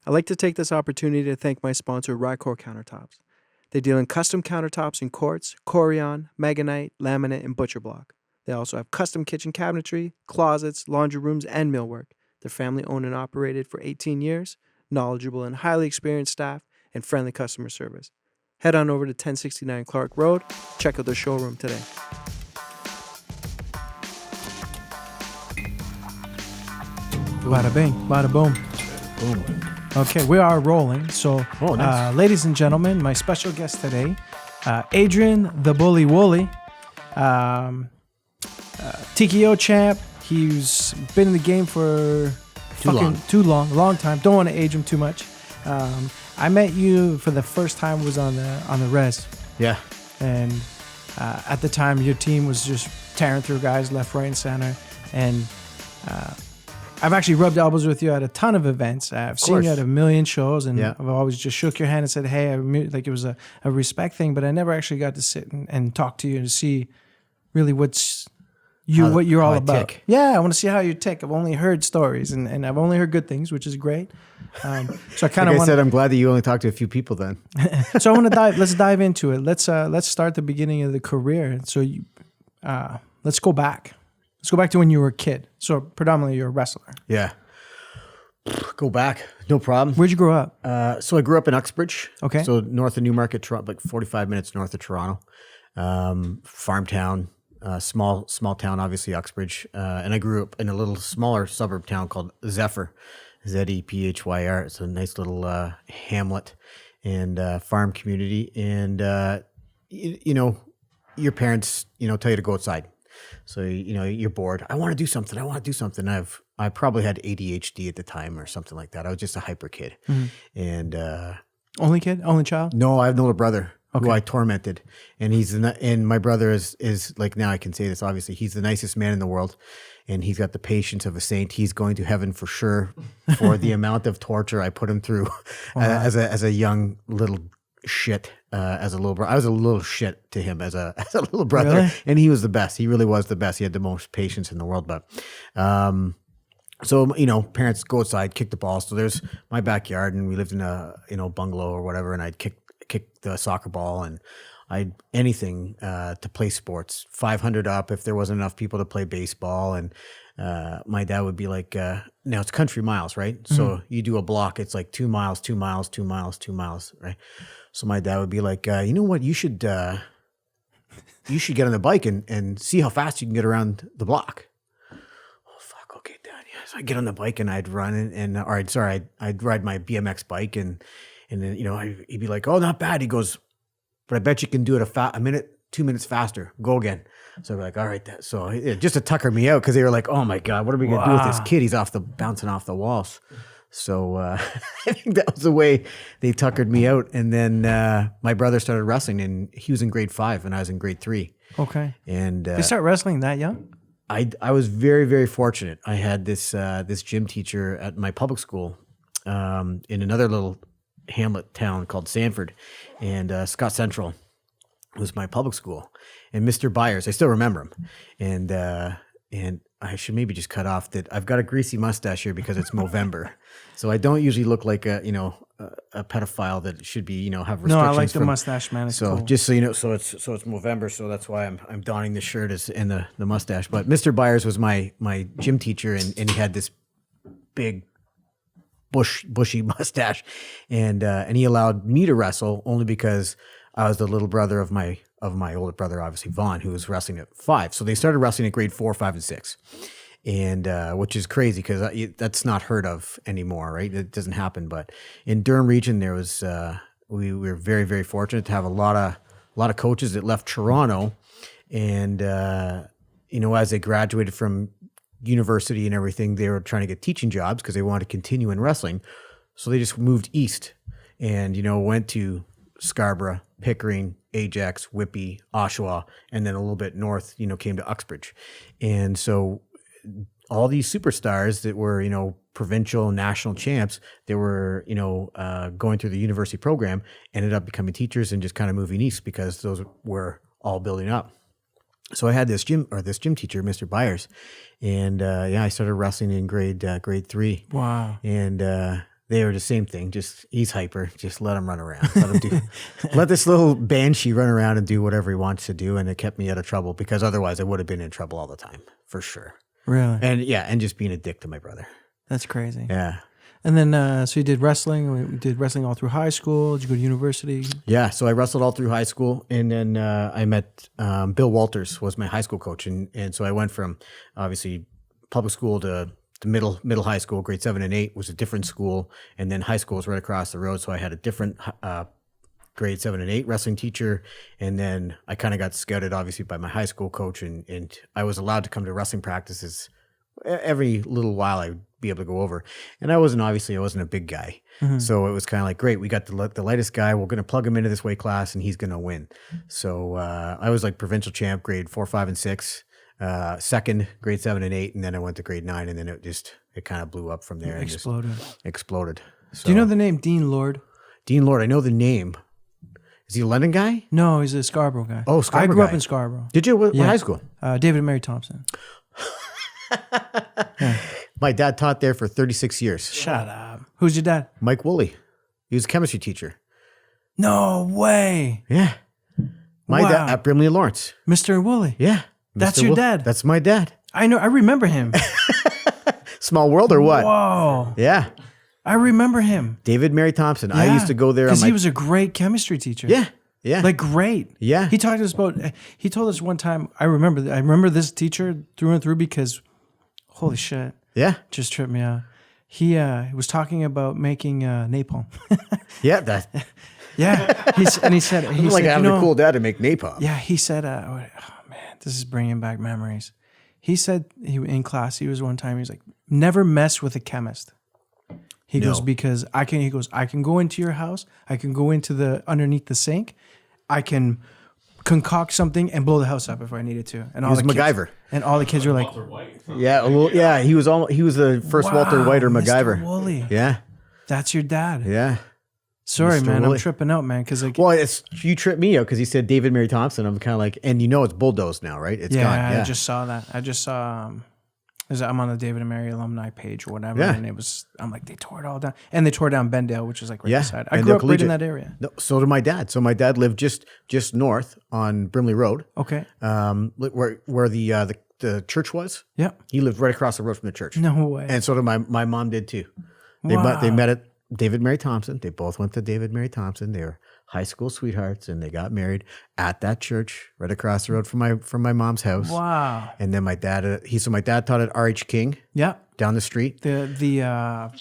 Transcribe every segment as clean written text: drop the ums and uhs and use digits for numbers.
I'd like to take this opportunity to thank my sponsor, Rycor Countertops. They deal in custom countertops in quartz, corian, meganite, laminate, and butcher block. They also have custom kitchen cabinetry, closets, laundry rooms, and millwork. They're family owned and operated for 18 years, knowledgeable and highly experienced staff, and friendly customer service. Head on over to 1069 Clark Road. Check out their showroom today. Bada bing, bada boom. Boom. Okay, we are rolling. So, nice. Ladies and gentlemen, my special guest today, Adrian the Bully Wooley, TKO champ. He's been in the game for too long time. Don't want to age him too much. I met you for the first time was on the res. Yeah. And at the time, your team was just tearing through guys left, right, and center. And I've actually rubbed elbows with you at a ton of events. I've seen you at a million shows, and I've always just shook your hand and said, hey, like it was a respect thing, but I never actually got to sit and talk to you to see really what you're all about. Tick. Yeah, I want to see how you tick. I've only heard stories, and I've only heard good things, which is great. So I kind of like I said, I'm glad that you only talked to a few people then. So I want to let's dive into it. Let's start the beginning of the career. So let's go back. Let's go back to when you were a kid. So predominantly you're a wrestler. Yeah. Go back. No problem. Where'd you grow up? So I grew up in Uxbridge. Okay. So north of Newmarket, Toronto, like 45 minutes north of Toronto. Farm town, small town, obviously Uxbridge. And I grew up in a little smaller suburb town called Zephyr, Zephyr. It's a nice little hamlet and farm community. And, your parents, tell you to go outside. So, you're bored. I want to do something. I probably had ADHD at the time or something like that. I was just a hyper kid. Mm-hmm. And only kid? Only child? No, I have an older brother who I tormented. And my brother is like, now I can say this, obviously, he's the nicest man in the world. And he's got the patience of a saint. He's going to heaven for sure for the amount of torture I put him through as a young little shit. As a little brother, I was a little shit to him as a little brother, really? And he was the best. He really was the best. He had the most patience in the world. But, so parents go outside, kick the ball. So there's my backyard, and we lived in a bungalow or whatever. And I'd kick the soccer ball, and I'd anything to play sports. 500 up if there wasn't enough people to play baseball, and my dad would be like, now it's country miles, right? Mm-hmm. So you do a block, it's like 2 miles, 2 miles, 2 miles, 2 miles, right? So my dad would be like, you know what, you should get on the bike and see how fast you can get around the block. Oh, fuck, okay, Dad. Yeah. So I'd get on the bike and I'd run I'd ride my BMX bike and then, he'd be like, oh, not bad. He goes, but I bet you can do it a minute, 2 minutes faster. Go again. So I'd be like, all right, Dad. So just to tucker me out, because they were like, oh my God, what are we going to do with this kid? He's bouncing off the walls. So I think that was the way they tuckered me out. And then my brother started wrestling, and he was in grade 5 and I was in grade 3. Okay. And they start wrestling that young? I was very, very fortunate. I had this gym teacher at my public school in another little hamlet town called Sanford, and Scott Central was my public school. And Mr. Byers, I still remember him. And I should maybe just cut off that I've got a greasy mustache here because it's Movember. So I don't usually look like a pedophile that should be, have restrictions. No, I like the mustache, man. It's so cool. Just so you know, so it's Movember, so that's why I'm donning the shirt and the mustache. But Mr. Byers was my gym teacher, and he had this big bushy mustache, and he allowed me to wrestle only because I was the little brother of my older brother, obviously Vaughn, who was wrestling at 5. So they started wrestling at grade 4, 5, and 6, and which is crazy because that's not heard of anymore, right? It doesn't happen. But in Durham region, there was we were very, very fortunate to have a lot of coaches that left Toronto, and as they graduated from university and everything, they were trying to get teaching jobs because they wanted to continue in wrestling. So they just moved east and, went to Scarborough, Pickering, Ajax, Whitby, Oshawa, and then a little bit north, came to Uxbridge. And so all these superstars that were, provincial, national champs, they were, going through the university program, ended up becoming teachers and just kind of moving east because those were all building up. So I had this gym teacher, Mr. Byers, and I started wrestling in grade 3. Wow. And They were the same thing. Just he's hyper. Just let him run around. Let this little banshee run around and do whatever he wants to do. And it kept me out of trouble because otherwise I would have been in trouble all the time for sure. Really? And just being a dick to my brother. That's crazy. Yeah. And then so you did wrestling. You did wrestling all through high school. Did you go to university? Yeah. So I wrestled all through high school, and then I met Bill Walters was my high school coach, and so I went from obviously public school to middle high school. Grade 7 and 8 was a different school, and then high school was right across the road. So I had a different grade 7 and 8 wrestling teacher, and then I kind of got scouted obviously by my high school coach, and I was allowed to come to wrestling practices every little while. I would be able to go over, and I wasn't a big guy, so it was kind of like, great, we got the lightest guy, we're going to plug him into this weight class and he's going to win. So I was like provincial champ grade 4, 5, and 6, second grade 7 and 8, and then I went to grade 9, and then it kind of blew up from there. Exploded. So, do you know the name Dean Lord? Dean Lord, I know the name. Is he a London guy? No, he's a Scarborough guy. Oh, Scarborough. I grew up in Scarborough. Did you? What high school? David and Mary Thompson. Yeah. My dad taught there for 36 years. Shut up. Who's your dad? Mike Wooley. He was a chemistry teacher. No way. Yeah. My dad at Brimley Lawrence. Mr. Wooley. Yeah. That's your dad. That's my dad. I know. I remember him. Small world or what? Whoa. Yeah. I remember him. David Mary Thompson. Yeah. I used to go there. Because he was a great chemistry teacher. Yeah. Yeah. Like great. Yeah. He talked to us about, he told us one time, I remember this teacher through and through because holy shit. Yeah. Just tripped me out. He was talking about making napalm. Yeah. That. Yeah. He said, like having a cool dad to make napalm. Yeah. He said, oh man, this is bringing back memories. He said in class, he was one time, he's like, never mess with a chemist. He goes, because I can go into your house. I can go into underneath the sink. I can concoct something and blow the house up if I needed to. And he was MacGyver. And all the kids were like, yeah, well, yeah, he was the first Walter White or MacGyver. Mr. Wooley. Yeah. That's your dad. Yeah. Sorry, Mr. man. Wooley. I'm tripping out, man. Because you tripped me out because he said David Mary Thompson. I'm kind of like, and it's bulldozed now, right? It's gone. Yeah. I just saw that. I just saw. I'm on the David and Mary alumni page or whatever, and I'm like, they tore it all down, and they tore down Bendale, which is like right beside. I grew up right in that area. No, so did my dad. So my dad lived just north on Brimley Road. Okay. Where the church was. Yeah. He lived right across the road from the church. No way. And so did my mom did too. They met at David Mary Thompson. They both went to David Mary Thompson. They were high school sweethearts, and they got married at that church right across the road from my mom's house. Wow. And then my dad taught at R.H. King. Yeah. Down the street. The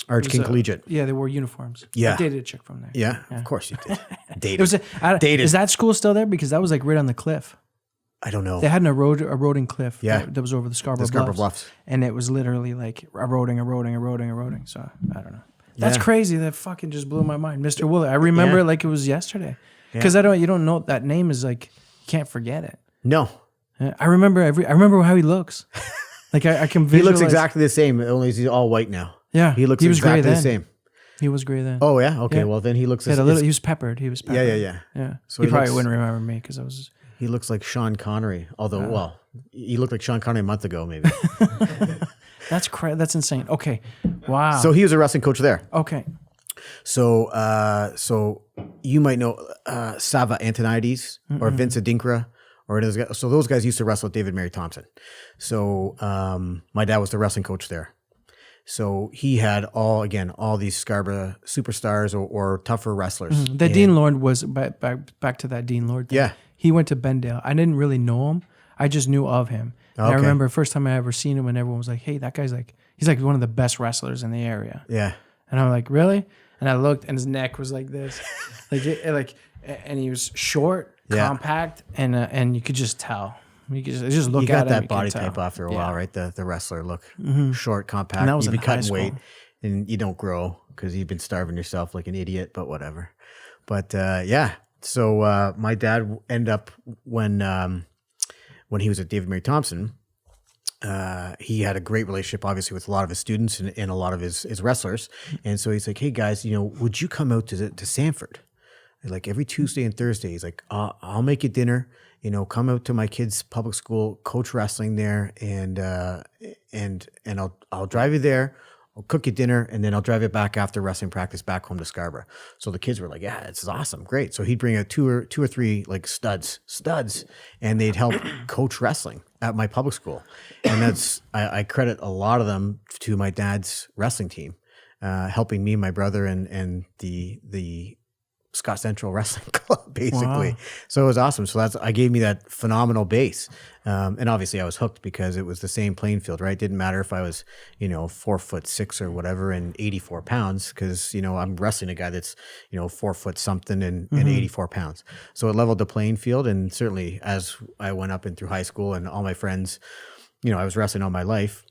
R.H. King Collegiate. Yeah, they wore uniforms. Yeah. I dated a chick from there. Yeah. Of course you did. Dated. Dated. Is that school still there? Because that was like right on the cliff. I don't know. They had a eroding cliff that was over the Scarborough Bluffs. And it was literally like eroding. So I don't know. That's crazy. That fucking just blew my mind. Mr. Wooley. I remember it like it was yesterday. Because you don't know that name is like, you can't forget it. No. I remember how he looks. Like I can visualize. He looks exactly the same, only he's all white now. Yeah. He was exactly the same. He was gray then. Oh yeah? Okay, well then he looks... He was peppered. He was peppered. Yeah. So he probably wouldn't remember me because I was... He looks like Sean Connery, although, he looked like Sean Connery a month ago, maybe. That's insane. Okay. Wow. So he was a wrestling coach there. Okay. So you might know Sava Antonides or Vince Adinkra or those guys. So those guys used to wrestle with David Mary Thompson. So my dad was the wrestling coach there. So he had all these Scarborough superstars or tougher wrestlers. That Dean Lord was back to that Dean Lord thing. Yeah. He went to Bendale. I didn't really know him. I just knew of him. And I remember the first time I ever seen him and everyone was like, hey, that guy's like, he's like one of the best wrestlers in the area. Yeah. And I'm like, really? And I looked and his neck was like this. And he was short, compact, and you could just tell. You could just look at him. You got that body type after a while, right? The wrestler look. Short, compact. And that was you've been cutting weight and you don't grow because you've been starving yourself like an idiot, but whatever. But so my dad ended up when he was at David Mary Thompson, he had a great relationship, obviously, with a lot of his students and a lot of his wrestlers. And so he's like, hey, guys, would you come out to Sanford? And like every Tuesday and Thursday, he's like, I'll make you dinner. Come out to my kids' public school, coach wrestling there, and I'll drive you there. I'll cook you dinner, and then I'll drive you back after wrestling practice back home to Scarborough. So the kids were like, yeah, this is awesome. Great. So he'd bring out two or three like studs, and they'd help coach wrestling at my public school. And that's, I credit a lot of them to my dad's wrestling team, helping me, my brother, and the Scott Central Wrestling Club, basically. Wow. So it was awesome. So I gave me that phenomenal base. And obviously I was hooked because it was the same playing field, right? It didn't matter if I was, 4'6" or whatever and 84 pounds, because, I'm wrestling a guy that's, 4 foot something and 84 pounds. So it leveled the playing field. And certainly as I went up and through high school and all my friends, I was wrestling all my life.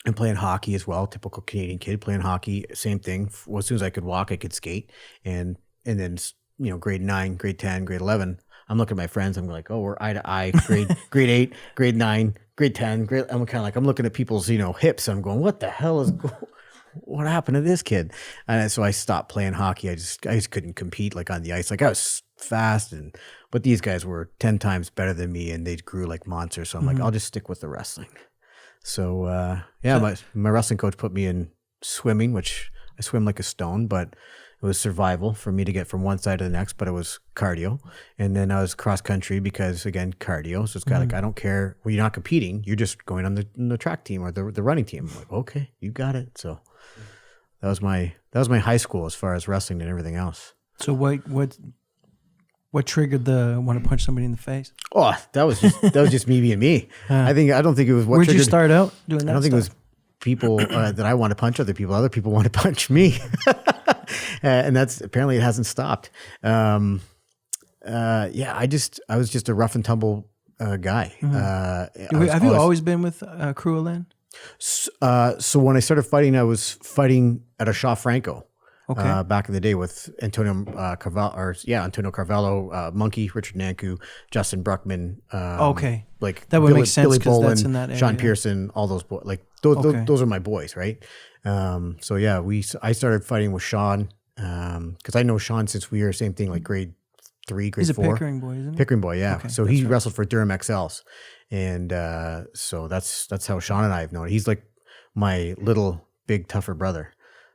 And playing hockey as well, typical Canadian kid playing hockey, same thing. As soon as I could walk, I could skate. And then, grade 9, grade 10, grade 11, I'm looking at my friends. I'm like, oh, we're eye to eye. Grade 8, grade 9, grade 10. I'm kind of like, I'm looking at people's, hips. I'm going, what the hell what happened to this kid? And so I stopped playing hockey. I just couldn't compete like on the ice. Like I was fast, but these guys were 10 times better than me, and they grew like monsters. So I'm like, I'll just stick with the wrestling. So my wrestling coach put me in swimming, which I swim like a stone, but it was survival for me to get from one side to the next, but it was cardio. And then I was cross country because, again, cardio. So it's kind of like, I don't care. Well, you're not competing. You're just going on the track team or the running team. I'm like, okay, you got it. So that was my high school as far as wrestling and everything else. So what triggered the want to punch somebody in the face? Oh, that was just me being me. I don't think it was what Where'd triggered. You start out doing that? I don't think it was people that I want to punch other people. Other people want to punch me. And that's apparently it hasn't stopped. I was just a rough and tumble guy. Have you always been with Kru Allin? So when I started fighting, I was fighting at a Shaw Franco. Okay. Back in the day with Antonio Carvalho, Monkey, Richard Nanku, Justin Bruckman. Okay. Like that would make sense Billy because Bolin, that's in that area. Sean Pearson, all those boys. Like those are my boys, right? I started fighting with Sean because I know Sean since we were same thing, like grade 3, grade 4. He's a Pickering boy, isn't he? Pickering boy, yeah. Okay, so he wrestled for Durham XLs, and so that's how Sean and I have known. He's like my little big tougher brother.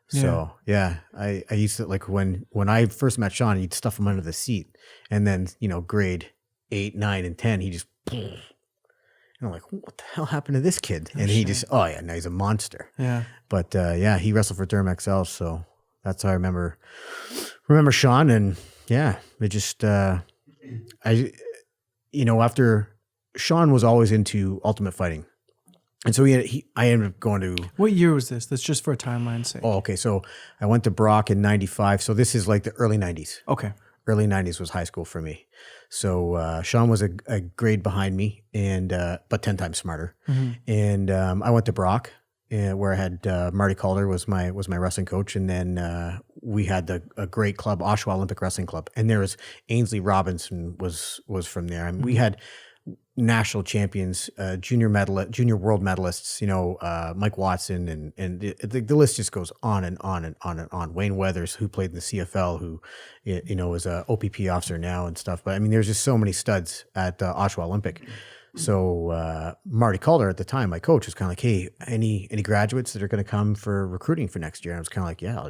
So I used to, like when I first met Sean, he'd stuff him under the seat, and then grade 8, 9, and 10, he just, and I'm like, what the hell happened to this kid? And he just, now he's a monster. Yeah. But he wrestled for Durham XL, so that's how I remember Sean, and it just after Sean was always into Ultimate Fighting. And so I ended up going to... What year was this? That's just for a timeline's sake. Oh, okay. So I went to Brock in 95. So this is like the early 90s. Okay. Early 90s was high school for me. So Sean was a grade behind me, and but 10 times smarter. Mm-hmm. And I went to Brock, where I had Marty Calder was my wrestling coach. And then we had a great club, Oshawa Olympic Wrestling Club. And there was Ainsley Robinson was from there. And we had... national champions, junior world medalists, Mike Watson, and the list just goes on and on and on and on. Wayne Weathers, who played in the CFL, who, is a OPP officer now and stuff. But I mean, there's just so many studs at Oshawa Olympic. So Marty Calder at the time, my coach, was kind of like, hey, any graduates that are going to come for recruiting for next year? And I was kind of like, yeah,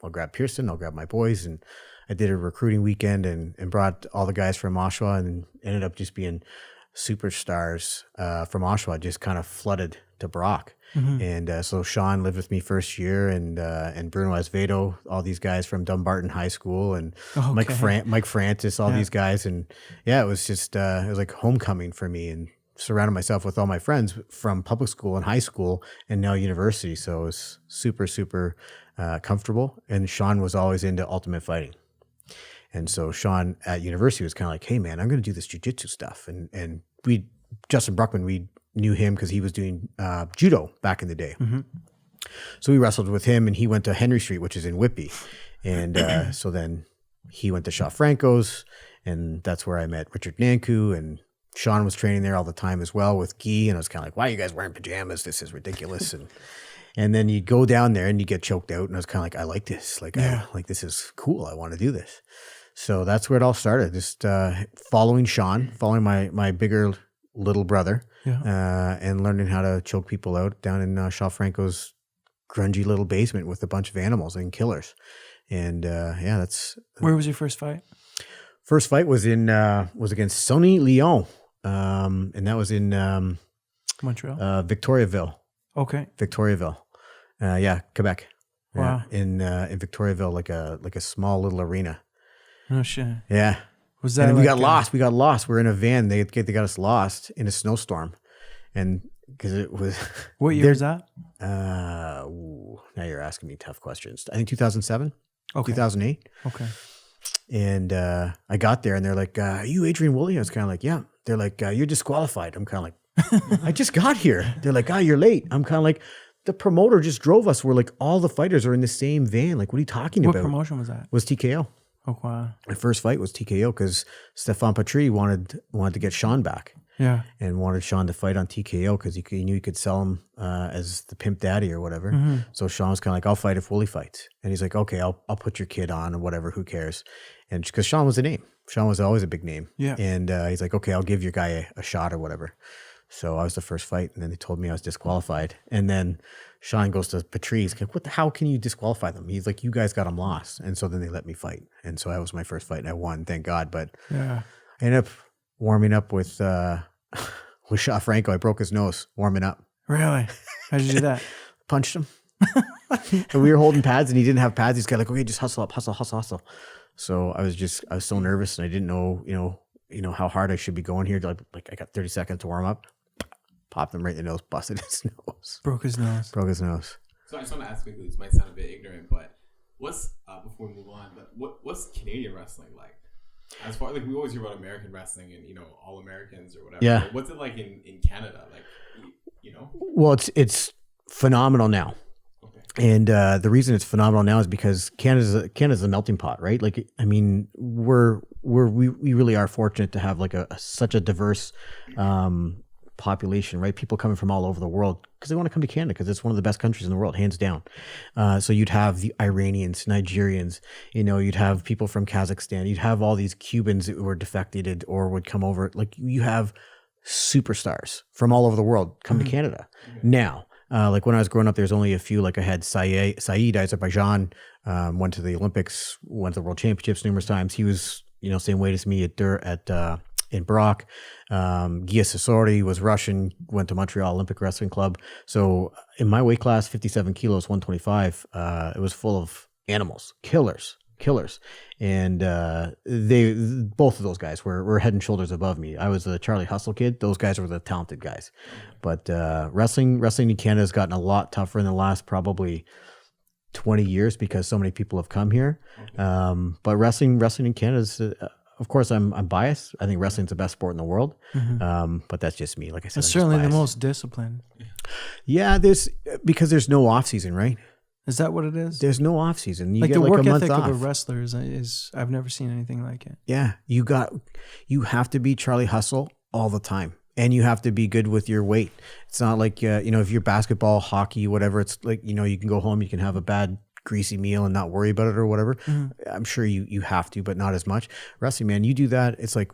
I'll grab Pearson, I'll grab my boys. And I did a recruiting weekend and brought all the guys from Oshawa, and ended up just being superstars from Oshawa, just kind of flooded to Brock. Mm-hmm. And so Sean lived with me first year, and Bruno Azevedo, all these guys from Dumbarton High School, and Mike Francis, all these guys. And it was just, it was like homecoming for me, and surrounded myself with all my friends from public school and high school and now university. So it was super, super comfortable. And Sean was always into Ultimate Fighting. And so Sean at university was kind of like, hey man, I'm going to do this jiu-jitsu stuff. And Justin Bruckman, we knew him because he was doing judo back in the day. Mm-hmm. So we wrestled with him, and he went to Henry Street, which is in Whitby. And so then he went to Shaw Franco's, and that's where I met Richard Nanku, and Sean was training there all the time as well with Guy. And I was kind of like, why are you guys wearing pajamas? This is ridiculous. And then you go down there and you get choked out. And I was kind of like, I like this. This is cool. I want to do this. So that's where it all started. Just following Sean, following my bigger little brother, and learning how to choke people out down in Shaw Franco's grungy little basement with a bunch of animals and killers. And that's Where was your first fight? First fight was against Sonny Leon, and that was in Montreal, Victoriaville. Okay, Victoriaville, Quebec. Wow. In Victoriaville, like a small little arena. No shit. Yeah. Was that? And we got lost. We got lost. We're in a van. They got us lost in a snowstorm, and because it was. What year was that? Now you're asking me tough questions. I think 2007. Okay. 2008. Okay. And I got there, and they're like, "Are you Adrian Wooley?" I was kind of like, "Yeah." They're like, "You're disqualified." I'm kind of like, "I just got here." They're like, "You're late." I'm kind of like, "The promoter just drove us. We're like, all the fighters are in the same van. Like, what are you talking about?" What promotion was that? Was TKO. Oh wow. My first fight was TKO because Stefan Patry wanted to get Sean back. Yeah. And wanted Sean to fight on TKO because he knew he could sell him as the pimp daddy or whatever. Mm-hmm. So Sean was kind of like, "I'll fight if Wooley fights." And he's like, "Okay, I'll put your kid on or whatever. Who cares?" And because Sean was a name. Sean was always a big name. Yeah. And he's like, "Okay, I'll give your guy a shot or whatever." So I was the first fight, and then they told me I was disqualified. And then Sean goes to Patrice, like, how can you disqualify them? He's like, "You guys got him lost." And so then they let me fight. And so that was my first fight, and I won, thank God. But yeah, I ended up warming up with Shaw Franco. I broke his nose warming up. Really? How'd you do that? Punched him. And we were holding pads, and he didn't have pads. He's got like, "Okay, just hustle up, hustle." So I was so nervous, and I didn't know, how hard I should be going here. Like I got 30 seconds to warm up. Popped him right in the nose, busted his nose. Broke his nose. So I just want to ask quickly, this might sound a bit ignorant, but what's, before we move on, but what's Canadian wrestling like? As far, like, we always hear about American wrestling and, all Americans or whatever. Yeah. But what's it like in Canada? Like, Well, it's phenomenal now. Okay. And the reason it's phenomenal now is because Canada's a melting pot, right? Like, I mean, we really are fortunate to have like such a diverse population, right? People coming from all over the world because they want to come to Canada because it's one of the best countries in the world, hands down. So you'd have the Iranians, Nigerians, you'd have people from Kazakhstan, you'd have all these Cubans that were defected or would come over. Like, you have superstars from all over the world come to Canada. Now, like when I was growing up, there's only a few. Like I had Saeed, Azerbaijan, went to the Olympics, went to the World Championships numerous times. He was, same weight as me in Brock. Gia Sasori was Russian, went to Montreal Olympic Wrestling Club. So in my weight class, 57 kilos, 125, it was full of animals, killers. And both of those guys were head and shoulders above me. I was the Charlie Hustle kid. Those guys were the talented guys. But wrestling in Canada has gotten a lot tougher in the last probably 20 years because so many people have come here. But wrestling in Canada is, of course, I'm biased. I think wrestling's the best sport in the world. But that's just me. Like I said, it's certainly the most disciplined. Yeah, because there's no off season, right? Is that what it is? There's no off season. You like get the like work a month ethic off. of a wrestler is I've never seen anything like it. Yeah, you have to be Charlie Hustle all the time, and you have to be good with your weight. It's not like if you're basketball, hockey, whatever. It's like you can go home, you can have a bad greasy meal and not worry about it or whatever. I'm sure you have to, but not as much. Wrestling, man, you do that, it's like,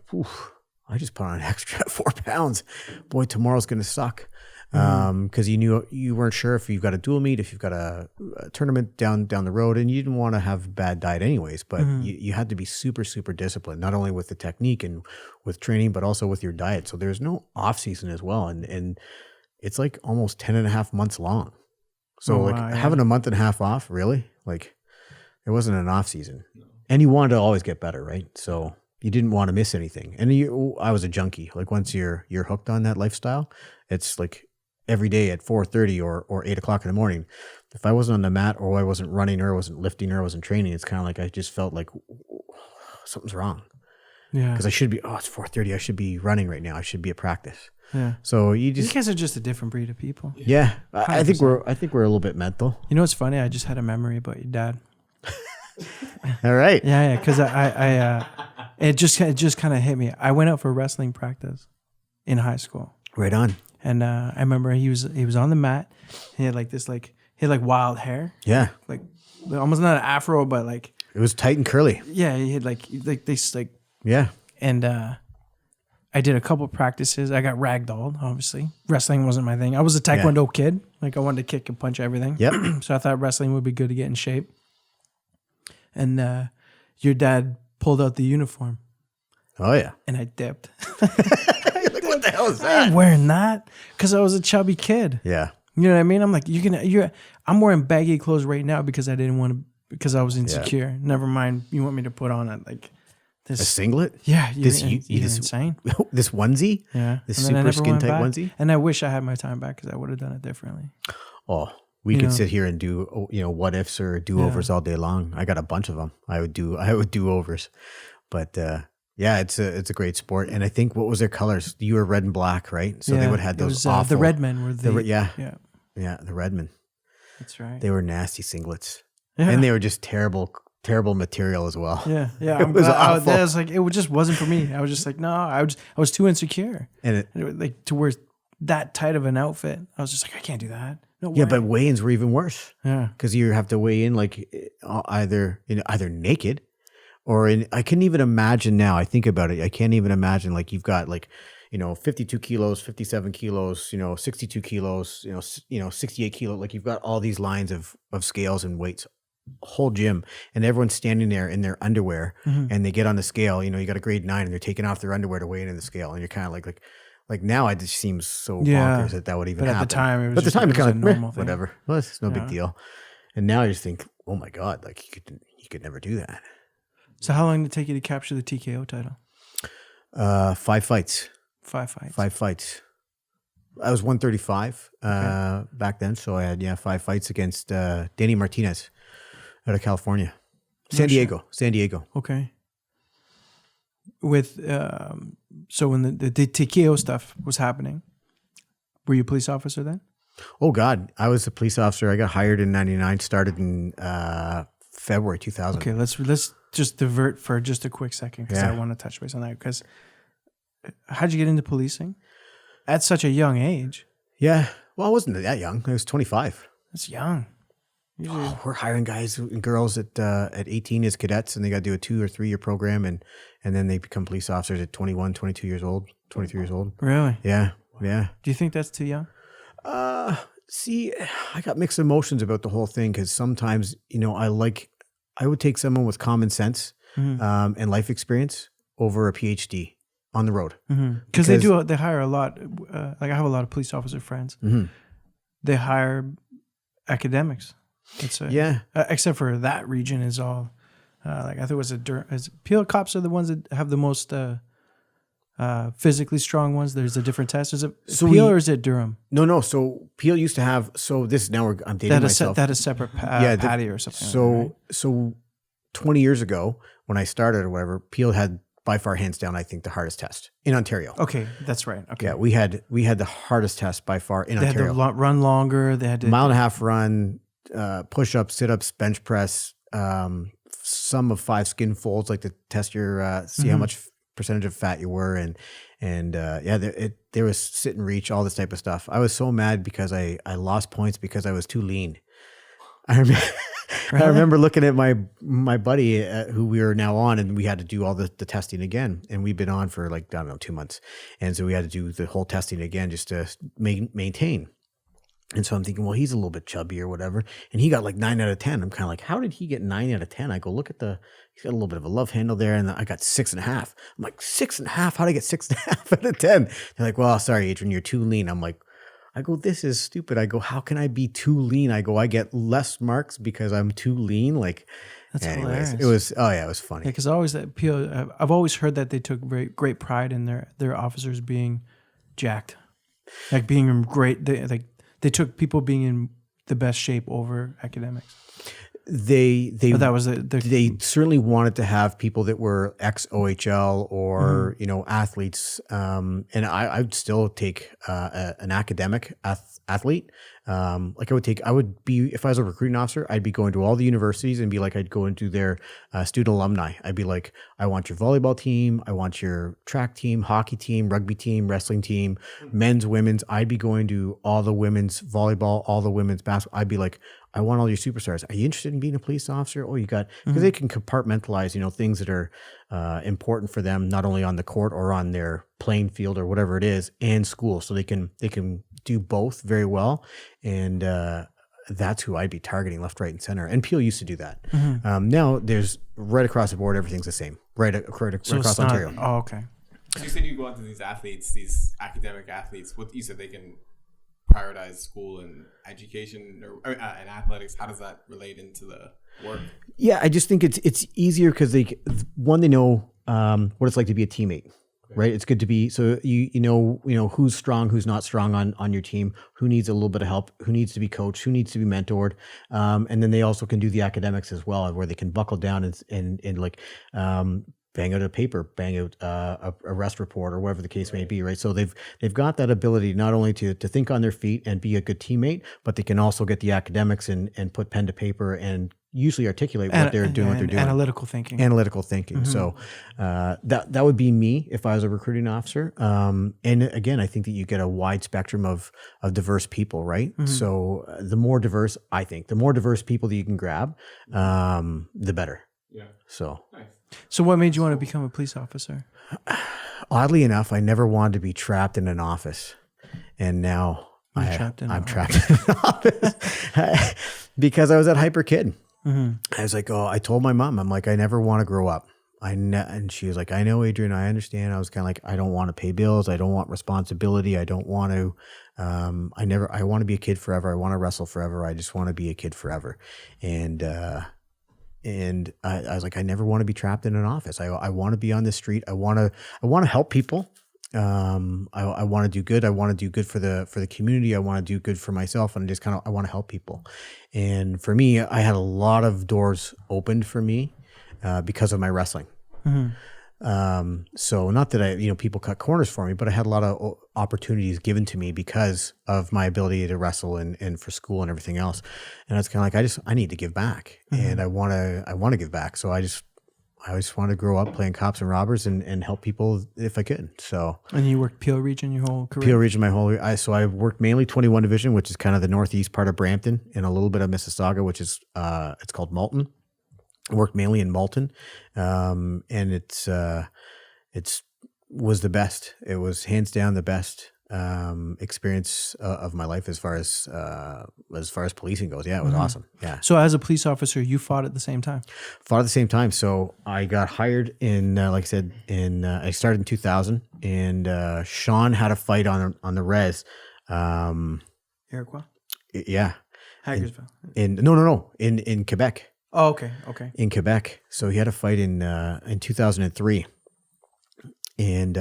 I just put on an extra 4 pounds. Boy, tomorrow's gonna suck. Because you weren't sure if you've got a dual meet, if you've got a tournament down the road, and you didn't want to have a bad diet anyways. But you had to be super, super disciplined, not only with the technique and with training, but also with your diet. So there's no off season as well, and it's like almost 10 and a half months long. So having a month and a half off, really, like it wasn't an off season, and you wanted to always get better, right? So you didn't want to miss anything. And I was a junkie. Like once you're hooked on that lifestyle, it's like every day at 4:30 or 8 o'clock in the morning. If I wasn't on the mat or I wasn't running or I wasn't lifting or I wasn't training, it's kind of like I just felt like something's wrong. Yeah. Because I should be, it's 4:30. I should be running right now. I should be at practice. Yeah. So you guys are just a different breed of people. Yeah. I think we're a little bit mental. You know what's funny? I just had a memory about your dad. All right. Yeah. Because it just kind of hit me. I went out for wrestling practice in high school. Right on. And I remember he was on the mat. He had like this he had wild hair. Yeah. Like almost not an afro, but like it was tight and curly. Yeah, he had like this yeah. And I did a couple practices. I got ragdolled, obviously. Wrestling wasn't my thing. I was a Taekwondo kid. Like, I wanted to kick and punch everything. Yep. So I thought wrestling would be good to get in shape. And your dad pulled out the uniform. Oh, yeah. And I dipped. Like, what the hell is I ain't wearing that because I was a chubby kid. Yeah. You know what I mean? I'm like, I'm wearing baggy clothes right now because I didn't want to, because I was insecure. Yeah. Never mind, you want me to put on a singlet? Yeah. You're this insane. This onesie? Yeah. This super skin tight onesie? And I wish I had my time back because I would have done it differently. Oh, we could sit here and do, what ifs or do-overs all day long. I got a bunch of them. I would do overs. But, yeah, it's a great sport, and I think what was their colors? You were red and black, right? So they would have those awful. The red men were the the red men. That's right. They were nasty singlets, and they were just terrible material as well. Yeah. It was awful. I was like, it just wasn't for me. I was just like, no, I was too insecure, and like to wear that tight of an outfit. I was just like, I can't do that. No way. Yeah, but weigh-ins were even worse. Yeah, because you have to weigh in like either naked. I couldn't even imagine now. I think about it. I can't even imagine like you've got 52 kilos, 57 kilos, 62 kilos, 68 kilos. Like you've got all these lines of scales and weights, whole gym, and everyone's standing there in their underwear, and they get on the scale. You got a grade 9, and they're taking off their underwear to weigh in the scale, and you're kind of like now. It just seems so bonkers that would even happen. At the time, it was kind of normal thing. Whatever. Well, it's no big deal. And now you just think, oh my god, like you could never do that. So how long did it take you to capture the TKO title? 5 fights. 5 fights. 5 fights. I was 135 back then, so I had 5 fights against Danny Martinez out of California, San Diego. Okay. With so when the TKO stuff was happening, were you a police officer then? Oh God, I was a police officer. I got hired in '99. Started in February 2000. Okay, let's just divert for just a quick second because I want to touch base on that. Because how'd you get into policing at such a young age? Yeah, well, I wasn't that young. I was 25. That's young. We're hiring guys and girls at 18 as cadets, and they got to do a 2 or 3 year program, and then they become police officers at 21, 22 years old, 23 years old. Really? Yeah, yeah. Do you think that's too young? See, I got mixed emotions about the whole thing because sometimes, I would take someone with common sense and life experience over a PhD on the road. Because they hire a lot. Like I have a lot of police officer friends. They hire academics. Except for that region is all like I think it was Peel cops are the ones that have the most physically strong ones. There's a different test. Is it Peel or is it Durham? No. So Peel used to have. So this now I'm dating myself. That is separate patty or something. So 20 years ago when I started or whatever, Peel had by far hands down I think the hardest test in Ontario. Okay, that's right. Okay, yeah, we had the hardest test by far in Ontario. They had to run longer. They had to mile and a half run, push ups, sit ups, bench press, sum of 5 skin folds, like to test your see how much percentage of fat you were, and there was sit and reach, all this type of stuff. I was so mad because I lost points because I was too lean. I remember. Really? I remember looking at my buddy who we are now on, and we had to do all the testing again. And we've been on for 2 months. And so we had to do the whole testing again just to maintain. And so I'm thinking, well, he's a little bit chubby or whatever. And he got 9 out of 10. I'm kind of like, how did he get 9 out of 10? I go, look at he's got a little bit of a love handle there. And I got 6.5. I'm like, 6.5? How'd I get 6.5 out of 10? They're like, well, sorry, Adrian, you're too lean. I go, this is stupid. I go, how can I be too lean? I go, I get less marks because I'm too lean. That's anyways, hilarious. it was funny. Yeah, because I've always heard that they took great pride in their officers being jacked, being in great. They took people being in the best shape over academics. They certainly wanted to have people that were ex-OHL or athletes, and I'd still take an academic athlete. I would be, if I was a recruiting officer, I'd be going to all the universities and be like, I'd go into their student alumni. I'd be like, I want your volleyball team, I want your track team, hockey team, rugby team, wrestling team, men's, women's. I'd be going to all the women's volleyball, all the women's basketball. I'd be like, I want all your superstars. Are you interested in being a police officer? Oh, you got, because they can compartmentalize, things that are important for them, not only on the court or on their playing field or whatever it is, and school. So they can do both very well. And that's who I'd be targeting, left, right, and center. And Peel used to do that. Now there's right across the board, everything's the same, right across Ontario. Oh, okay. So you said you go out to these athletes, these academic athletes. What you said they can prioritize school and education and athletics. How does that relate into the work? Yeah, I just think it's easier because they know what it's like to be a teammate. Right. It's good to be, so you know who's strong, who's not strong on your team, who needs a little bit of help, who needs to be coached, who needs to be mentored. And then they also can do the academics as well, where they can buckle down and like, bang out a paper, bang out a arrest report or whatever the case may be. Right. So they've got that ability not only to think on their feet and be a good teammmt, but they can also get the academics and put pen to paper and usually articulate what they're doing. Analytical thinking. So that would be me if I was a recruiting officer. And again, I think that you get a wide spectrum of diverse people, right? So the more diverse people that you can grab, the better. Yeah. So nice. So what made you want to become a police officer? Oddly enough, I never wanted to be trapped in an office. And now I'm trapped in an office because I was that hyper kid. I was like, I told my mom, I'm like, I never want to grow up. And she was like, I know, Adrian, I understand. I was kind of like, I don't want to pay bills. I don't want responsibility. I don't want to, I want to be a kid forever. I want to wrestle forever. I just want to be a kid forever. And I was like, I never want to be trapped in an office. I want to be on the street. I want to help people. I want to do good. I want to do good for the community. I want to do good for myself. And I want to help people. And for me, I had a lot of doors opened for me, because of my wrestling. So not that people cut corners for me, but I had a lot of opportunities given to me because of my ability to wrestle and for school and everything else. And it's kind of like, I need to give back and I want to give back. So I just wanted to grow up playing cops and robbers and help people if I could. So. And you worked Peel Region your whole career? Peel Region so I worked mainly 21 Division, which is kind of the northeast part of Brampton, and a little bit of Mississauga, which is, it's called Malton. I worked mainly in Malton. And it's was the best. It was hands down the best experience of my life as far as policing goes. Yeah, it was awesome. Yeah. So as a police officer, you fought at the same time? Fought at the same time. So I got hired in, like I said, I started in 2000, and Sean had a fight on the res. Iroquois? Yeah. Hagersville? In Quebec. Oh, okay. In Quebec. So he had a fight in 2003. And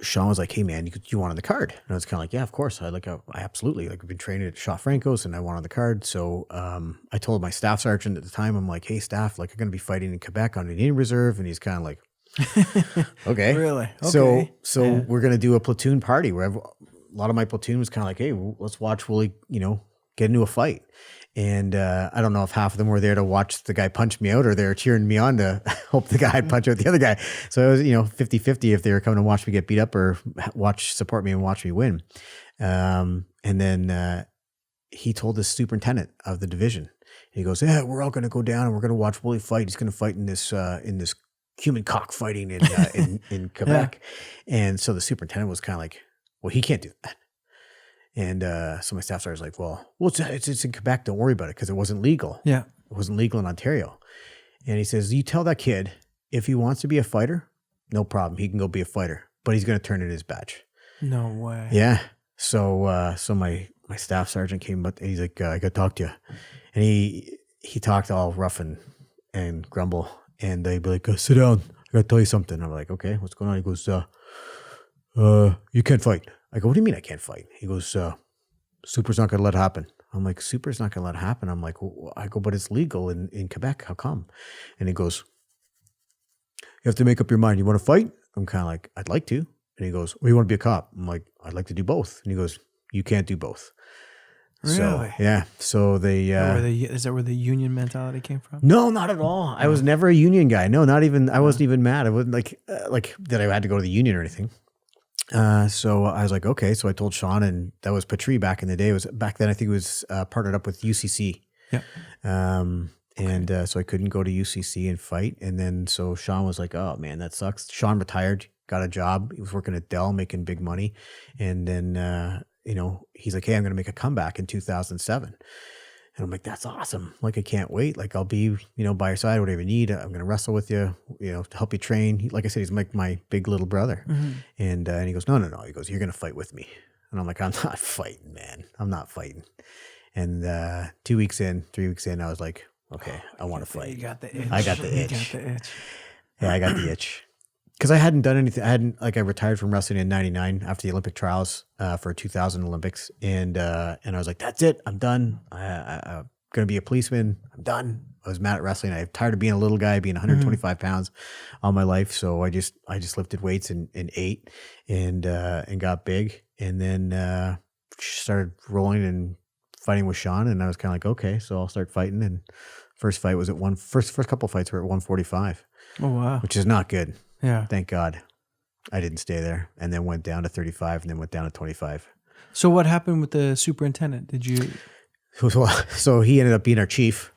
Sean was like, hey man, you want on the card? And I was kind of like, yeah, of course. I absolutely, I've been training at Shaw Franco's and I want on the card. So I told my staff sergeant at the time, I'm like, hey staff, I'm going to be fighting in Quebec on an Indian reserve. And he's kind of like, okay. Really? Okay. So we're going to do a platoon party where a lot of my platoon was kind of like, hey, let's watch Wooley, get into a fight. And I don't know if half of them were there to watch the guy punch me out or they were cheering me on to hope the guy would punch out the other guy. So it was, 50-50 if they were coming to watch me get beat up or support me and watch me win. And then he told the superintendent of the division, he goes, yeah, we're all going to go down and we're going to watch Wooley fight. He's going to fight in this human cockfighting in Quebec. Yeah. And so the superintendent was kind of like, well, he can't do that. And so my staff sergeant's like, well, it's in Quebec. Don't worry about it because it wasn't legal. Yeah. It wasn't legal in Ontario. And he says, you tell that kid if he wants to be a fighter, no problem. He can go be a fighter, but he's going to turn in his badge. No way. Yeah. So my staff sergeant came up and he's like, I got to talk to you. And he talked all rough and grumble. And they'd be like, sit down. I got to tell you something. I'm like, okay, what's going on? He goes, you can't fight. I go, what do you mean I can't fight? He goes, Super's not going to let it happen. I'm like, Super's not going to let it happen. I'm like, but it's legal in Quebec. How come? And he goes, you have to make up your mind. You want to fight? I'm kind of like, I'd like to. And he goes, well, you want to be a cop? I'm like, I'd like to do both. And he goes, you can't do both. Really? So, yeah. So they... is that where the union mentality came from? No, not at all. I was never a union guy. No, not even... I wasn't even mad. I wasn't like that I had to go to the union or anything. So I was like, okay. So I told Sean, and that was Patry back in the day. It was back then, I think it was partnered up with UCC. Yeah. And so I couldn't go to UCC and fight. And then so Sean was like, oh man, that sucks. Sean retired, got a job. He was working at Dell, making big money. And then, he's like, hey, I'm going to make a comeback in 2007. And I'm like, that's awesome. Like, I can't wait. Like, I'll be, by your side, whatever you need. I'm going to wrestle with you, to help you train. Like I said, he's like my big little brother. Mm-hmm. And he goes, no. He goes, you're going to fight with me. And I'm like, I'm not fighting, man. I'm not fighting. And 3 weeks in, I was like, okay, I want to fight. You got the itch. I got the itch. You got the itch. Yeah, I got the itch. Because I hadn't done anything. I retired from wrestling in '99 after the Olympic trials for 2000 Olympics. And I was like, that's it. I'm done. I'm going to be a policeman. I'm done. I was mad at wrestling. I'm tired of being a little guy, being 125 pounds all my life. So I just lifted weights and ate and got big. And then started rolling and fighting with Sean. And I was kind of like, okay, so I'll start fighting. And first fight was at first couple fights were at 145. Oh, wow. Which is not good. Yeah. Thank God I didn't stay there, and then went down to 35 and then went down to 25. So what happened with the superintendent? Did you? So he ended up being our chief.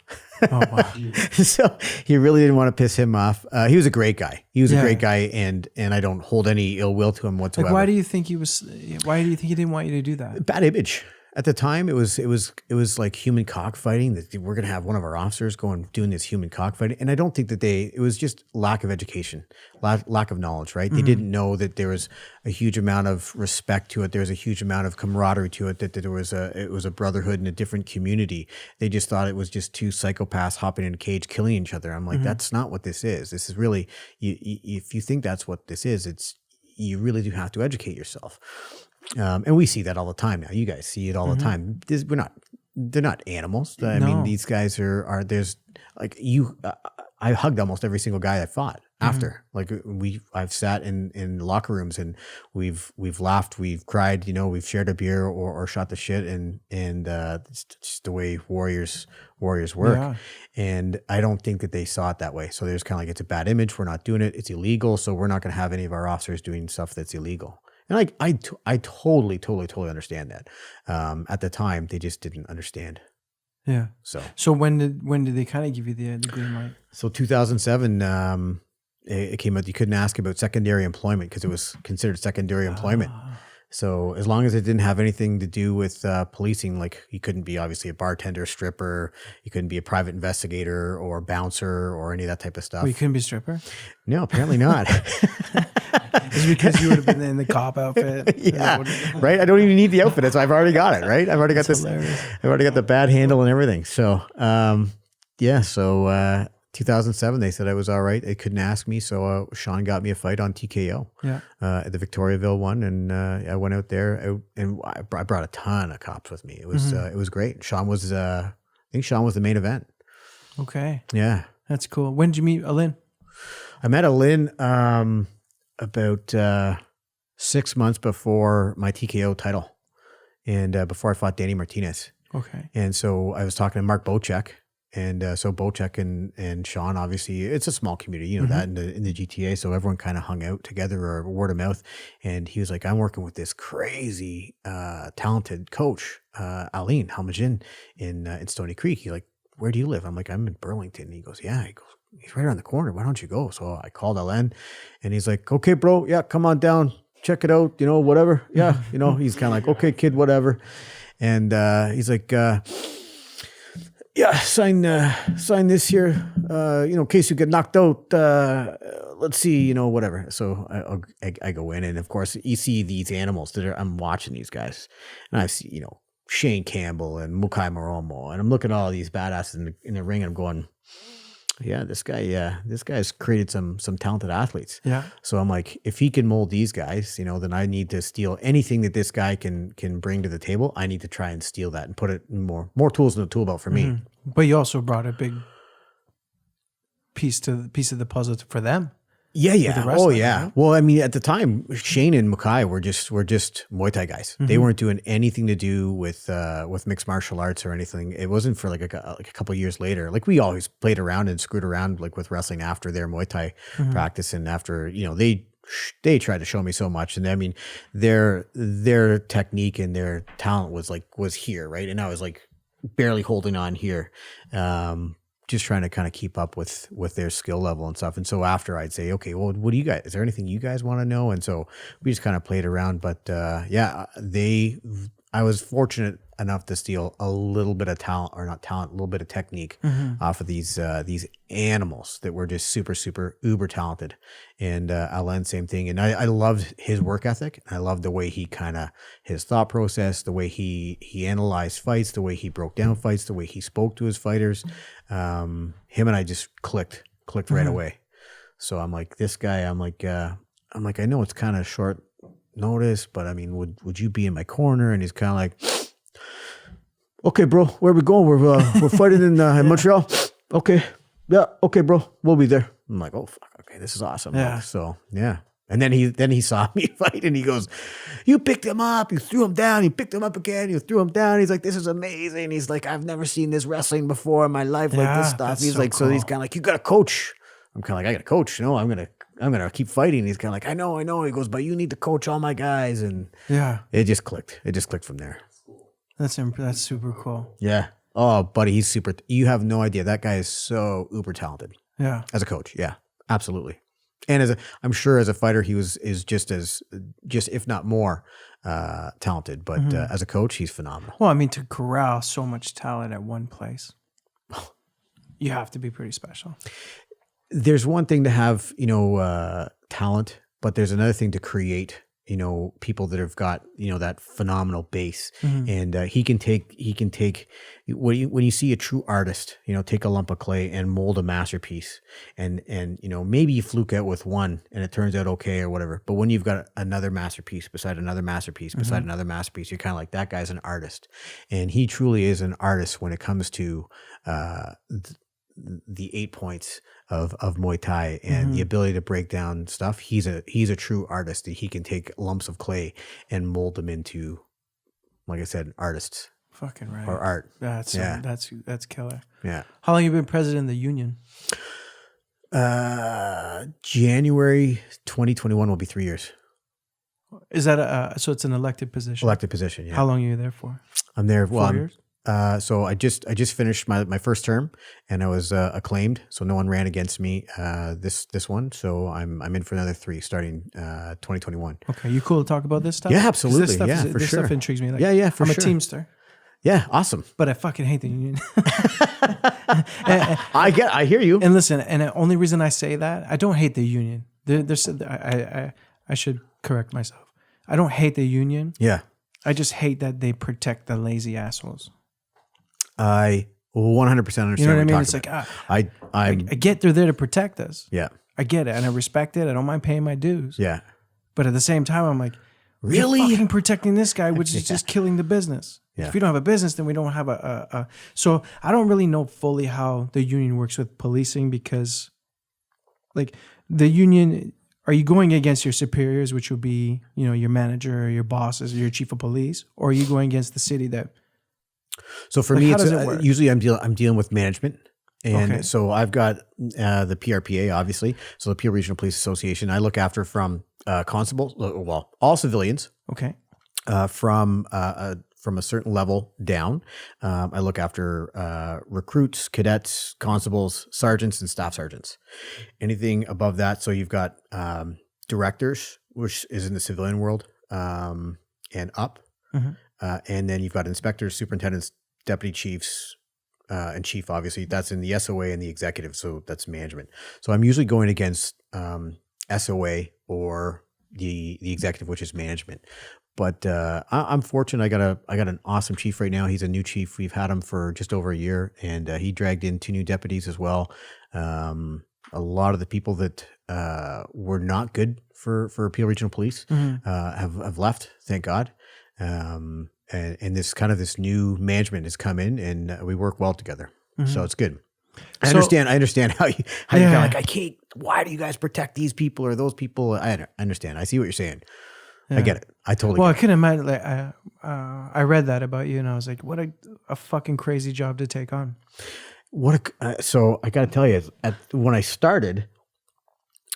Oh, wow. So he really didn't want to piss him off. He was a great guy. He was a great guy, and I don't hold any ill will to him whatsoever. Like, why do you think he didn't want you to do that? Bad image. At the time, it was like human cockfighting. That we're going to have one of our officers doing this human cockfighting, and I don't think that it was just lack of education, lack of knowledge. Right? Mm-hmm. They didn't know that there was a huge amount of respect to it. There was a huge amount of camaraderie to it. That it was a brotherhood in a different community. They just thought it was just two psychopaths hopping in a cage killing each other. I'm like, that's not what this is. This is really, if you think that's what this is, you really do have to educate yourself. And we see that all the time now. You guys see it all the time. They're not animals. I mean, these guys are there's like I hugged almost every single guy I fought after. Like I've sat in locker rooms and we've laughed, we've cried, we've shared a beer or shot the shit, and it's just the way warriors work. Yeah. And I don't think that they saw it that way. So there's kind of like, it's a bad image. We're not doing it. It's illegal. So we're not going to have any of our officers doing stuff that's illegal. And I totally understand that. At the time, they just didn't understand. Yeah. So when did they kind of give you the green light? So 2007, it came out you couldn't ask about secondary employment because it was considered secondary employment. So as long as it didn't have anything to do with policing, like you couldn't be obviously a bartender, stripper, you couldn't be a private investigator or bouncer or any of that type of stuff. Well, you couldn't be a stripper? No, apparently not. It's because you would have been in the cop outfit. Yeah, right? I don't even need the outfit. I've already got it, right? I've already got hilarious. I've already got the bad handle and everything. So, 2007, they said I was all right. They couldn't ask me. So Sean got me a fight on TKO at the Victoriaville one. And I went out there and I brought a ton of cops with me. It was great. Sean was, I think Sean was the main event. Okay. Yeah. That's cool. When did you meet Allin? I met Allin about 6 months before my TKO title and before I fought Danny Martinez. Okay. And so I was talking to Mark Bocek. And so Bocek and Sean, obviously, it's a small community, that in the GTA. So everyone kind of hung out together or word of mouth. And he was like, I'm working with this crazy, talented coach, Allin Halmajin in Stony Creek. He's like, where do you live? I'm like, I'm in Burlington. And he goes, yeah. He goes, he's right around the corner. Why don't you go? So I called Allin and he's like, okay, bro. Yeah, come on down. Check it out. Whatever. Yeah. He's kind of like, okay, kid, whatever. And he's like, yeah, sign this here, in case you get knocked out. Let's see, whatever. So I go in, and of course you see these animals I'm watching these guys, and I see, Shane Campbell and Mukai Moromo, and I'm looking at all these badasses in the ring, and I'm going, yeah, this guy's created some talented athletes. Yeah. So I'm like, if he can mold these guys, then I need to steal anything that this guy can bring to the table. I need to try and steal that and put it in more tools in the tool belt for me. But you also brought a big piece of the puzzle for them. Yeah. Oh, yeah. Right? Well, I mean, at the time, Shane and Mukai were just Muay Thai guys. Mm-hmm. They weren't doing anything to do with mixed martial arts or anything. It wasn't for like a couple of years later. Like we always played around and screwed around like with wrestling after their Muay Thai practice, and after they tried to show me so much. And I mean, their technique and their talent was here, right? And I was like barely holding on here, just trying to kind of keep up with their skill level and stuff. And so after, I'd say, okay, well, what do you guys? Is there anything you guys want to know? And so we just kind of played around. But I was fortunate enough to steal a little bit of talent, or not talent, a little bit of technique off of these animals that were just super, super uber talented. And Allin, same thing. And I loved his work ethic. I loved the way he his thought process, the way he analyzed fights, the way he broke down fights, the way he spoke to his fighters. Him and I just clicked right away. So I'm like, this guy, I'm like, I know it's kind of short notice, but I mean, would you be in my corner? And he's kind of like, okay, bro, where we going? We're fighting in Montreal. Okay, yeah, okay, bro, we'll be there. I'm like, oh fuck, okay, this is awesome. Yeah. Like, so yeah, and then he saw me fight, and he goes, you picked him up, you threw him down, you picked him up again, you threw him down. He's like, this is amazing. He's like, I've never seen this wrestling before in my life, like this stuff. He's like, cool. So he's kind of like, you got a coach. I'm kind of like, I got a coach. No, I'm gonna keep fighting. He's kind of like, I know. He goes, but you need to coach all my guys, and it just clicked. It just clicked from there. That's super cool. Yeah. Oh, buddy, he's super. You have no idea. That guy is so uber talented. Yeah. As a coach, yeah, absolutely. And I'm sure as a fighter, is just if not more talented. But as a coach, he's phenomenal. Well, I mean, to corral so much talent at one place, you have to be pretty special. There's one thing to have, talent, but there's another thing to create, people that have got, that phenomenal base. And he can take when you see a true artist, take a lump of clay and mold a masterpiece, and maybe you fluke out with one and it turns out okay or whatever. But when you've got another masterpiece beside another masterpiece beside another masterpiece, you're kind of like, that guy's an artist. And he truly is an artist when it comes to the 8 points of Muay Thai and the ability to break down stuff. He's a true artist. He can take lumps of clay and mold them into, like I said, artists. Fucking right. Or art. That's killer. Yeah. How long have you been president of the union? January 2021 will be 3 years. Is that so it's an elected position? Elected position, yeah. How long are you there for? I'm there 4 years? So I just finished my first term, and I was acclaimed. So no one ran against me this one. So I'm in for another 3 starting 2021. Okay, you cool to talk about this stuff? Yeah, absolutely. This stuff for sure. This stuff intrigues me. Like, yeah, for sure. I'm a Teamster. Yeah, awesome. But I fucking hate the union. I hear you. And listen, and the only reason I say that, I don't hate the union. I should correct myself. I don't hate the union. Yeah. I just hate that they protect the lazy assholes. I 100% understand. You know what I mean? It's about. Like, I get they're there to protect us. Yeah. I get it, and I respect it. I don't mind paying my dues. Yeah. But at the same time, I'm like, really? You're fucking protecting this guy, which is just killing the business. Yeah. If we don't have a business, then we don't have a. So I don't really know fully how the union works with policing, because, like, the union, are you going against your superiors, which would be, your manager or your bosses or your chief of police, or are you going against the city that? So for me, it's usually I'm dealing with management. And so I've got the PRPA, obviously. So the Peel Regional Poice Association. I look after from constables, all civilians. Okay. From a certain level down. I look after recruits, cadets, constables, sergeants, and staff sergeants. Anything above that. So you've got directors, which is in the civilian world, and up. And then you've got inspectors, superintendents, deputy chiefs, and chief, obviously. That's in the SOA and the executive, so that's management. So I'm usually going against SOA or the executive, which is management. But I'm fortunate. I got an awesome chief right now. He's a new chief. We've had him for just over a year, and he dragged in 2 new deputies as well. A lot of the people that were not good for Peel Regional Police have left, thank God. And this new management has come in, and we work well together. So it's good. I understand how you're kind of like, I can't. Why do you guys protect these people or those people? I understand. I see what you're saying. Yeah. I get it. I totally. Well, I couldn't imagine. Like, I read that about you, and I was like, what a fucking crazy job to take on. So I got to tell you, when I started,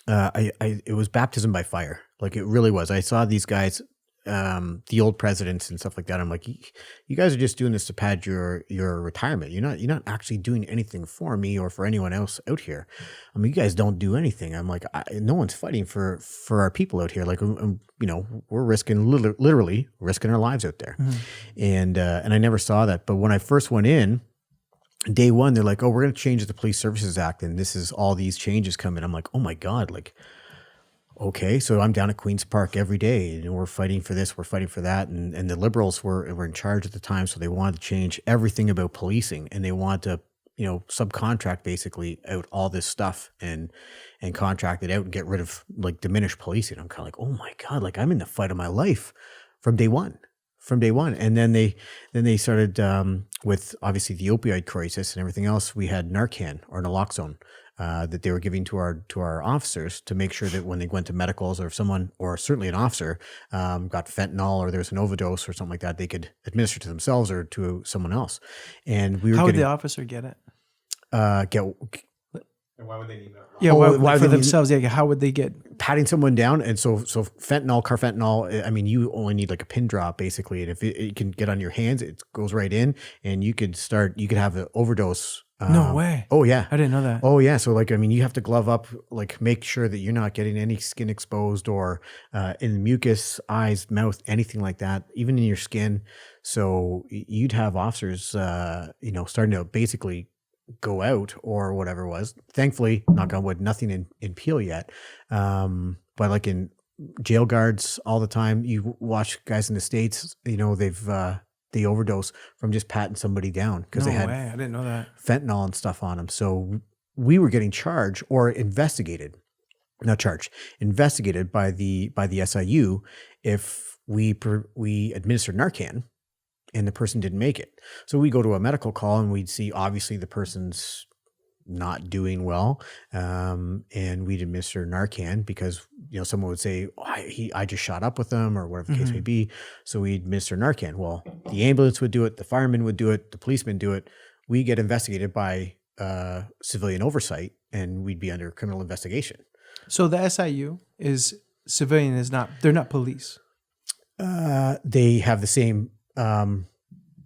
it was baptism by fire. Like it really was. I saw these guys, the old presidents and stuff like that. I'm like, you guys are just doing this to pad your retirement. You're not actually doing anything for me or for anyone else out here. I mean, you guys don't do anything. I'm like, no one's fighting for our people out here. Like, we're risking literally risking our lives out there. And I never saw that. But when I first went in, day one, they're like, oh, we're going to change the Police Services Act. And this is all these changes coming. I'm like, oh my God, like, okay, so I'm down at Queen's Park every day, and we're fighting for this, we're fighting for that, and the Liberals were in charge at the time, so they wanted to change everything about policing, and they wanted to, subcontract basically out all this stuff and contract it out and get rid of, like, diminished policing. I'm kind of like, oh my God, like I'm in the fight of my life from day one. And then they started with obviously the opioid crisis and everything else. We had Narcan or naloxone. That they were giving to our officers to make sure that when they went to medicals, or if someone, or certainly an officer, got fentanyl or there's an overdose or something like that, they could administer to themselves or to someone else. And we were how would the officer get it? And why would they need that? Yeah, why for themselves? Yeah, how would they get patting someone down? And so fentanyl, carfentanil. I mean, you only need like a pin drop basically, and if it can get on your hands, it goes right in, and you could have an overdose. No way. Oh yeah, I didn't know that. Oh yeah. So like, I mean, you have to glove up, like make sure that you're not getting any skin exposed or in the mucus, eyes, mouth, anything like that, even in your skin. So you'd have officers, starting to basically go out or whatever it was. Thankfully, knock on wood, nothing in Peel yet. But like in jail guards all the time, you watch guys in the States, they overdose from just patting somebody down because they had I didn't know that. fentanyl and stuff on them. So we were getting charged or investigated by the SIU if we administered Narcan and the person didn't make it. So we go to a medical call and we'd see obviously the person's not doing well, and we'd administer Narcan because someone would say, oh, I just shot up with them or whatever the case may be. So we administer Narcan. Well, the ambulance would do it, the fireman would do it, the policeman do it. We get investigated by civilian oversight, and we'd be under criminal investigation. So the SIU is civilian, they're not police. They have the same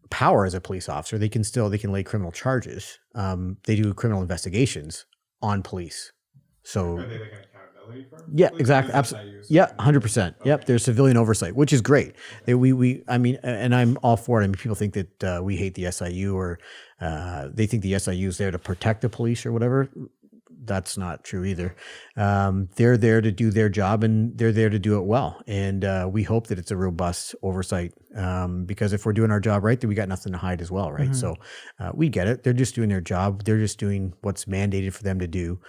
power as a police officer. They can lay criminal charges. They do criminal investigations on police. So are they like an accountability firm? Yeah, exactly. Absolutely. Yeah, 100%. Yep. There's civilian oversight, which is great. And I'm all for it. I mean, people think that we hate the SIU or they think the SIU is there to protect the police or whatever. That's not true either. They're there to do their job, and they're there to do it well. And we hope that it's a robust oversight, because if we're doing our job right, then we got nothing to hide as well, right? So we get it. They're just doing their job. They're just doing what's mandated for them to do.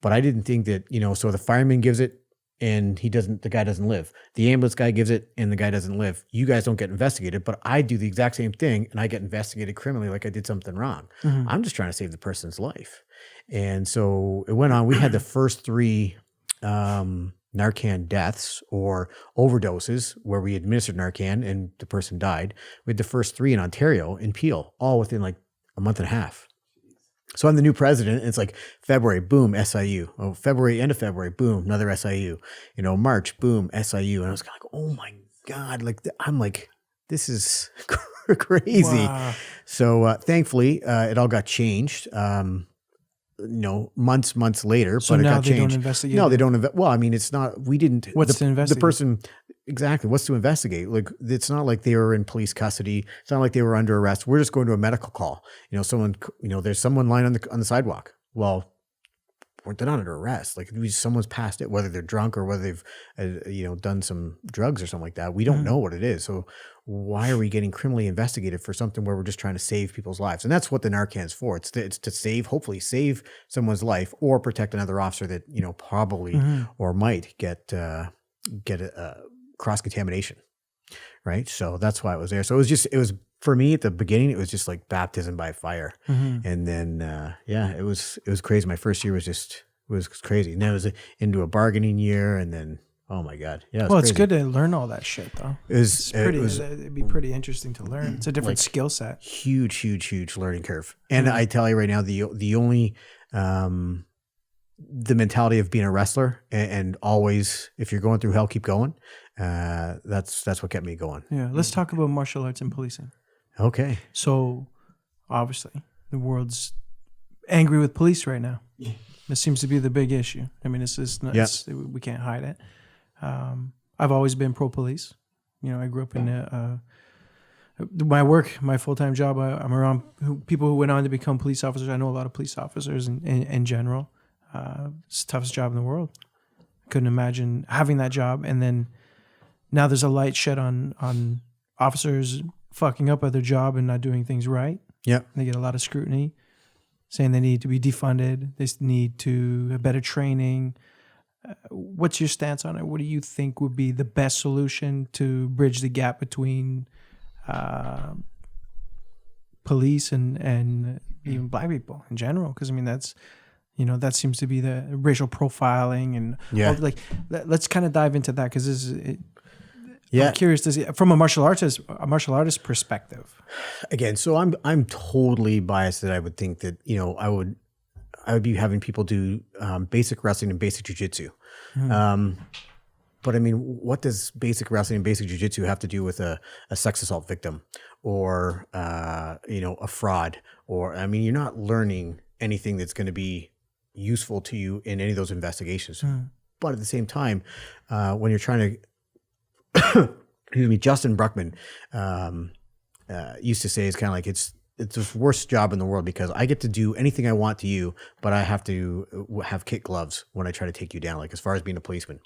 But I didn't think that, so the fireman gives it and the guy doesn't live. The ambulance guy gives it and the guy doesn't live. You guys don't get investigated, but I do the exact same thing and I get investigated criminally like I did something wrong. I'm just trying to save the person's life. And so it went on. We had the first 3 Narcan deaths or overdoses where we administered Narcan and the person died. We had the first 3 in Ontario, in Peel, all within like a month and a half. So I'm the new president, and it's like February, boom, SIU. Oh, end of February, boom, another SIU. March, boom, SIU. And I was kind of like, oh my God, like I'm like, this is crazy. Wow. So thankfully, it all got changed. Months later, so but it now got they changed. Don't investigate. No, they don't. Well, I mean, it's not. We didn't. What's to investigate? The person. Exactly. What's to investigate? Like, it's not like they were in police custody. It's not like they were under arrest. We're just going to a medical call. Someone. There's someone lying on the sidewalk. Well, they're not under arrest. Like, someone's passed it, whether they're drunk or whether they've done some drugs or something like that. We don't know what it is. So why are we getting criminally investigated for something where we're just trying to save people's lives? And that's what the Narcan's for. It's to hopefully save someone's life or protect another officer that probably or might get cross-contamination, right? So that's why it was there. So it was for me at the beginning, it was just like baptism by fire. And then, it was crazy. My first year was crazy. And then it was into a bargaining year, and then, oh my God. Yeah. Well, it's good to learn all that shit though. It'd be pretty interesting to learn. It's a different skill set. Huge learning curve. And I tell you right now, the only, the mentality of being a wrestler and always, if you're going through hell, keep going. That's what kept me going. Yeah. Let's talk about martial arts and policing. Okay. So obviously the world's angry with police right now. This seems to be the big issue. I mean, we can't hide it. I've always been pro-police. I grew up in my work, my full-time job. I'm around people who went on to become police officers. I know a lot of police officers in general. It's the toughest job in the world. I couldn't imagine having that job. And then now there's a light shed on officers fucking up at their job and not doing things right. Yeah. They get a lot of scrutiny, saying they need to be defunded. They need to have better training. What's your stance on it? What do you think would be the best solution to bridge the gap between police and even black people in general? Because I mean, that seems to be the racial profiling and let's kind of dive into that, because I'm curious to see from a martial artist perspective. Again, so I'm totally biased that I would think that I would be having people do basic wrestling and basic jiu-jitsu. But I mean, what does basic wrestling and basic jiu-jitsu have to do with a sex assault victim or a fraud? Or I mean, you're not learning anything that's going to be useful to you in any of those investigations. But at the same time, when you're trying to excuse me, Justin Bruckman used to say, it's kind of like it's the worst job in the world, because I get to do anything I want to you, but I have to have kit gloves when I try to take you down. Like, as far as being a policeman,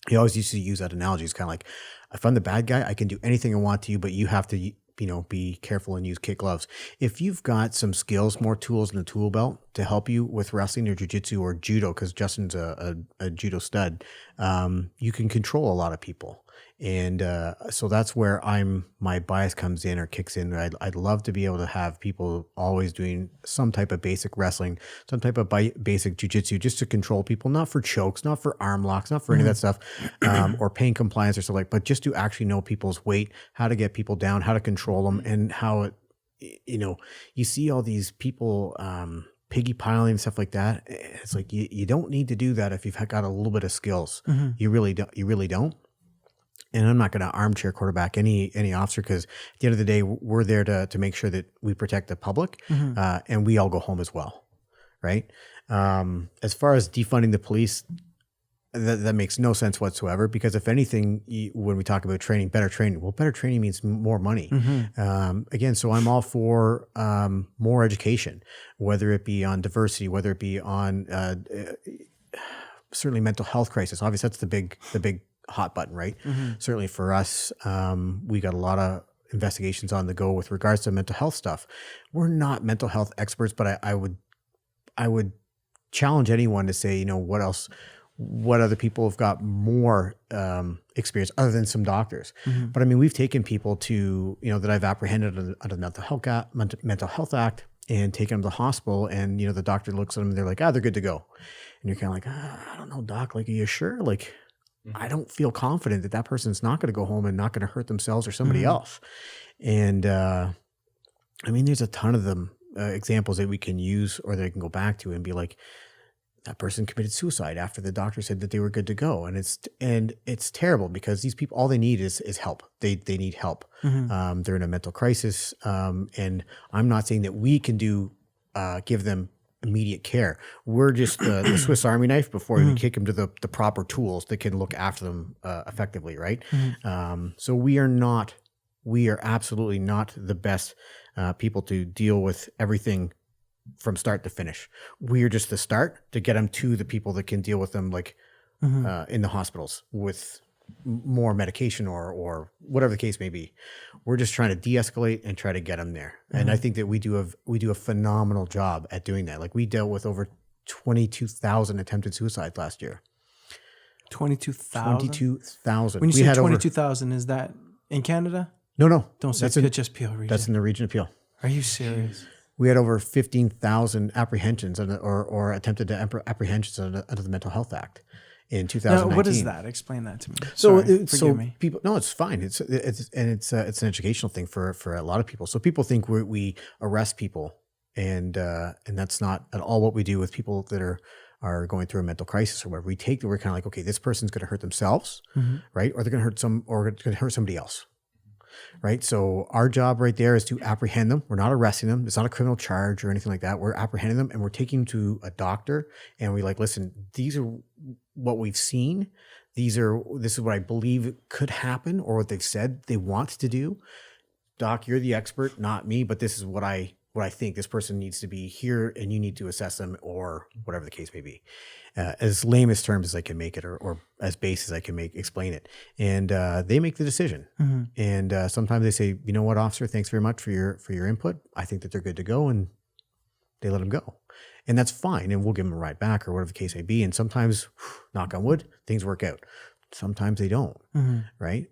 he always used to use that analogy. It's kind of like, if I'm the bad guy, I can do anything I want to you, but you have to be careful and use kit gloves. If you've got some skills, more tools in the tool belt to help you with wrestling or jiu-jitsu or judo, because Justin's a judo stud, you can control a lot of people. And so that's where my bias comes in or kicks in. I'd love to be able to have people always doing some type of basic wrestling, some type of basic jiu-jitsu, just to control people, not for chokes, not for arm locks, not for any of that stuff, or pain compliance or stuff like, but just to actually know people's weight, how to get people down, how to control them, and how you see all these people piggy piling and stuff like that. It's like you don't need to do that if you've got a little bit of skills. You really don't. And I'm not going to armchair quarterback any officer, because at the end of the day, we're there to make sure that we protect the public, and we all go home as well, right? As far as defunding the police, that makes no sense whatsoever, because if anything, when we talk about training, better training means more money. Again, so I'm all for more education, whether it be on diversity, whether it be on certainly mental health crisis. Obviously, that's the big hot button, right? Certainly for us, we got a lot of investigations on the go with regards to mental health stuff. We're not mental health experts, but I would challenge anyone to say, what other people have got more experience other than some doctors. But I mean, we've taken people to, that I've apprehended under the Mental Health Act and taken them to the hospital, and the doctor looks at them and they're like, they're good to go. And you're kind of like, I don't know, doc, like, are you sure? Like, I don't feel confident that person's not going to go home and not going to hurt themselves or somebody else. And I mean, there's a ton of them examples that we can use or they can go back to and be like, that person committed suicide after the doctor said that they were good to go. And it's terrible, because these people, all they need is help. They need help. They're in a mental crisis. And I'm not saying that we can give them immediate care. We're just the Swiss Army knife before we kick them to the proper tools that can look after them effectively, right? So we are absolutely not the best people to deal with everything from start to finish. We are just the start to get them to the people that can deal with them, like in the hospitals with more medication or whatever the case may be. We're just trying to de-escalate and try to get them there. And I think that we do a phenomenal job at doing that. Like, we dealt with over 22,000 attempted suicides last year. 22,000? 22,000. When you say 22,000, is that in Canada? No. Don't say just Peel region. That's in the region of Peel. Are you serious? We had over 15,000 apprehensions or attempted apprehensions under the Mental Health Act in 2019. Now, what is that? Explain that to me. Forgive me. People, no, it's fine. It's an educational thing for a lot of people. So people think we arrest people, and that's not at all what we do with people that are are going through a mental crisis or whatever, we're kind of like, okay, this person's going to hurt themselves, right? Or they're going to hurt going to hurt somebody else, right? So our job right there is to apprehend them. We're not arresting them. It's not a criminal charge or anything like that. We're apprehending them and we're taking them to a doctor and we like, listen, these are what we've seen. This is what I believe could happen or what they've said they want to do. Doc, you're the expert, not me, but this is what I think. This person needs to be here and you need to assess them or whatever the case may be. As lame as terms as I can make it or as base as I can explain it. And they make the decision. And sometimes they say, you know what, officer, thanks very much for your input. I think that they're good to go, and they let them go. And that's fine. And we'll give them a ride back or whatever the case may be. And sometimes, knock on wood, things work out. Sometimes they don't, right?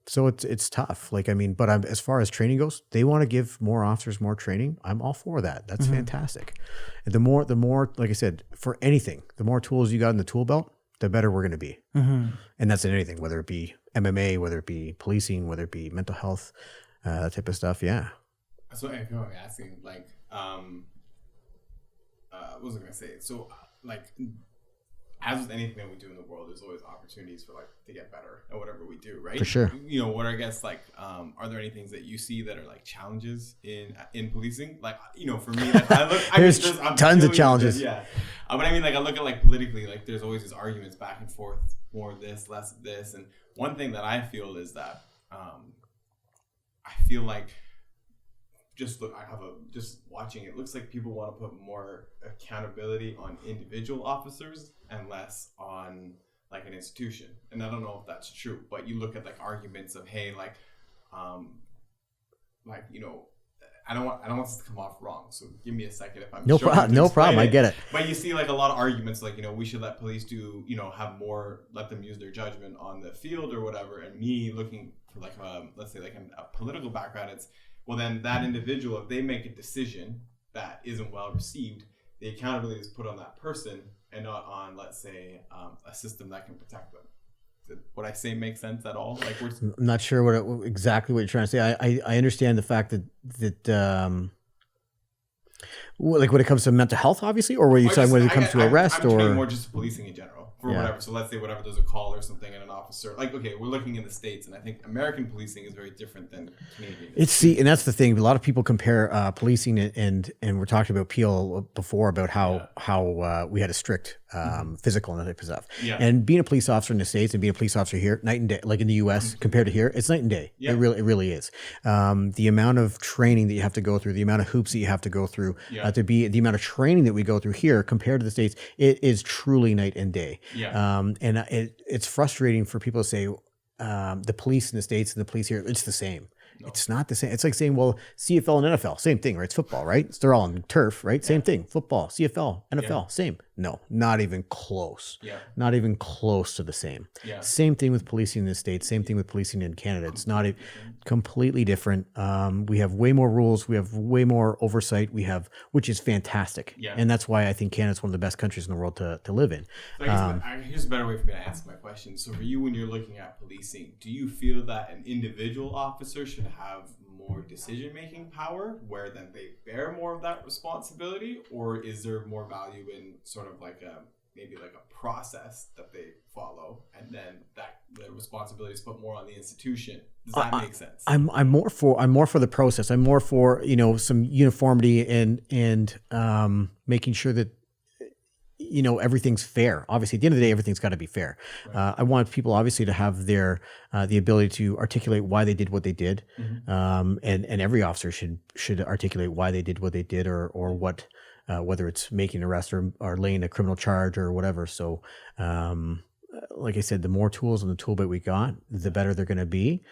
So it's tough. Like, I mean, but as far as training goes, they want to give more officers more training. I'm all for that. That's fantastic. And the more, like I said, for anything, the more tools you got in the tool belt, the better we're going to be. And that's in anything, whether it be MMA, whether it be policing, whether it be mental health, that type of stuff. Yeah. So I feel like asking, like, what was I going to say? So, like, as with anything that we do in the world, there's always opportunities for, like, to get better at whatever we do, right? For sure. You know, what I guess, like, are there any things that you see that are, like, challenges in policing? Like, you know, for me, like, there's tons of challenges. Yeah. But I mean, like, I look at, like, politically, like, there's always these arguments back and forth, more of this, less of this. And one thing that I feel is that I feel like just watching it looks like people want to put more accountability on individual officers and less on like an institution. And I don't know if that's true, but you look at like arguments of, hey, like you know, I don't want this to come off wrong, so give me a second if I'm no problem. I get it. But you see like a lot of arguments like, you know, we should let police do, you know, let them use their judgment on the field or whatever. And me looking for like let's say like a political background, it's, well, then that individual, if they make a decision that isn't well received, the accountability is put on that person and not on, let's say, a system that can protect them. Did what I say make sense at all? Like, I'm not sure exactly what you're trying to say. I understand the fact that like when it comes to mental health, obviously, or were you saying when it comes to arrest I'm or more just policing in general for whatever. So let's say whatever, there's a call or something and an officer, like, okay, we're looking in the States, and I think American policing is very different than Canadian. And that's the thing. A lot of people compare policing and we're talking about Peel before about how we had a strict physical and that type of stuff. Yeah. And being a police officer in the States and being a police officer here, night and day, like in the US compared to here, it's night and day. Yeah. It really is. The amount of training that you have to go through, the amount of hoops that you have to go through, the amount of training that we go through here compared to the States, it is truly night and day. Yeah. And it's frustrating for people to say the police in the States and the police here, it's the same. No. It's not the same. It's like saying, well, CFL and NFL, same thing, right? It's football, right? They're all on turf, right? Yeah. Same thing. Football, CFL, NFL, same. No, not even close. Yeah. Not even close to the same. Yeah. Same thing with policing in the States. Same thing with policing in Canada. It's not completely different. We have way more rules. We have way more oversight. Which is fantastic. Yeah. And that's why I think Canada's one of the best countries in the world to live in. So here's a better way for me to ask my question. So for you, when you're looking at policing, do you feel that an individual officer should have more decision-making power where then they bear more of that responsibility, or is there more value in sort of like maybe like a process that they follow and then that the responsibility is put more on the institution? Does that make sense? I'm more for the process. I'm more for, you know, some uniformity and making sure that, you know, everything's fair. Obviously, at the end of the day, everything's got to be fair. Right. I want people obviously to have their the ability to articulate why they did what they did, and every officer should articulate why they did what they did, or what whether it's making an arrest or laying a criminal charge or whatever. So, like I said, the more tools in the tool belt we got, the better they're going to be.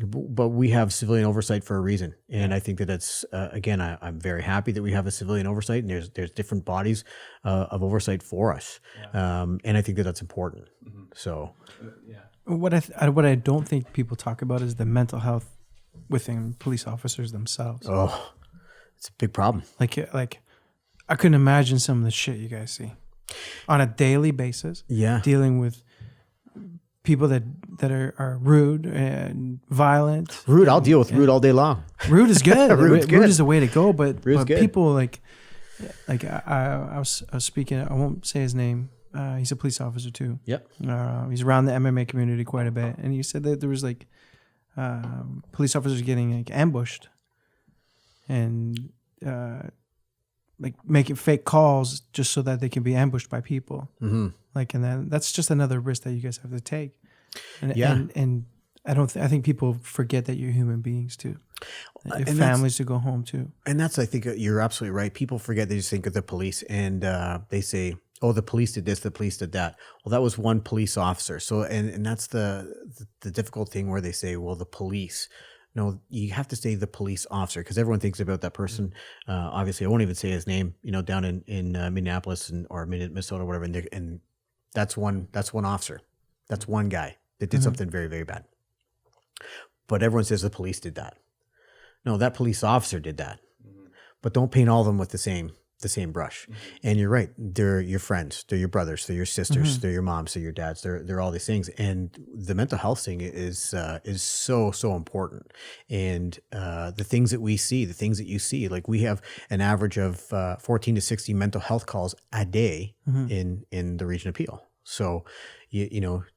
But we have civilian oversight for a reason, and I think that's again, I'm very happy that we have a civilian oversight, and there's different bodies of oversight for us, and I think that's important. Mm-hmm. So, what I don't think people talk about is the mental health within police officers themselves. Oh, it's a big problem. Like I couldn't imagine some of the shit you guys see on a daily basis. Yeah, dealing with people that are rude and violent. Rude, I'll deal with rude all day long. Rude is good. Rude is the way to go. But people like Like I was speaking, I won't say his name. He's a police officer too. Yep. He's around the MMA community quite a bit, and he said that there was like police officers getting like ambushed, and like making fake calls just so that they can be ambushed by people. Mm-hmm. Like, and then that's just another risk that you guys have to take. And, Yeah. and I think people forget that you're human beings too. Your families to go home too. And that's, I think you're absolutely right. People forget, they just think of the police and they say, oh, the police did this, the police did that. Well, that was one police officer. So, and that's the difficult thing where they say, well, the police. No, you have to say the police officer because everyone thinks about that person. Obviously, I won't even say his name. Down in Minneapolis or Minnesota, or whatever, and that's one officer. That's one guy that did something very, very bad. But everyone says the police did that. No, that police officer did that. But don't paint all of them with the same brush. And you're right. They're your friends. They're your brothers. They're your sisters. They're your moms. They're your dads. They're all these things. And the mental health thing is so important. And the things that we see, the things that you see, like we have an average of 14 to 60 mental health calls a day in the region of Peel. So,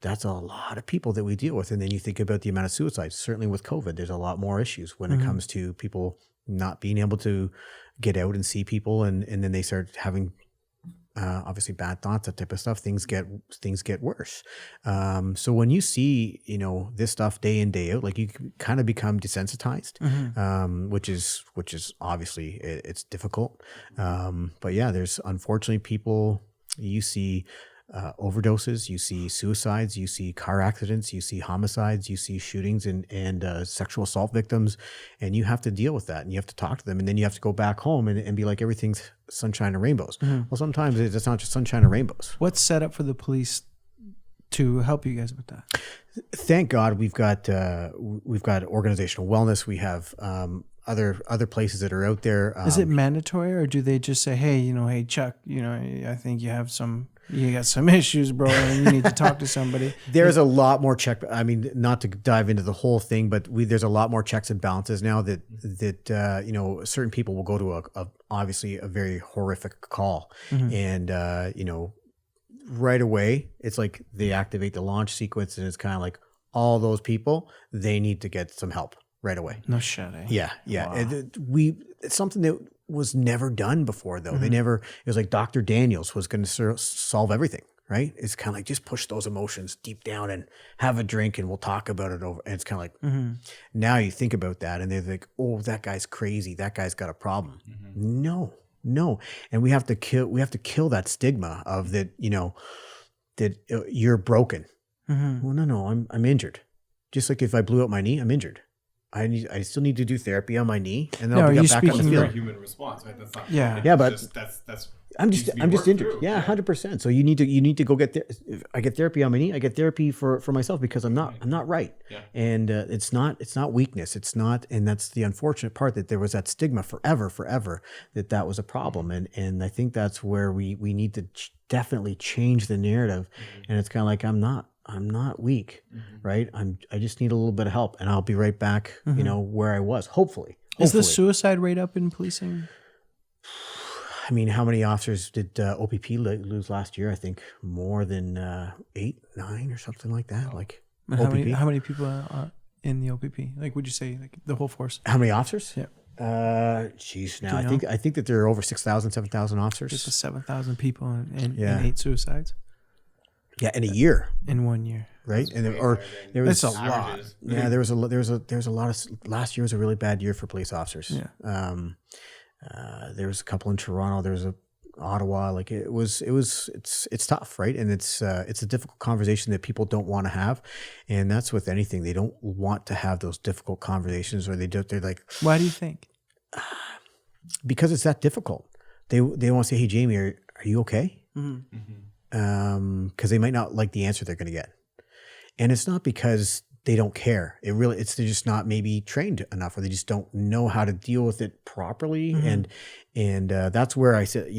that's a lot of people that we deal with. And then you think about the amount of suicides. Certainly with COVID, there's a lot more issues when it comes to people not being able to get out and see people. And then they start having, obviously bad thoughts, that type of stuff. Things get worse. So when you see, this stuff day in, day out, like you kind of become desensitized, which is obviously it's difficult. But yeah, there's unfortunately people you see, overdoses, you see suicides, you see car accidents, you see homicides, you see shootings and sexual assault victims, and you have to deal with that and you have to talk to them, and then you have to go back home and be like, everything's sunshine and rainbows. Well, sometimes it's not just sunshine and rainbows. What's set up for the police to help you guys with that? Thank God we've got organizational wellness. We have other places that are out there. Is it mandatory, or do they just say, hey Chuck, I think you got some issues, bro, and you need to talk to somebody? There's a lot more not to dive into the whole thing, but there's a lot more checks and balances now that certain people will go to obviously a very horrific call, and right away it's like they activate the launch sequence, and it's kind of like all those people, they need to get some help right away. No shit, eh? Yeah. Wow. It's something that was never done before, though. It was like Dr. Daniels was going to solve everything, right? It's kind of like, just push those emotions deep down and have a drink and we'll talk about it over. And it's kind of like, now you think about that and they're like, oh, that guy's crazy. That guy's got a problem. No. And we have to kill that stigma of that, that you're broken. Well, no, I'm injured. Just like if I blew out my knee, I'm injured. I still need to do therapy on my knee, and then I'll be back on the field. Human response, right? That's not. Yeah, but that's. I'm just injured. Through. Yeah, 100%. So you need to go get if I get therapy on my knee. I get therapy for myself because I'm not right. Yeah. And it's not weakness. It's not, and that's the unfortunate part, that there was that stigma forever that was a problem, and I think that's where we need to definitely change the narrative, and it's kind of like I'm not weak, right? I just need a little bit of help, and I'll be right back, where I was. Hopefully. Is the suicide rate up in policing? I mean, how many officers did OPP lose last year? I think more than 8, 9 or something like that. Like how many people are in the OPP? Like, would you say like the whole force? How many officers? Yeah. Now I think that there are over 6,000, 7,000 officers. Just 7,000 people and 8 suicides. Yeah, in a year. In 1 year. Right? And there was a lot. Yeah, there was a lot of, last year was a really bad year for police officers. Yeah. There was a couple in Toronto, there was a Ottawa, like it's tough, right? And it's a difficult conversation that people don't want to have. And that's with anything. They don't want to have those difficult conversations, or they're like, why do you think? Because it's that difficult. They want to say, hey, Jamie, are you okay? Because they might not like the answer they're going to get. And it's not because they don't care. They're just not maybe trained enough, or they just don't know how to deal with it properly. And And that's where I said,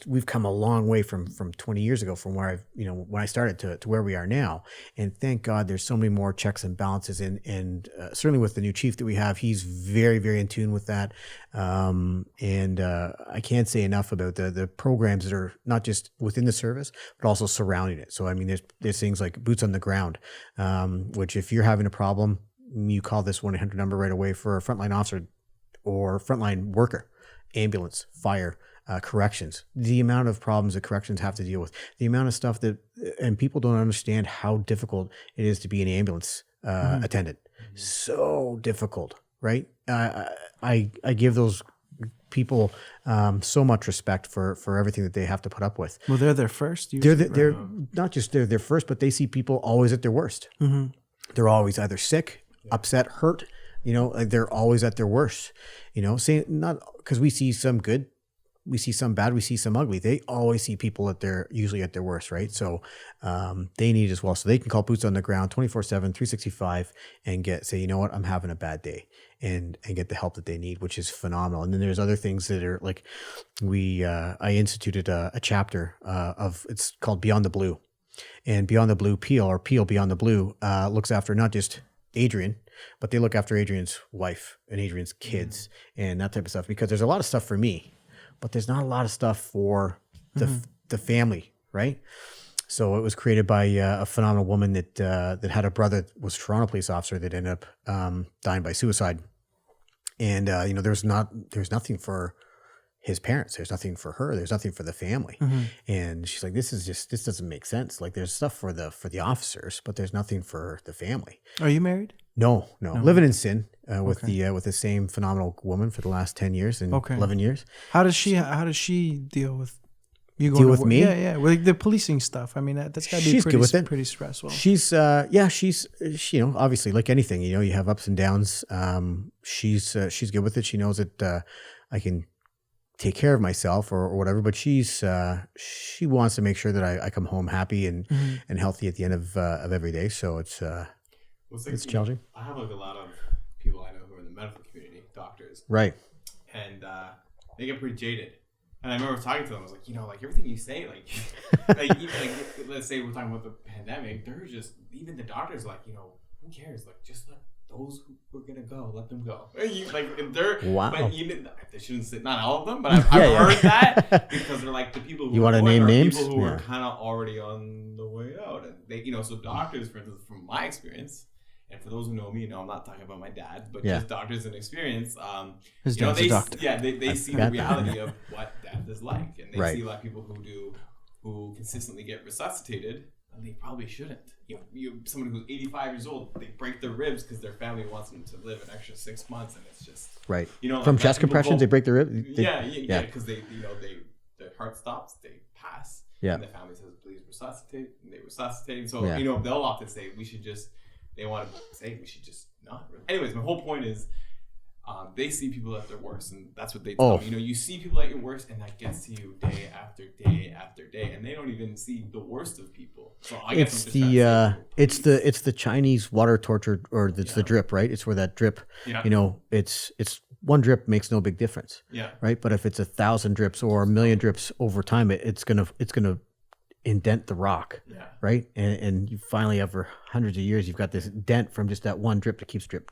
we've come a long way from 20 years ago, from where when I started to where we are now. And thank God there's so many more checks and balances. And certainly with the new chief that we have, he's very, very in tune with that. And I can't say enough about the programs that are not just within the service, but also surrounding it. So, I mean, there's things like boots on the ground, which if you're having a problem, you call this 1-800 number right away for a frontline officer or frontline worker. Ambulance, fire, corrections, the amount of problems that corrections have to deal with, the amount of stuff and people don't understand how difficult it is to be an ambulance attendant. So difficult, right? I give those people so much respect for everything that they have to put up with. Well, they're their first. They're not just their first, but they see people always at their worst. Mm-hmm. They're always either sick, upset, hurt. Like they're always at their worst. Say not because we see some good, we see some bad, we see some ugly. They always see people usually at their worst, right? So they need as well. So they can call boots on the ground 24/7, 365 and say, you know what, I'm having a bad day, and get the help that they need, which is phenomenal. And then there's other things that are like I instituted a chapter it's called Beyond the Blue, and Beyond the Blue Peel Beyond the Blue looks after not just Adrian, but they look after Adrian's wife and Adrian's kids and that type of stuff, because there's a lot of stuff for me, but there's not a lot of stuff for the family, right? So it was created by a phenomenal woman that had a brother that was a Toronto police officer that ended up dying by suicide. And there's nothing for his parents. There's nothing for her. There's nothing for the family. Mm-hmm. And she's like, this doesn't make sense. Like there's stuff for the officers, but there's nothing for the family. Are you married? No. Living in sin with the same phenomenal woman for the last 10 years and 11 years. How does she deal with you going deal with me? Yeah. With the policing stuff. I mean, that's got to be she's good with it. Pretty stressful. She's obviously like anything, you have ups and downs. She's good with it. She knows that I can take care of myself or whatever, but she wants to make sure that I come home happy and healthy at the end of every day. So it's challenging. I have like a lot of people I know who are in the medical community, doctors, right? And they get pretty jaded. And I remember talking to them. I was like, like everything you say, like let's say we're talking about the pandemic. They're just, even the doctors, like, who cares? Like, just let those who are gonna go, let them go. Wow. But even they shouldn't say, not all of them, but I've heard that, because they're like the people who you want to name names, people who are kind of already on the way out, and they, so doctors, for instance, from my experience. And for those who know me, I'm not talking about my dad, but just doctors and experience. His dad's a doctor. Yeah, they see the reality of what death is like, and they see a lot of people who consistently get resuscitated, and they probably shouldn't. Someone who's 85 years old, they break their ribs because their family wants them to live an extra 6 months, and it's just right. Like from chest compressions, they break their rib. Because their heart stops, they pass. Yeah, and the family says, "Please resuscitate," and they resuscitate. So they'll often say, "We should just." They want to say we should just not. Anyways, my whole point is, they see people at their worst, and that's what they tell me. You see people at your worst, and that gets to you day after day after day, and they don't even see the worst of people. So I guess it's the Chinese water torture, or it's the drip, right? It's where that drip, it's one drip makes no big difference, right? But if it's 1,000 drips or 1,000,000 drips over time, it's gonna indent the rock, right? And you finally, after hundreds of years, you've got this dent from just that one drip that keeps drip.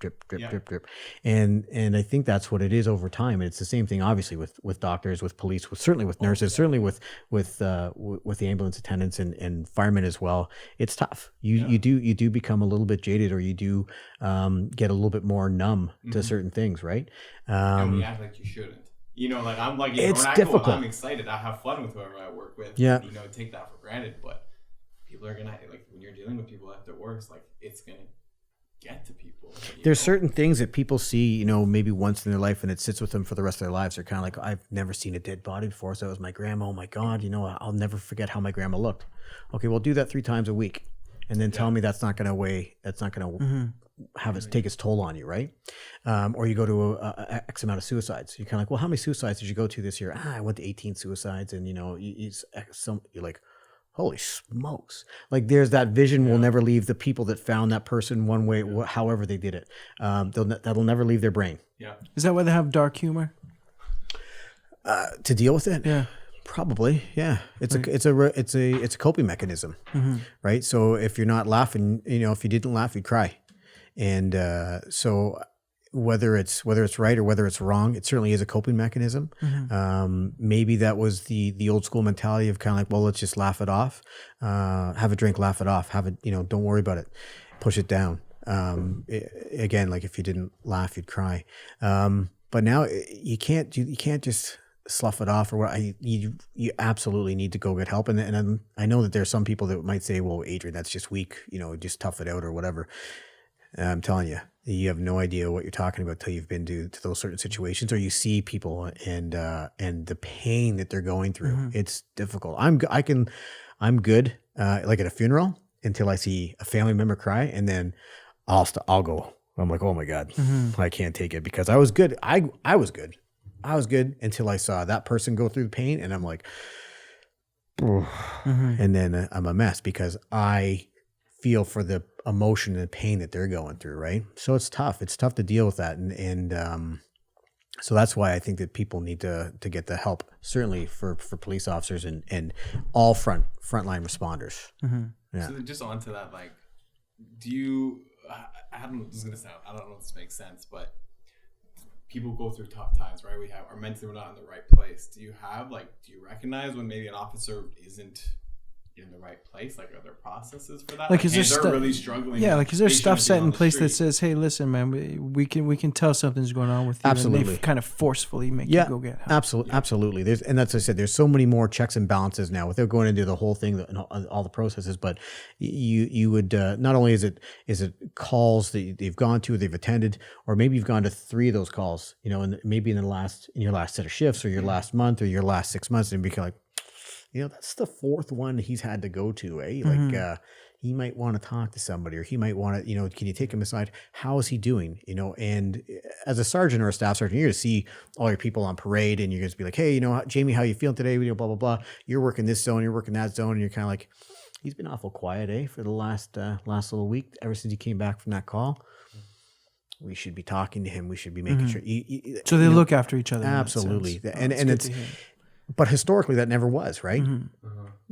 And I think that's what it is over time. And it's the same thing, obviously, with doctors, with police, certainly with nurses, certainly with the ambulance attendants and firemen as well. It's tough. You do become a little bit jaded, or you do get a little bit more numb to certain things, right? And we act like you shouldn't. Like I'm like, it's difficult. I'm excited. I have fun with whoever I work with. Yeah. Take that for granted. But people are gonna, like, when you're dealing with people at their worst, like, it's gonna get to people. There's certain things that people see, maybe once in their life, and it sits with them for the rest of their lives. They're kind of like, I've never seen a dead body before, so it was my grandma. Oh my God, I'll never forget how my grandma looked. Okay, well, do that 3 times a week, and then tell me that's not gonna weigh. That's not gonna. Have it take its toll on you, right? Or you go to a X amount of suicides. You're kind of like, well, how many suicides did you go to this year? I went to 18 suicides, and you're like, holy smokes! Like, there's that vision will never leave the people that found that person one way, however they did it. That'll never leave their brain. Yeah. Is that why they have dark humor? To deal with it? Yeah. Probably. Yeah. It's a coping mechanism, right? So if you're not laughing, if you didn't laugh, you'd cry. And so whether it's right or whether it's wrong, it certainly is a coping mechanism. Maybe that was the old school mentality of kind of like, well, let's just laugh it off, have a drink, laugh it off, have it, don't worry about it, push it down. Again, like if you didn't laugh, you'd cry. But now you can't just slough it off, or what. You absolutely need to go get help. And I know that there's some people that might say, well, Adrian, that's just weak, just tough it out or whatever. I'm telling you, you have no idea what you're talking about till you've been to those certain situations, or you see people and the pain that they're going through. It's difficult. I'm good, like at a funeral, until I see a family member cry, and then I'll go. I'm like, oh my God, I can't take it, because I was good. I was good. I was good until I saw that person go through the pain, and I'm like, and then I'm a mess, because I feel for the emotion and pain that they're going through, right? So it's tough. It's tough to deal with that, and so that's why I think that people need to get the help, certainly for police officers and all frontline responders. Yeah. So just onto that, like, do you? I don't know. This is gonna sound. I don't know if this makes sense, but people go through tough times, right? Or mentally we're not in the right place. Do you recognize when maybe an officer isn't in the right place? Like, are there processes for that? Like, is there they're really struggling? Yeah, like, is there stuff set in place that says, hey, listen, man, we can tell something's going on with you. Absolutely. And they kind of forcefully make you go get help. Absolutely. And that's what I said, there's so many more checks and balances now, without going into the whole thing and all the processes. But you would, not only is it calls that you've gone to, they've attended, or maybe you've gone to 3 of those calls, and maybe in your last set of shifts, or your last month, or your last 6 months, and be kind of like, that's the 4th one he's had to go to, eh? Like, he might want to talk to somebody, or he might want to, can you take him aside? How is he doing? And as a sergeant or a staff sergeant, you're going to see all your people on parade, and you're going to be like, hey, Jamie, how you feeling today? Blah, blah, blah. You're working this zone, you're working that zone. And you're kind of like, he's been awful quiet, eh? For the last little week, ever since he came back from that call. We should be talking to him. We should be making sure. So they look after each other. Absolutely. And it's, but historically that never was, right?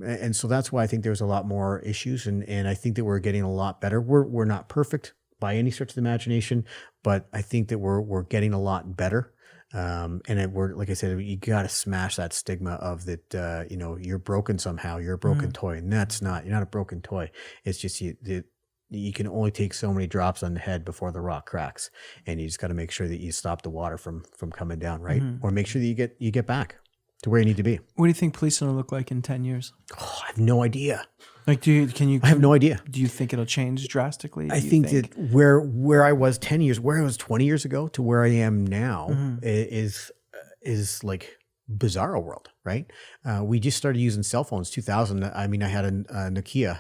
And so that's why I think there's a lot more issues, and I think that we're getting a lot better. We're not perfect by any stretch of the imagination, but I think that we're getting a lot better. And we're, like I said, you got to smash that stigma of that, you're broken somehow, you're a broken toy, and you're not a broken toy. It's just you can only take so many drops on the head before the rock cracks, and you just got to make sure that you stop the water from coming down, right? Or make sure that you get back to where you need to be. What do you think policing will look like in 10 years? Oh, I have no idea. Like, I have no idea. Do you think it'll change drastically? I think that where I was 10 years, where I was 20 years ago to where I am now is like bizarro world, right? We just started using cell phones 2000. I mean, I had a Nokia,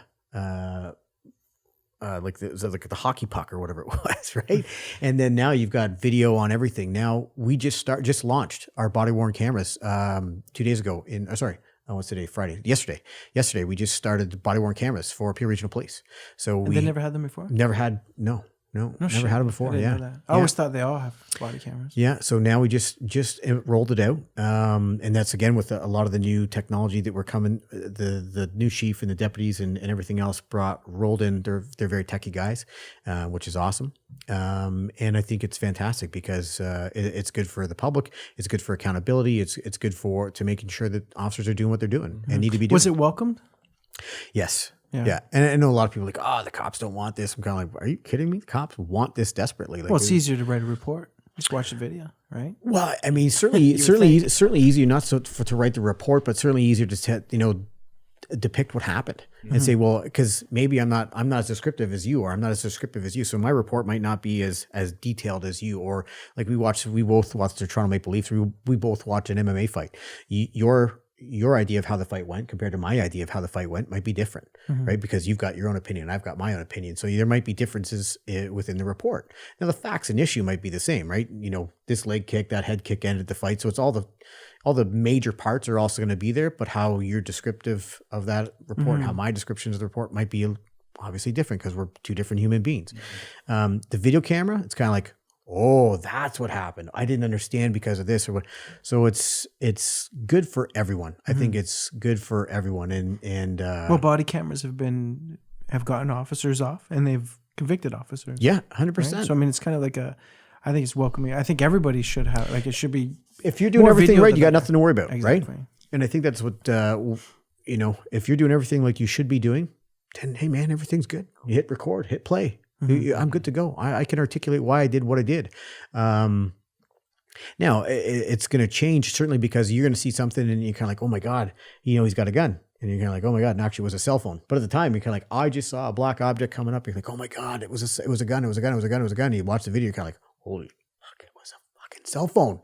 like the hockey puck or whatever it was, right? And then now you've got video on everything. Now we just launched our body worn cameras 2 days ago. What's today? Friday. Yesterday we just started body worn cameras for Peel Regional Poice. So they never had them before. Never had never had them before. I always thought they all have body cameras. Yeah. So now we just rolled it out, and that's again with a lot of the new technology that we're coming. The new chief and the deputies and everything else rolled in. They're very techie guys, which is awesome. And I think it's fantastic because it's good for the public. It's good for accountability. It's good to making sure that officers are doing what they're doing and need to be doing. Was it welcomed? Yes. Yeah. And I know a lot of people are like, the cops don't want this. I'm kind of like, are you kidding me? The cops want this desperately. Like, well, it's easier to write a report. Just watch the video, right? Well, I mean, certainly easier not to write the report, but certainly easier to depict what happened and say, well, because maybe I'm not as descriptive as you, or I'm not as descriptive as you, so my report might not be as detailed as you. Or like we both watched the Toronto Maple Leafs. We both watched an MMA fight. Your idea of how the fight went compared to my idea of how the fight went might be different, right? Because you've got your own opinion, I've got my own opinion. So there might be differences within the report. Now the facts and issue might be the same, right? This leg kick, that head kick ended the fight. So it's all the major parts are also going to be there, but how you're descriptive of that report, how my descriptions of the report might be obviously different because we're two different human beings. The video camera, it's kind of like, oh, that's what happened. I didn't understand because of this or what. So it's good for everyone. I think it's good for everyone. And well, body cameras have gotten officers off, and they've convicted officers. Yeah, 100%. Right? So I mean, it's kind of like I think it's welcoming. I think everybody should have, like, it should be. If you're doing everything right, you got nothing to worry about, exactly. right? And I think that's what if you're doing everything like you should be doing, then hey man, everything's good. You hit record, hit play. I'm good to go. I can articulate why I did what I did. Now it's going to change certainly because you're going to see something and you're kind of like, oh my God, he's got a gun. And you're kind of like, oh my God, and actually it was a cell phone. But at the time you're kind of like, I just saw a black object coming up. You're like, oh my God, it was a gun. And you watch the video, you're kind of like, holy fuck, it was a fucking cell phone.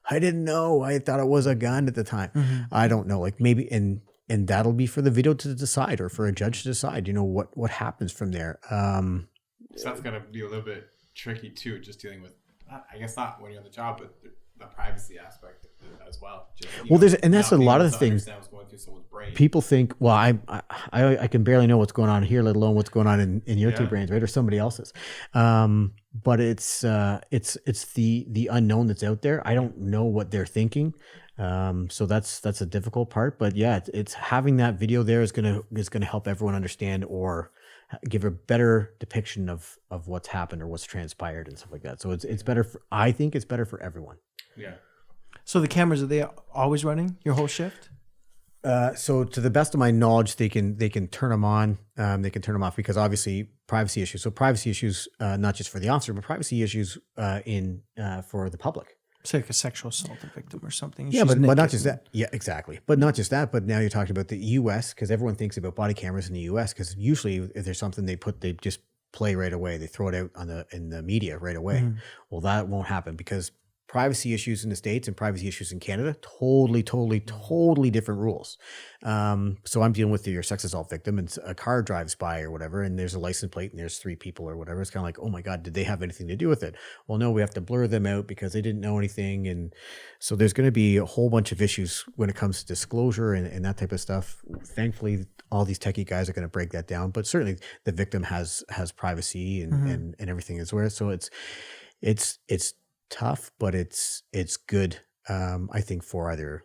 I didn't know. I thought it was a gun at the time. I don't know. Like maybe, and that'll be for the video to decide or for a judge to decide, what happens from there. So that's going to be a little bit tricky too, just dealing with, I guess not when you're on the job, but the privacy aspect as well. That's a lot of the things people think, well, I can barely know what's going on here, let alone what's going on in your two brains, right? Or somebody else's. But it's the unknown that's out there. I don't know what they're thinking. So that's a difficult part, but yeah, it's having that video there is going to help everyone understand or give a better depiction of what's happened or what's transpired and stuff like that. So it's better I think it's better for everyone. Yeah. So the cameras, are they always running your whole shift? So to the best of my knowledge, they can turn them on. They can turn them off because obviously privacy issues. So privacy issues, not just for the officer, but privacy issues for the public. It's like a sexual assault victim or something. Yeah, but not just that. Yeah, exactly. But not just that. But now you're talking about the U.S. because everyone thinks about body cameras in the U.S. because usually if there's something they just play right away. They throw it out in the media right away. Well, that won't happen because privacy issues in the States and privacy issues in Canada, totally different rules. So I'm dealing with your sex assault victim and a car drives by or whatever, and there's a license plate and there's 3 people or whatever. It's kind of like, oh my God, did they have anything to do with it? Well, no, we have to blur them out because they didn't know anything. And so there's going to be a whole bunch of issues when it comes to disclosure and that type of stuff. Thankfully, all these techie guys are going to break that down, but certainly the victim has privacy and everything as well. So it's tough, but it's good. I think for either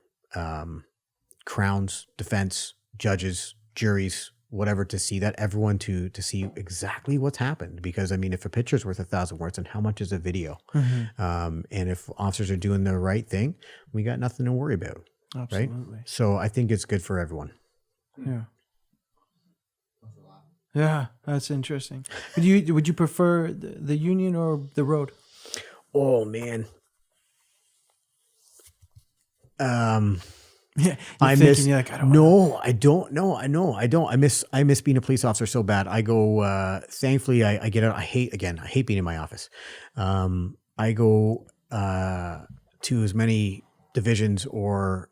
crowns, defense, judges, juries, whatever, to see that, everyone to see exactly what's happened. Because I mean, if a picture's worth 1,000 words, and how much is a video? And if officers are doing the right thing, we got nothing to worry about. Absolutely. Right? So I think it's good for everyone. Yeah. Yeah, that's interesting. Would you prefer the union or the road? Oh man. Yeah, I don't. I don't. No, I know. I don't. I miss being a police officer so bad. I go. Thankfully, I get out. I hate being in my office. I go to as many divisions or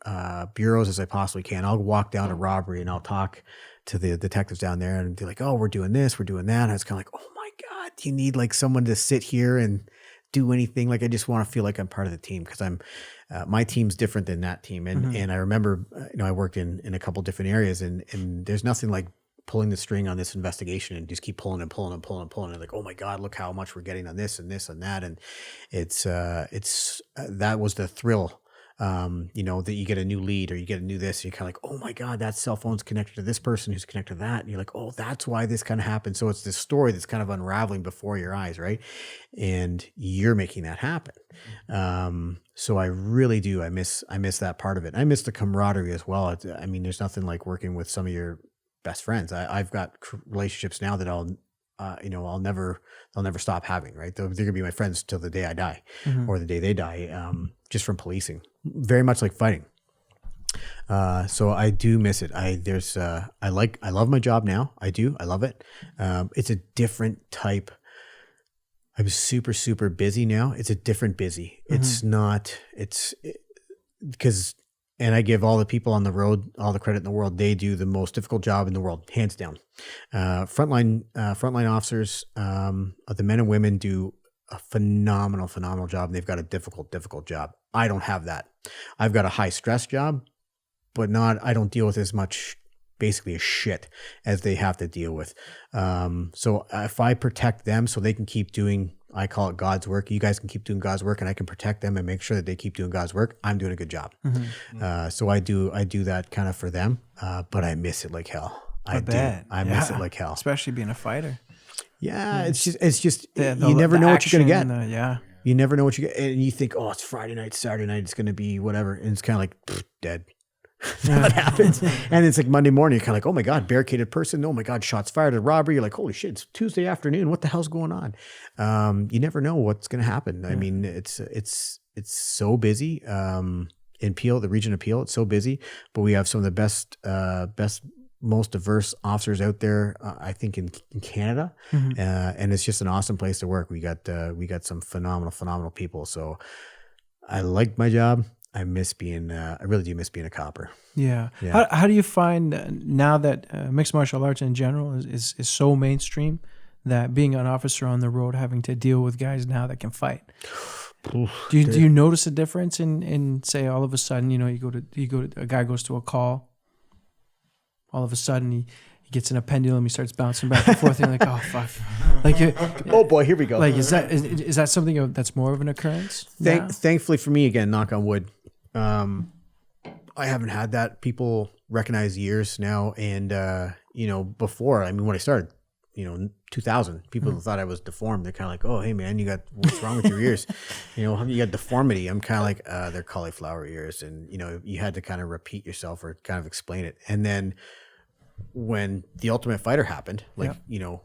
bureaus as I possibly can. I'll walk down a robbery and I'll talk to the detectives down there and be like, "Oh, we're doing this, we're doing that." And it's kind of like, "Oh my God, do you need like someone to sit here and do anything?" Like I just want to feel like I'm part of the team because I'm my team's different than that team. And I remember I worked in a couple different areas and there's nothing like pulling the string on this investigation and just keep pulling and like, oh my God, look how much we're getting on this and this and that. And it's that was the thrill. That you get a new lead or you get a new this, and you're kind of like, oh my God, that cell phone's connected to this person who's connected to that. And you're like, oh, that's why this kind of happened. So it's this story that's kind of unraveling before your eyes, right? And you're making that happen. So I really do. I miss that part of it. I miss the camaraderie as well. I mean, there's nothing like working with some of your best friends. I've got relationships now that they'll never stop having, right? They're gonna be my friends till the day I die or the day they die, just from policing, very much like fighting. So I do miss it. I love my job now. I do. I love it. It's a different type. I'm super, super busy now. It's a different busy. Because and I give all the people on the road all the credit in the world. They do the most difficult job in the world, hands down. Frontline officers, the men and women do a phenomenal job. And they've got a difficult job. I don't have that. I've got a high stress job, but I don't deal with as much basically as shit as they have to deal with. So if I protect them so they can keep doing I call it God's work. You guys can keep doing God's work, and I can protect them and make sure that they keep doing God's work. I'm doing a good job. So I do that kind of for them, but I miss it like hell. I miss it like hell, especially being a fighter. Yeah, it's just you never know what you're gonna get. You never know what you get, and you think, oh, it's Friday night, Saturday night, it's gonna be whatever, and it's kind of like dead. That happens, and it's like Monday morning. You're kind of like, oh my god, barricaded person. Oh my god, shots fired, a robbery. You're like, holy shit, it's Tuesday afternoon. What the hell's going on? You never know what's gonna happen. I mean, it's so busy. In Peel, the region of Peel, it's so busy, but we have some of the best, most diverse officers out there, I think in Canada, and it's just an awesome place to work. We got some phenomenal people. So I like my job. I really do miss being a copper. Yeah. How do you find now that mixed martial arts in general is so mainstream that being an officer on the road, having to deal with guys now that can fight? Do you notice a difference in say all of a sudden, a guy goes to a call, all of a sudden he gets in a pendulum, he starts bouncing back and forth, and you're like, oh fuck, like oh boy, here we go. Like is that something that's more of an occurrence? Thankfully for me, again, knock on wood, I haven't had that. People recognize years now, and before, I mean, when I started, 2000, people thought I was deformed. They're kind of like, oh, hey man, what's wrong with your ears? You got deformity. I'm kind of like, they're cauliflower ears. And, you had to kind of repeat yourself or kind of explain it. And then when The Ultimate Fighter happened,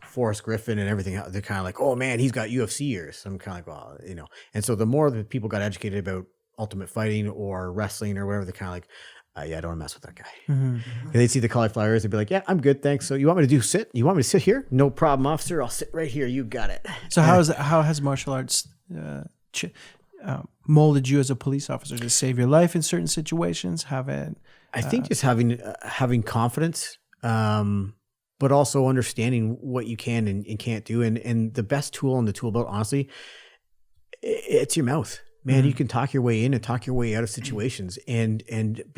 Forrest Griffin and everything, they're kind of like, oh man, he's got UFC ears. I'm kind of like, well, and so the more that people got educated about ultimate fighting or wrestling or whatever, they're kind of like, I don't want to mess with that guy. And they'd see the cauliflower ears, they'd be like, yeah, I'm good, thanks. So you want me to sit? You want me to sit here? No problem, officer. I'll sit right here. You got it. So how has martial arts molded you as a police officer to save your life in certain situations? I think just having confidence, but also understanding what you can and can't do. And the best tool in the tool belt, honestly, it's your mouth. Man, you can talk your way in and talk your way out of situations, and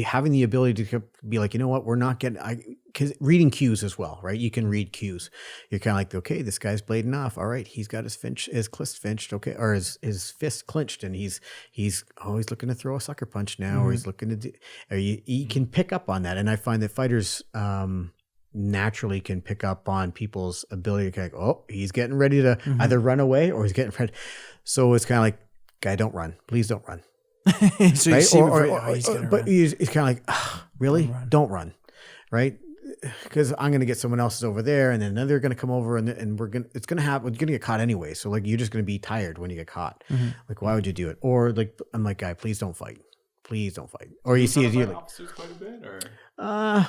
having the ability to be like, you know what, we're not getting, because reading cues as well, right? You can read cues. You're kind of like, okay, this guy's blading off. All right, he's got his fist clinched, okay, or his fist clinched, and he's looking to throw a sucker punch now, or he's looking to do. Or you can pick up on that, and I find that fighters naturally can pick up on people's ability to kind of, oh, he's getting ready to either run away or he's getting ready. So it's kind of like, guy, don't run. Please don't run. So right? He's kind of like, oh, really? Don't run, right? Because I'm going to get someone else's over there, and then they're going to come over, and we're going to get caught anyway. So like, you're just going to be tired when you get caught. Like, why would you do it? Or like, I'm like, guy, please don't fight. Please don't fight. Or you see it, you're like, officers quite a bit, or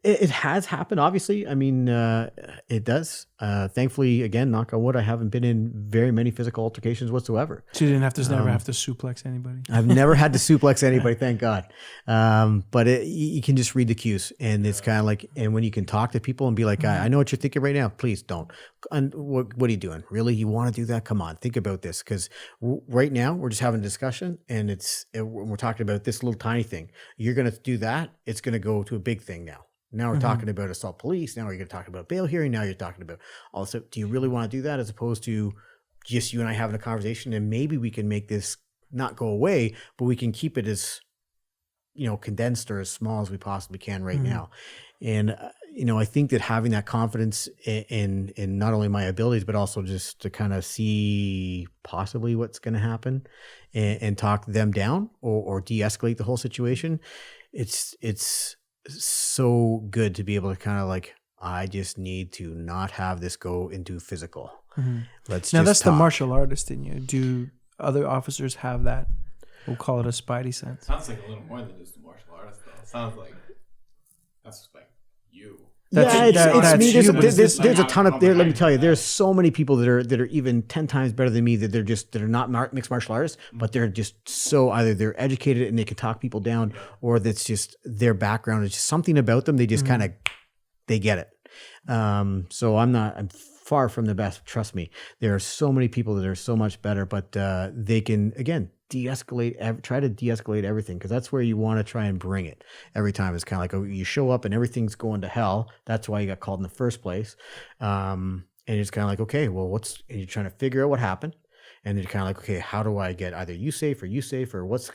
it has happened, obviously. I mean, it does. Thankfully, again, knock on wood, I haven't been in very many physical altercations whatsoever. So you didn't have to never have to suplex anybody? I've never had to suplex anybody, thank God. But you can just read the cues, and it's kind of like, and when you can talk to people and be like, I know what you're thinking right now, please don't. And what are you doing? Really? You want to do that? Come on, think about this. Because right now, we're just having a discussion, and we're talking about this little tiny thing. You're going to do that, it's going to go to a big thing now. Now we're talking about assault police. Now we're going to talk about bail hearing. Now you're talking about also, do you really want to do that, as opposed to just you and I having a conversation, and maybe we can make this not go away, but we can keep it as, condensed or as small as we possibly can right now. And, I think that having that confidence in not only my abilities, but also just to kind of see possibly what's going to happen and talk them down or de-escalate the whole situation. It's so good to be able to kind of like, I just need to not have this go into physical. That's the martial artist in you. Do other officers have that? We'll call it a spidey sense. Sounds like a little more than just a martial artist, though. It sounds like that's like you. It's me. There's a ton of there. Let me tell you, there's so many people that are even 10 times better than me that are not mixed martial artists, but they're just so, either they're educated and they can talk people down, or that's just their background is just something about them. They just kind of, they get it. So I'm far from the best. Trust me. There are so many people that are so much better, but they can, again, try to de-escalate everything, because that's where you want to try and bring it every time. It's kind of like, oh, you show up and everything's going to hell. That's why you got called in the first place. And it's kind of like, okay, well, and you're trying to figure out what happened. And they're kind of like, okay, how do I get either you safe or what's,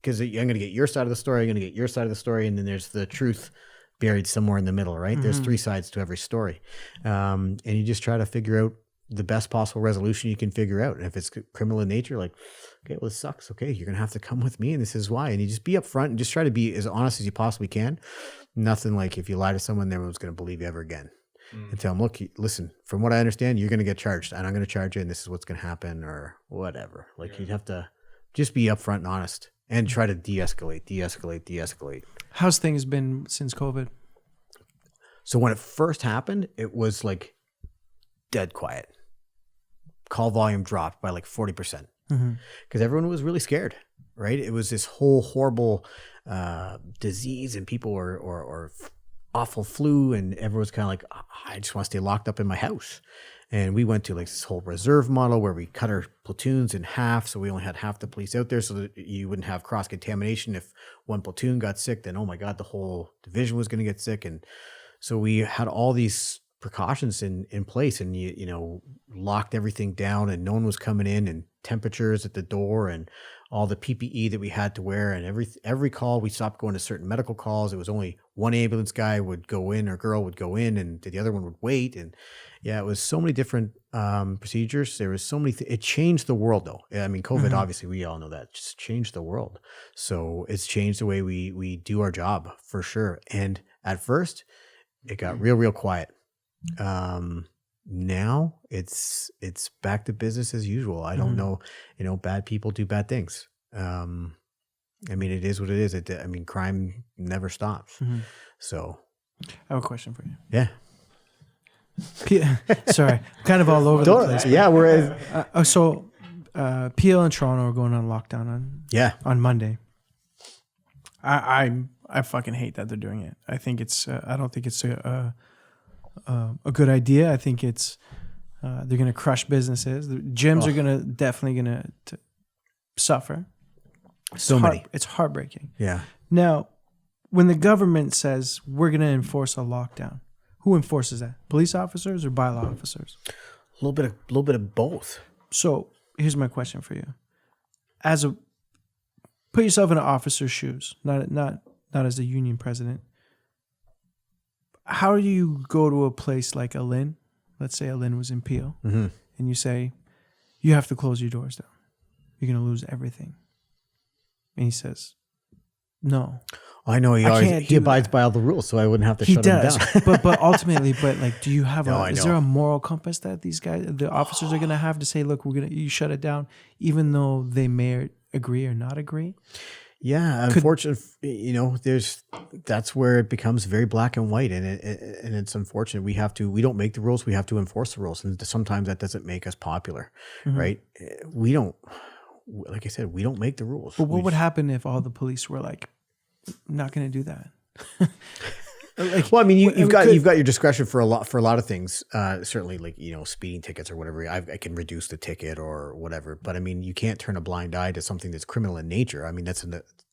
because I'm going to get your side of the story, I'm going to get your side of the story, and then there's the truth buried somewhere in the middle, right? There's 3 sides to every story. And you just try to figure out the best possible resolution you can figure out. And if it's criminal in nature, like, okay, well, this sucks. Okay, you're going to have to come with me, and this is why. And you just be upfront and just try to be as honest as you possibly can. Nothing like if you lie to someone, everyone's going to believe you ever again. And tell them, look, listen, from what I understand, you're going to get charged, and I'm going to charge you, and this is what's going to happen, or whatever. Like, you'd have to just be upfront and honest and try to de-escalate. How's things been since COVID? So when it first happened, it was like dead quiet. Call volume dropped by like 40% because everyone was really scared, right? It was this whole horrible disease, and people were or awful flu, and everyone's kind of like, I just want to stay locked up in my house. And we went to like this whole reserve model where we cut our platoons in half, so we only had half the police out there, so that you wouldn't have cross contamination. If one platoon got sick, then oh my god, the whole division was going to get sick. And so we had all these precautions in place, and you know, locked everything down, and no one was coming in, and temperatures at the door, and all the PPE that we had to wear. And every call, we stopped going to certain medical calls. It was only one ambulance guy would go in or girl would go in, and the other one would wait. And yeah, it was so many different procedures. There was so many. It changed the world, though. I mean, COVID, obviously, we all know that just changed the world. So it's changed the way we do our job for sure. And at first, it got real quiet. Now it's back to business as usual. I don't know, you know, bad people do bad things. I mean, it is what it is. I mean, crime never stops. So I have a question for you. Yeah. Sorry, kind of all over the place. Yeah, we're so Peel and Toronto are going on lockdown on Monday. I fucking hate that they're doing it. I think it's I don't think it's a good idea. I think it's they're going to crush businesses. The gyms are definitely going to suffer. It's heartbreaking. Yeah. Now, when the government says we're going to enforce a lockdown, who enforces that? Police officers or bylaw officers? A little bit of both. So here's my question for you: put yourself in an officer's shoes, not as a union president. How do you go to a place like Allin? Let's say Allin was in Peel, and you say, you have to close your doors down. You're going to lose everything. And he says, no. I know he abides by all the rules, so I wouldn't have to shut him down. but ultimately, like, do you have is there a moral compass that the officers are going to have to say, look, you shut it down, even though they may agree or not agree? Yeah, unfortunately, you know, that's where it becomes very black and white, and it's unfortunate. We don't make the rules, we have to enforce the rules, and sometimes that doesn't make us popular, right? We don't, like I said, we don't make the rules. But what would happen if all the police were like, not going to do that? Well, I mean, you've got your discretion for a lot of things. Certainly, like, you know, speeding tickets or whatever. I can reduce the ticket or whatever. But I mean, you can't turn a blind eye to something that's criminal in nature. I mean,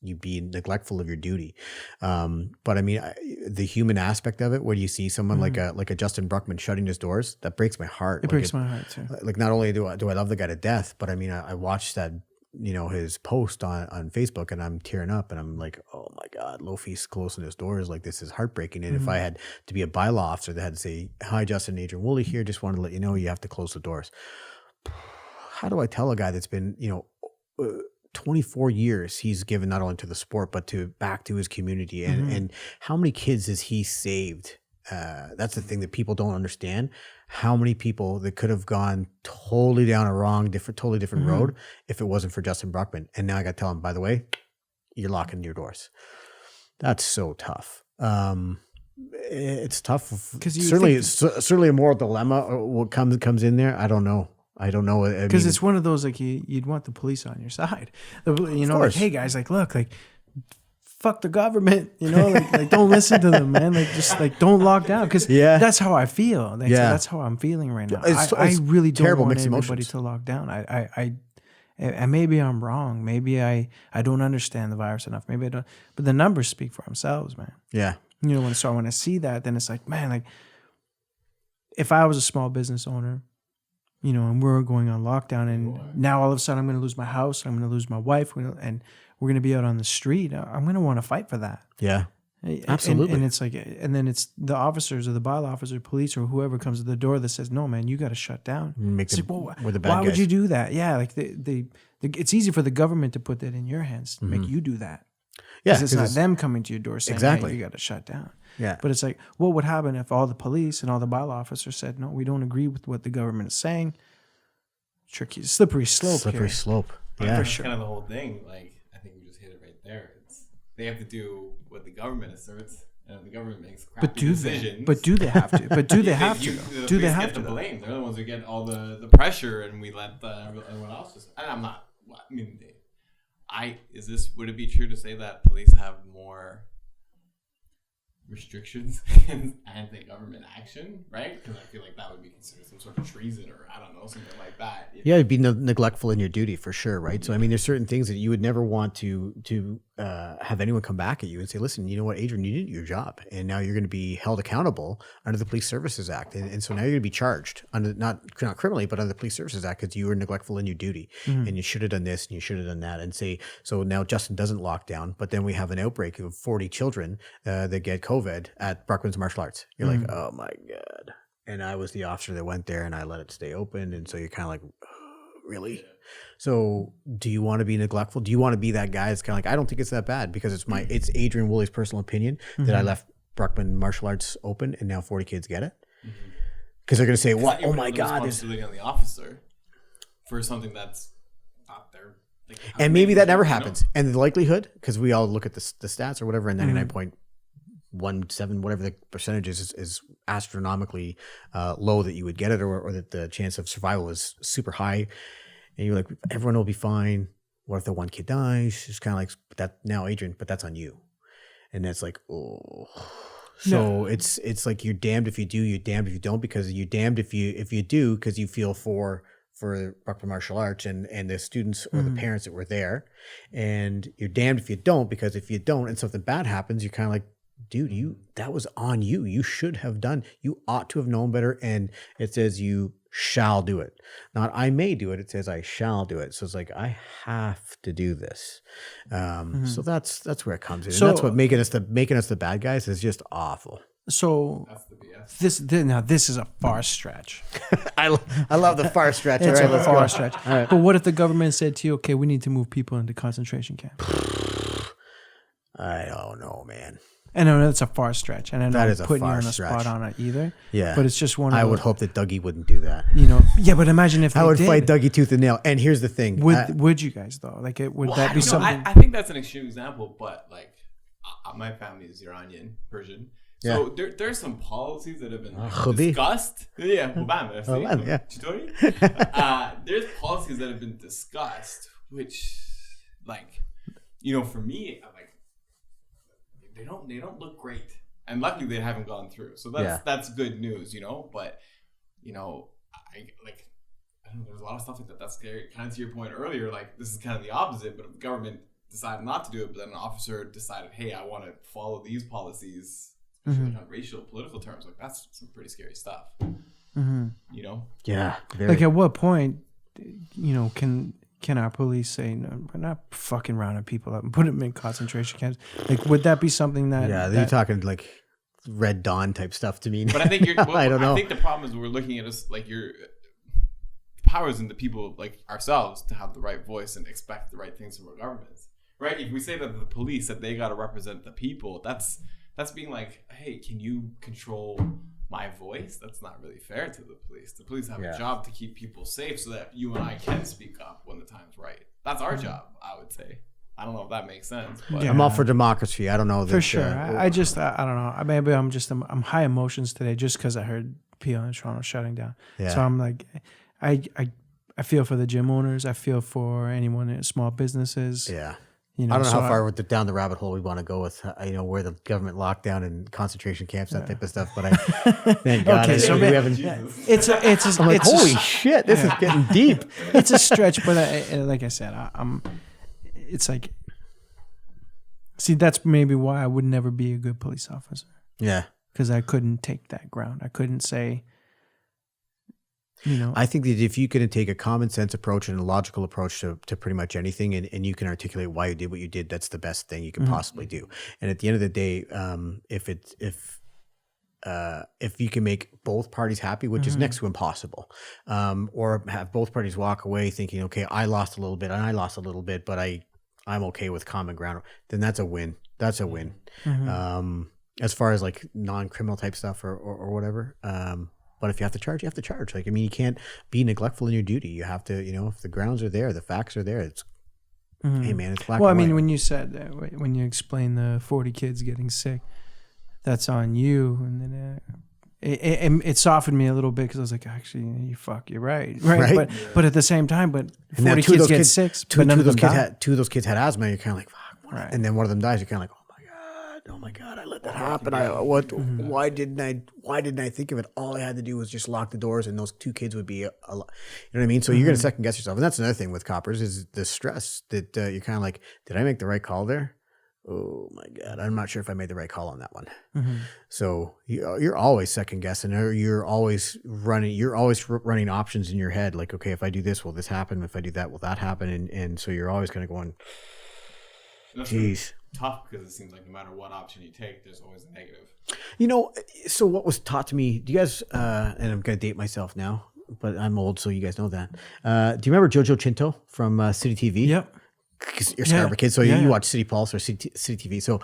you'd be neglectful of your duty. But I mean, the human aspect of it, where you see someone like a Justin Bruckman shutting his doors, that breaks my heart. It breaks my heart too. Like, not only do I love the guy to death, but I mean, I watched that, you know, his post on Facebook, and I'm tearing up, and I'm like, oh my God, Lofi's closing his doors. Like, this is heartbreaking. And if I had to be a bylaw officer that had to say, hi, Justin, Adrian Wooley here, just wanted to let you know you have to close the doors. How do I tell a guy that's been, you know, 24 years he's given not only to the sport, but back to his community, and how many kids has he saved? That's the thing that people don't understand. How many people that could have gone totally down a totally different road if it wasn't for Justin Bruckman. And now I got to tell him, by the way, you're locking your doors. That's so tough. It's tough. Certainly a moral dilemma. What comes in there, I don't know. Because it's one of those, like, you'd want the police on your side. You know, like, hey guys, like, look, like, fuck the government, you know, like don't listen to them, man. Like, just like, don't lock down, because that's how I feel. Like, so that's how I'm feeling right now. I really don't want everybody to lock down. And maybe I'm wrong. Maybe I don't understand the virus enough. Maybe I don't. But the numbers speak for themselves, man. Yeah. You know, when I see that, then it's like, man, like, if I was a small business owner, and we're going on lockdown, and now all of a sudden I'm going to lose my house, I'm going to lose my wife, and we're going to be out on the street. I'm going to want to fight for that. Yeah, absolutely. And it's like, and then it's the officers or the bylaw officer, police, or whoever comes to the door that says, "No, man, you got to shut down." We're the bad why guys. would you do that? Yeah, like it's easy for the government to put that in your hands, to make you do that. Yeah, because it's not them coming to your door saying, exactly. "Hey, you got to shut down." Yeah, but it's like, what would happen if all the police and all the bylaw officers said, "No, we don't agree with what the government is saying"? Tricky, slippery slope. Slippery slope. Yeah, for sure. Kind of the whole thing. Like, I think we just hit it right there. They have to do what the government asserts, and the government makes crappy decisions. But do they have to? But do they have to? Do they have to blame? They're the ones who get all the pressure, and we let everyone else just. And I'm not. I mean, would it be true to say that police have more restrictions against anti-government action, right? Because I feel like that would be considered some sort of treason, or I don't know, something like that. Yeah, it'd be neglectful in your duty for sure, right? So I mean, there's certain things that you would never want to have anyone come back at you and say, "Listen, you know what, Adrian, you did your job, and now you're going to be held accountable under the Police Services Act, and so now you're going to be charged under not criminally, but under the Police Services Act because you were neglectful in your duty, and you should have done this and you should have done that." And say, so now Justin doesn't lock down, but then we have an outbreak of 40 children that get COVID at Bruckman's Martial Arts. You're like, oh my God. And I was the officer that went there and I let it stay open. And so you're kind of like, really? So do you want to be neglectful? Do you want to be that guy that's kind of like, I don't think it's that bad because it's Adrian Wooley's personal opinion that I left Bruckman Martial Arts open and now 40 kids get it? Because they're going to say, what? Oh my God. This is on the officer for something that's not there. Like, and maybe that never happens. And the likelihood, because we all look at the stats or whatever, and 99.17, whatever the percentage is astronomically low that you would get it, or that the chance of survival is super high. And you're like, everyone will be fine. What if the one kid dies? It's kind of like, but that now, Adrian, but that's on you. And that's like, oh. So it's like you're damned if you do, you're damned if you don't, because you're damned if you do, because you feel for Bruckman Martial Arts and the students or the parents that were there, and you're damned if you don't, because if you don't and something bad happens, you're kind of like, dude, that was on you. You should have done. You ought to have known better. And it says you shall do it. Not I may do it. It says I shall do it. So it's like I have to do this. So that's where it comes in. So, and that's what making us the bad guys is just awful. So this is a far stretch. I love the far stretch. It's a far stretch. All right. But what if the government said to you, okay, we need to move people into concentration camps? I don't know, man. I know that's a far stretch, and I know That I'm is a putting you far on the stretch. spot on it either. Yeah, but it's just one. I would hope that Dougie wouldn't do that. Yeah, but imagine if I would did. fight Dougie tooth and nail. And here's the thing: would you guys though? Like, would that be something? I think that's an extreme example, but like, my family is Iranian, Persian. So there's some policies that have been discussed. Yeah, there's policies that have been discussed, which, like, for me, like, they don't look great, and luckily they haven't gone through. So that's good news, But I don't know. There's a lot of stuff like that. That's scary. Kind of to your point earlier, like this is kind of the opposite. But if the government decided not to do it, but then an officer decided, hey, I want to follow these policies. Especially on racial, political terms, like that's some pretty scary stuff. Yeah. Like at what point, can our police say, no, we're not fucking rounding people up and put them in concentration camps? Like, would that be something that? Yeah, you're talking like Red Dawn type stuff to me. But I think I don't know. I think the problem is we're looking at us like the powers in the people like ourselves to have the right voice and expect the right things from our governments, right? If we say that the police that they got to represent the people, that's being like, hey, can you control my voice? That's not really fair to the police. The police have a job to keep people safe so that you and I can speak up when the time's right. That's our job, I would say. I don't know if that makes sense. But I'm all for democracy. I don't know. For sure. I just, I don't know. Maybe I'm high emotions today just because I heard Peel in Toronto shutting down. Yeah. So I'm like, I feel for the gym owners. I feel for anyone in small businesses. Yeah. I don't know how far down the rabbit hole we want to go with, where the government lockdown and concentration camps, that type of stuff. But thank God. Okay, so we haven't. I'm like, holy shit, this is getting deep. It's a stretch, but like I said, it's like, see, that's maybe why I would never be a good police officer. Yeah. Because I couldn't take that ground. I couldn't say, I think that if you can take a common sense approach and a logical approach to pretty much anything, and you can articulate why you did what you did, that's the best thing you can possibly do. And at the end of the day, if you can make both parties happy, which is next to impossible, or have both parties walk away thinking, okay, I lost a little bit and I lost a little bit, but I'm okay with common ground, then that's a win. That's a win. As far as like non-criminal type stuff or whatever. But if you have to charge, you have to charge. Like, I mean, you can't be neglectful in your duty. You have to, if the grounds are there, the facts are there, it's, hey man, it's black and white. Well, I mean, when you said that, when you explained the 40 kids getting sick, that's on you. And then it softened me a little bit because I was like, actually, you're right. But at the same time, 40 kids get sick, but none of them died. Two of those kids had asthma. You're kind of like, fuck. Right. And then one of them dies. You're kind of like, oh my God, I let that happen. Why didn't I think of it? All I had to do was just lock the doors, and those two kids would be you know what I mean? So you're going to second guess yourself. And that's another thing with coppers is the stress that you're kind of like, did I make the right call there? Oh my God, I'm not sure if I made the right call on that one. So you're always second guessing, or you're always running options in your head. Like, okay, if I do this, will this happen? If I do that, will that happen? And so you're always kind of going, geez. Tough, because it seems like no matter what option you take, there's always a negative. So what was taught to me, do you guys, and I'm going to date myself now, but I'm old, so you guys know that. Do you remember Jojo Chinto from City TV? Yep. Because you're a Scarborough kid, so you watch City Pulse or City TV. So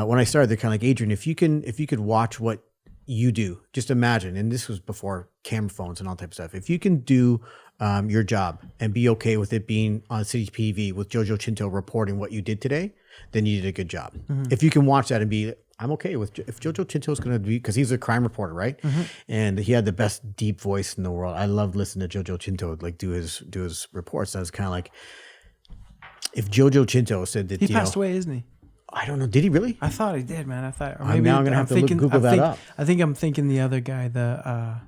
when I started, they're kind of like, Adrian, if you could watch what you do, just imagine, and this was before camera phones and all type of stuff. If you can do your job and be okay with it being on City TV with Jojo Chinto reporting what you did today, then you did a good job. If you can watch that and be, I'm okay with, if Jojo Chinto is going to be, because he's a crime reporter, right? And he had the best deep voice in the world. I loved listening to Jojo Chinto like do his reports. I was kind of like, if Jojo Chinto said that he passed away, isn't he? I don't know. Did he really? I thought he did, man. I thought. Or maybe now I'm gonna have to Google that up. I think I'm thinking the other guy, the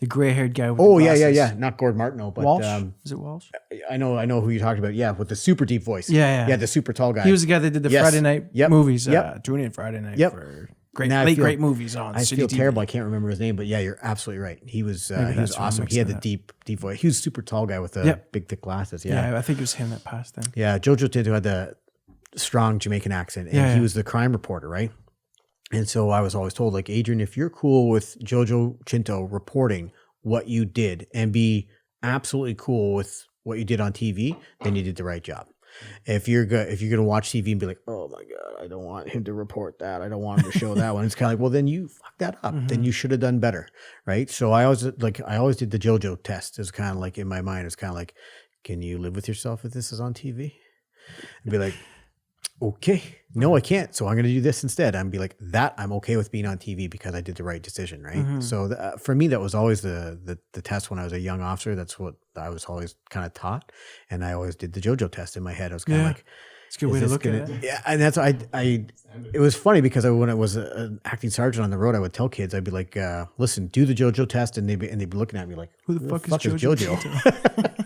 gray-haired guy. With the glasses. yeah. Not Gord Martineau, but Walsh. Is it Walsh? I know who you're talking about. Yeah, with the super deep voice. Yeah. The super tall guy. He was the guy that did the Friday night movies. Tune in Friday night for great movies on. I City feel TV. terrible. I can't remember his name, but yeah, you're absolutely right. He was awesome. He had the deep voice. He was a super tall guy with the big thick glasses. Yeah, I think it was him that passed then. Yeah, Jojo Chinto had the strong Jamaican accent, and he was the crime reporter, right? And so I was always told, like, Adrian, if you're cool with Jojo Chinto reporting what you did and be absolutely cool with what you did on TV, then you did the right job. If you're gonna watch TV and be like, oh my God, I don't want him to report that, I don't want him to show that one, it's kind of like, well, then you fucked that up. Then you should have done better, right? So I always did the JoJo test. It's kind of like in my mind, it's kind of like, can you live with yourself if this is on TV? And be like, okay, no, I can't. So I'm going to do this instead. I'm be like, that I'm okay with being on TV because I did the right decision, right? So for me, that was always the test when I was a young officer. That's what I was always kind of taught, and I always did the JoJo test in my head. I was kind of like, it's a good way to look at it. Yeah, and that's it was funny because when I was an acting sergeant on the road, I would tell kids, I'd be like, listen, do the JoJo test, and they'd be looking at me like, who the fuck is JoJo?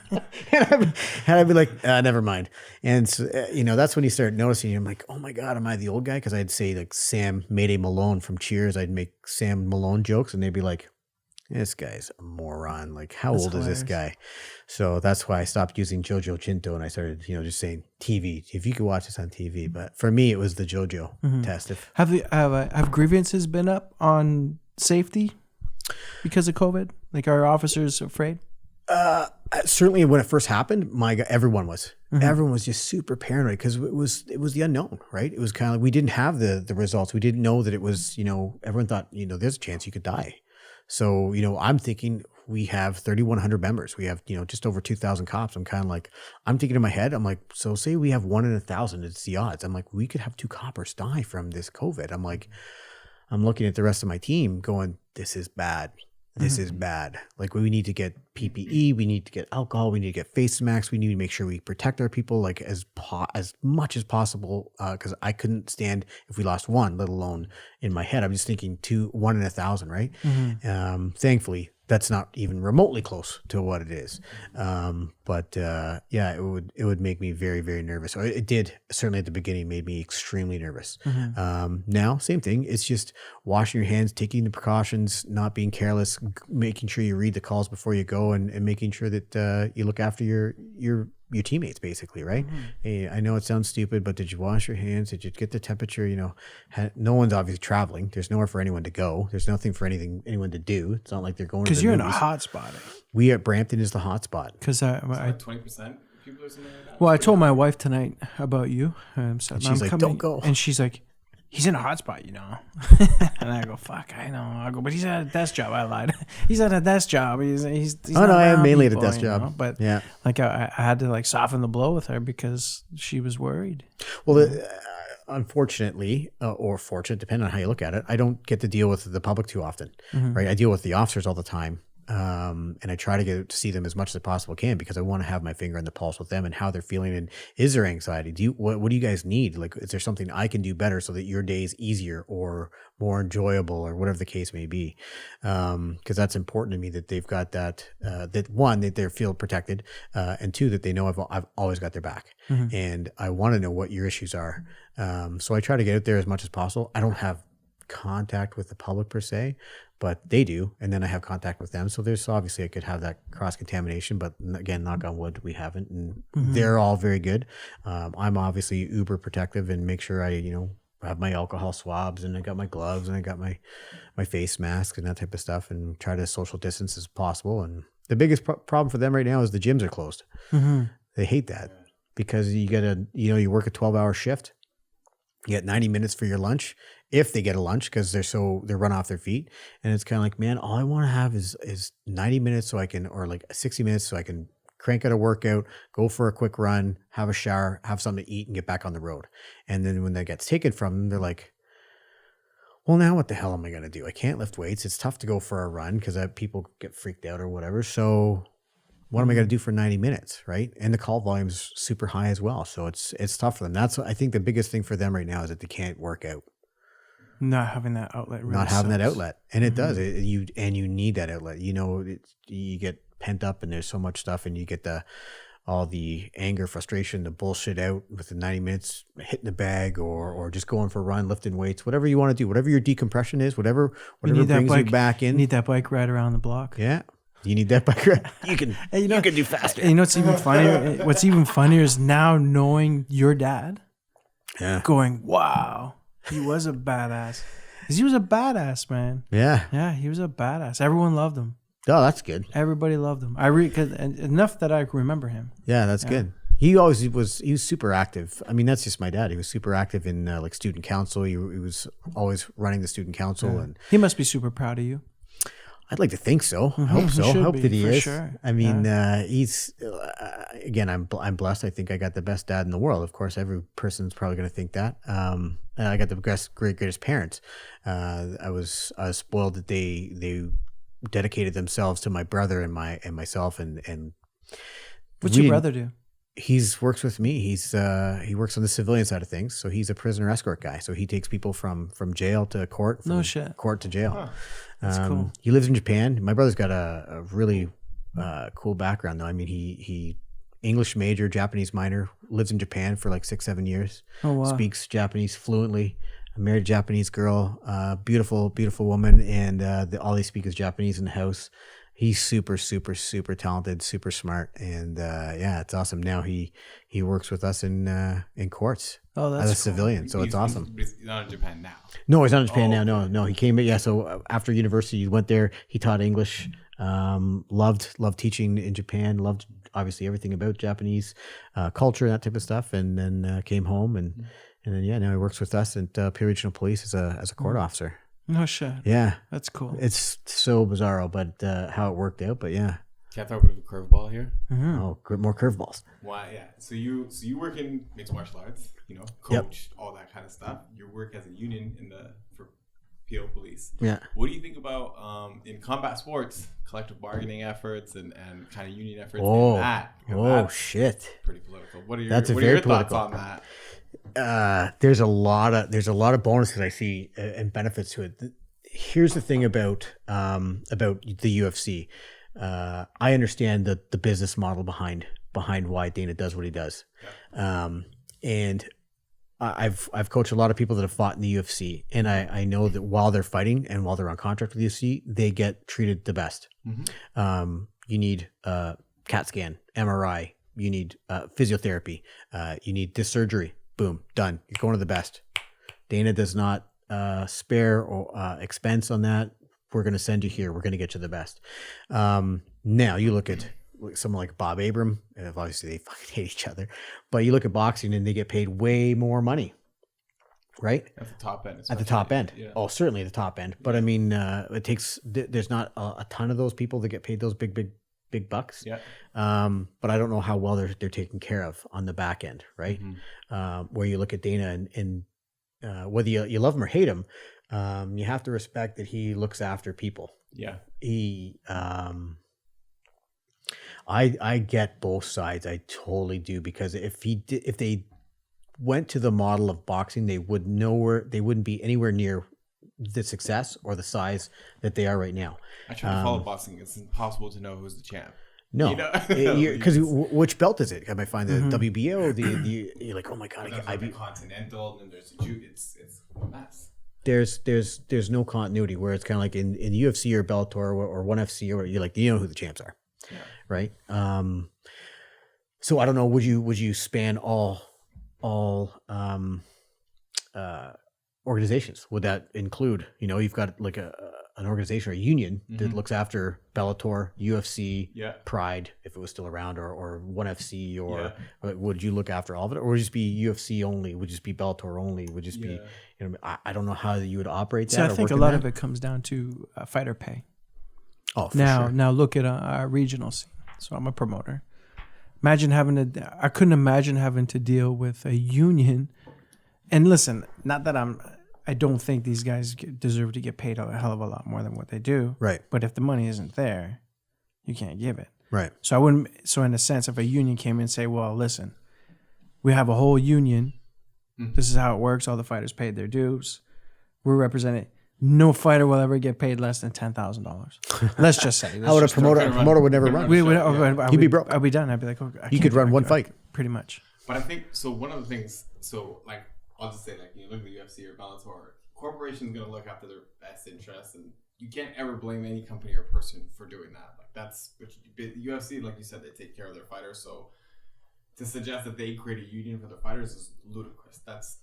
and I'd be like, never mind. And so, that's when you start noticing. I'm like, oh my God, am I the old guy? Because I'd say like Sam Mayday Malone from Cheers. I'd make Sam Malone jokes, and they'd be like, this guy's a moron. Like, how old is this guy? So that's why I stopped using Jojo Chinto, and I started, just saying TV. If you could watch this on TV, but for me, it was the JoJo test. Have grievances been up on safety because of COVID? Like, are officers afraid? Certainly when it first happened, my God, everyone was just super paranoid because it was the unknown, right? It was kind of like we didn't have the results. We didn't know that it was, everyone thought, there's a chance you could die. So, I'm thinking we have 3,100 members. We have, just over 2,000 cops. I'm kind of like, I'm thinking in my head, I'm like, so say we have 1 in 1,000, it's the odds. I'm like, we could have 2 coppers die from this COVID. I'm like, I'm looking at the rest of my team going, this is bad. This is bad. Like, we need to get PPE, we need to get alcohol, we need to get face masks, we need to make sure we protect our people like as much as possible. Because I couldn't stand if we lost one, let alone in my head. I'm just thinking 1 in 1,000, right? Thankfully, that's not even remotely close to what it is. But yeah, it would make me very, very nervous. So it did, certainly at the beginning, made me extremely nervous. Now, same thing. It's just washing your hands, taking the precautions, not being careless, making sure you read the calls before you go, and making sure that you look after your teammates, basically, right? Hey, I know it sounds stupid, but did you wash your hands? Did you get the temperature? You know, no one's obviously traveling. There's nowhere for anyone to go. There's nothing for anyone to do. It's not like they're going to because you're in a hot spot. We at Brampton is the hot spot. Because I 20% people or something like that. Well, I told my wife tonight about you. So And she's like, "Don't go." And she's like, he's in a hot spot, you know. And I go, fuck, I know. I go, but he's at a desk job. I lied. He's at a desk job. He's Oh no, I am mainly at a people, desk job. know? But yeah, like I had to like soften the blow with her because she was worried. well, unfortunately, or fortunate, depending on how you look at it, I don't get to deal with the public too often, right? I deal with the officers all the time. And I try to get to see them as much as I possibly can because I want to have my finger on the pulse with them and how they're feeling. And is there anxiety? What do you guys need? Like, is there something I can do better so that your day is easier or more enjoyable or whatever the case may be? Because that's important to me that they've got that, that one, that they feel protected, and two, that they know I've always got their back. And I want to know what your issues are. So I try to get out there as much as possible. I don't have contact with the public per se, but they do, and then I have contact with them. So there's obviously I could have that cross contamination, but again, knock on wood, we haven't, and they're all very good. I'm obviously uber protective and make sure I have my alcohol swabs, and I got my gloves, and I got my face mask and that type of stuff, and try to social distance as possible. And the biggest problem for them right now is the gyms are closed. They hate that because you gotta you work a 12-hour shift. You get 90 minutes for your lunch, if they get a lunch, because they're run off their feet. And it's kind of like, man, all I want to have is 90 minutes so I can, or like 60 minutes so I can crank out a workout, go for a quick run, have a shower, have something to eat, and get back on the road. And then when that gets taken from them, they're like, well, now what the hell am I going to do? I can't lift weights. It's tough to go for a run because people get freaked out or whatever. So what am I going to do for 90 minutes, right? And the call volume's super high as well. So it's tough for them. That's what I think the biggest thing for them right now is that they can't work out. Not having that outlet. Really Not having sucks. that outlet. And it does. You need that outlet. You get pent up and there's so much stuff, and you get all the anger, frustration, the bullshit out with the 90 minutes, hitting the bag or just going for a run, lifting weights, whatever you want to do, whatever your decompression is, whatever brings you back in. You need that bike ride around the block. Yeah. You need that bike ride. You can do faster. And what's even funnier? What's even funnier is now knowing your dad. Yeah. Going, wow, he was a badass. 'Cause he was a badass, man. Yeah. Yeah, he was a badass. Everyone loved him. Oh, that's good. Everybody loved him. Enough that I remember him. Yeah, that's good. He was super active. I mean, that's just my dad. He was super active in like student council. He was always running the student council, and he must be super proud of you. I'd like to think so. I hope so. I hope that he is. Sure. I mean, he's again. I'm blessed. I think I got the best dad in the world. Of course, every person's probably going to think that. And I got the greatest parents. I was spoiled that they dedicated themselves to my brother and myself. And what's your brother do? He's works with me. He works on the civilian side of things. So he's a prisoner escort guy. So he takes people from jail to court, from court to jail. Huh. That's cool. He lives in Japan. My brother's got a really cool background though. I mean, he English major, Japanese minor, lives in Japan for like 6-7 years. Oh wow. Speaks Japanese fluently. Married a Japanese girl, beautiful woman, and all they speak is Japanese in the house. He's super, super, super talented, super smart, and yeah, it's awesome. Now he works with us in courts as a civilian, so it's awesome. He's not in Japan now. No, he's not in Japan now. No, he came. Yeah, so after university, he went there. He taught English. Loved teaching in Japan. Loved obviously everything about Japanese culture and that type of stuff. And then came home and then now he works with us at Peel Regional Poice as a court officer. No shit. Yeah, that's cool. It's so bizarro, but how it worked out. But yeah. Can I throw a bit of a curveball here? Mm-hmm. Oh, more curveballs. Why? Yeah. So you work in mixed martial arts. Coach, all that kind of stuff. You work as a union for Peel Police. Yeah. What do you think about in combat sports, collective bargaining efforts and kind of union efforts? Oh, in that? Shit. Pretty political. What are your thoughts on that? There's a lot of bonuses I see and benefits to it. here's the thing about the UFC. I understand the business model behind why Dana does what he does. And I've coached a lot of people that have fought in the UFC, and I know that while they're fighting and while they're on contract with the UFC, they get treated the best. You need CAT scan, MRI, you need physiotherapy, you need this surgery. Boom, done. You're going to the best. Dana does not spare or expense on that. We're going to send you here. We're going to get you the best. Now you look at someone like Bob Arum, and obviously they fucking hate each other, but you look at boxing and they get paid way more money, right? At the top end. At the top end. Yeah. Oh, certainly at the top end. But I mean, there's not a ton of those people that get paid those big bucks. Yeah. But I don't know how well they're taken care of on the back end, right? Where you look at Dana and whether you love him or hate him, you have to respect that he looks after people. Yeah. He, I get both sides. I totally do, because if they went to the model of boxing, they wouldn't be anywhere near the success or the size that they are right now. I try to follow boxing. It's impossible to know who's the champ. No, because which belt is it? I might find the WBO. You're like, oh my god, I be Continental, and there's a it's a mess. There's no continuity, where it's kind of like in UFC or Bellator or ONE FC, or you're like, you know who the champs are, right? So I don't know. Would you span all organizations? Would that include, you've got like an organization or a union that looks after Bellator, UFC, Pride, if it was still around, or ONE FC, or would you look after all of it, or would it just be UFC only? Would it just be Bellator only? Would it just be, I don't know how you would operate that. So I think a lot of it comes down to fighter pay. Oh, for sure. Now look at our regional scene. So I'm a promoter. I couldn't imagine having to deal with a union. And listen, not that I don't think these guys deserve to get paid a hell of a lot more than what they do. Right. But if the money isn't there, you can't give it. Right. So in a sense, if a union came in and say, well, listen, we have a whole union. This is how it works. All the fighters paid their dues. We're represented. No fighter will ever get paid less than $10,000. Let's just say. How would a promoter would never run? He'd be broke. I'd be done. I'd be like, okay, you could run one fight. Pretty much. But I think, so one of the things, like, I'll just say, like, you look at the UFC or Bellator, corporation's going to look after their best interests, and you can't ever blame any company or person for doing that. Like, that's, UFC, like you said, they take care of their fighters, so to suggest that they create a union for their fighters is ludicrous. That's,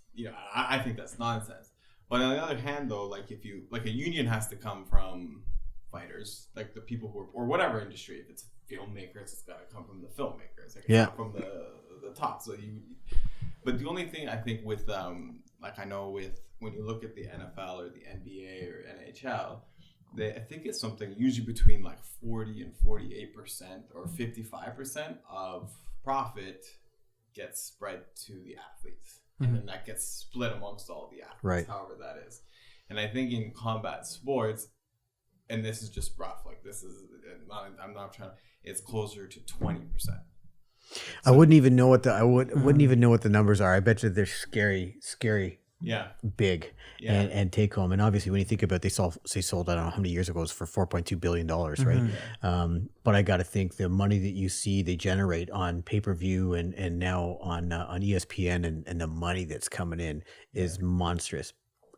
I think that's nonsense. But on the other hand, though, like, if you, like, a union has to come from fighters, like the people who are, or whatever industry, if it's filmmakers, it's got to come from the filmmakers. It can come from the top. So but the only thing I think with, like, I know with, when you look at the NFL or the NBA or NHL, I think it's something usually between like 40 and 48% or 55% of profit gets spread to the athletes. And then that gets split amongst all the athletes, however that is. And I think in combat sports, and this is just rough, like this is, I'm not trying to, it's closer to 20%. I wouldn't even know what wouldn't even know what the numbers are. I bet you they're scary, big, and take home. And obviously, when you think about it, they sold I don't know how many years ago, it was for $4.2 billion, right? But I got to think the money that you see they generate on pay-per-view and now on ESPN and the money that's coming in is monstrous.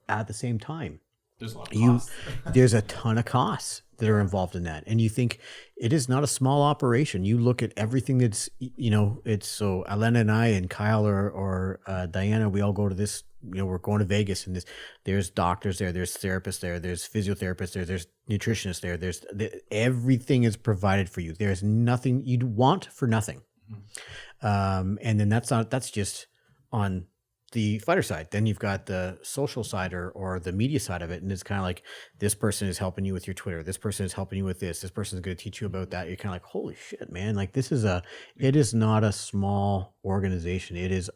At the same time, there's a lot of costs. There's a ton of costs that are involved in that. And you think it is not a small operation. You look at everything that's, it's so Elena and I and Kyle or Diana, we all go to this, we're going to Vegas, and there's doctors there's therapists there's physiotherapists there's nutritionists everything is provided for you. There's nothing you'd want for nothing. And then that's just on the fighter side. Then you've got the social side or the media side of it, and it's kind of like, this person is helping you with your Twitter, this person is helping you with this person is going to teach you about that. You're kind of like, holy shit, man, like it is not a small organization. It is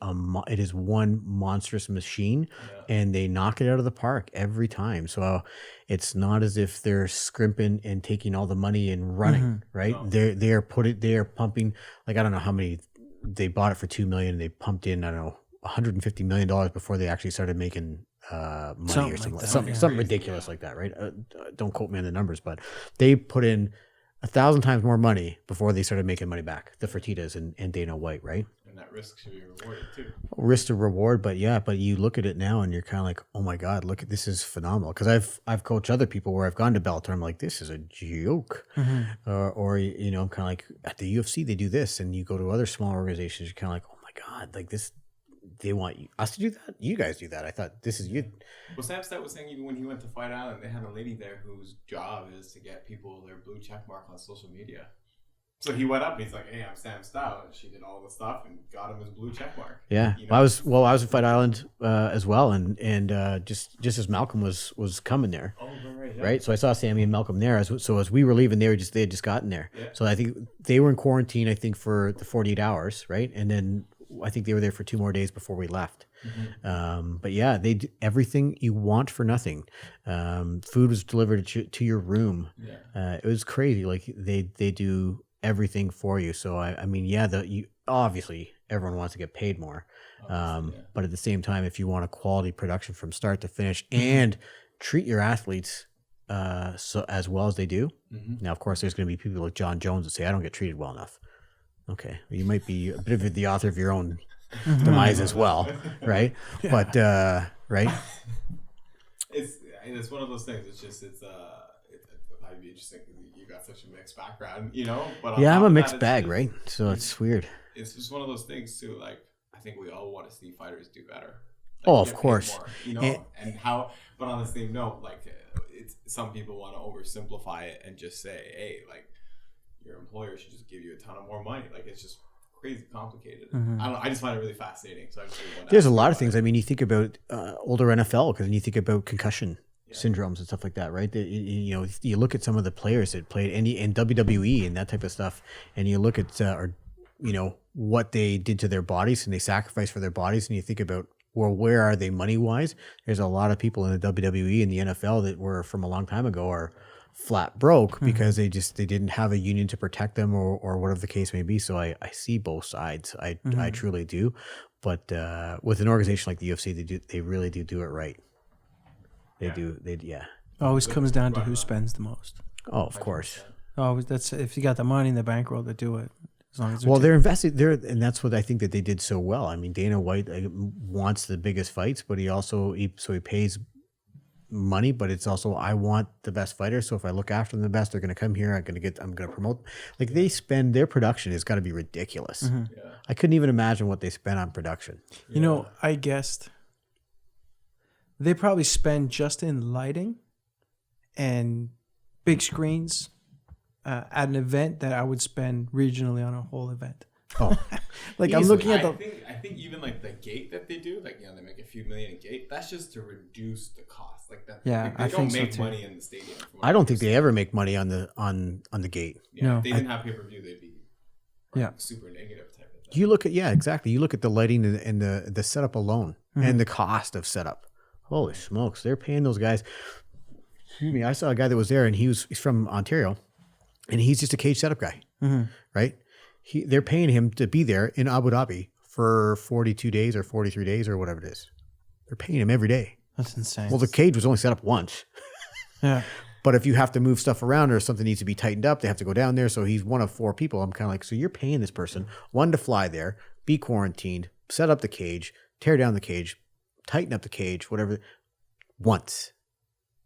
one monstrous machine, and they knock it out of the park every time. So it's not as if they're scrimping and taking all the money and running, right? No. They are pumping, like, I don't know how many, they bought it for $2 million, and they pumped in, I don't know, $150 million before they actually started making money or something, that, something ridiculous like that, right? Don't quote me on the numbers, but they put in 1,000 times more money before they started making money back. The Fertittas and Dana White, right? And that risk should be rewarded too. Risk to reward, but you look at it now and you're kind of like, oh my God, look at this is phenomenal. Because I've coached other people where I've gone to Bellator, I'm like, this is a joke. Or I'm kind of like, at the UFC they do this, and you go to other small organizations, you're kind of like, oh my God, like this. They want us to do that. You guys do that. I thought this is you. Well, Sam Stout was saying even when he went to Fight Island, they had a lady there whose job is to get people their blue check mark on social media. So he went up and he's like, "Hey, I'm Sam Stout," and she did all the stuff and got him his blue check mark. Yeah, I was at Fight Island as well, and just as Malcolm was coming there. Oh, right. Yeah. Right. So I saw Sammy and Malcolm there. So as we were leaving, they had just gotten there. Yeah. So I think they were in quarantine. I think for the 48 hours, right, and then I think they were there for 2 more days before we left. But yeah, they do everything you want for nothing. Food was delivered to your room. Yeah. It was crazy. Like they do everything for you. So I mean, obviously everyone wants to get paid more. But at the same time, if you want a quality production from start to finish and treat your athletes so as well as they do. Now, of course, there's going to be people like John Jones that say, I don't get treated well enough. Okay, well, you might be a bit of the author of your own demise as well, right? Yeah. But right, it's one of those things. It might be interesting because you got such a mixed background, But I'm a mixed bag, right? So it's weird. It's just one of those things too. Like I think we all want to see fighters do better. Like, of course, more, and how. But on the same note, like some people want to oversimplify it and just say, hey, like. Your employer should just give you a ton of more money. Like it's just crazy complicated. I just find it really fascinating. So there's a lot of things. I mean, you think about older NFL because you think about concussion syndromes and stuff like that, right? You look at some of the players that played in WWE and that type of stuff, and you look at what they did to their bodies and they sacrificed for their bodies, and you think about, well, where are they money wise? There's a lot of people in the WWE and the NFL that were from a long time ago are flat broke because they didn't have a union to protect them or whatever the case may be. So I see both sides. I truly do. But with an organization like the UFC, they really do it right. They do. Always comes down to who spends the most. Oh, of course. Always. That's if you got the money in the bankroll to do it. As long as they're invested there, and that's what I think that they did so well. I mean, Dana White wants the biggest fights, but he pays money, but it's also, I want the best fighters. So if I look after them the best, they're going to come here. I'm going to promote. Like they spend, their production has got to be ridiculous. I couldn't even imagine what they spend on production. I guessed they probably spend just in lighting and big screens at an event that I would spend regionally on a whole event. Oh, like I'm looking at I think even like the gate that they do, like they make a few million a gate. That's just to reduce the cost. Like that. Yeah, like, they don't make money in the stadium. I don't think they ever make money on the gate. Yeah, no, if they didn't have pay-per-view, they'd be super negative type of thing. You look at exactly. You look at the lighting and the setup alone and the cost of setup. Holy smokes, they're paying those guys. Excuse me, I saw a guy that was there and he's from Ontario, and he's just a cage setup guy, right? They're paying him to be there in Abu Dhabi for 42 days or 43 days or whatever it is. They're paying him every day. That's insane. Well, the cage was only set up once. Yeah. But if you have to move stuff around or something needs to be tightened up, they have to go down there. So he's one of 4 people. I'm kind of like, so you're paying this person, one, to fly there, be quarantined, set up the cage, tear down the cage, tighten up the cage, whatever, once.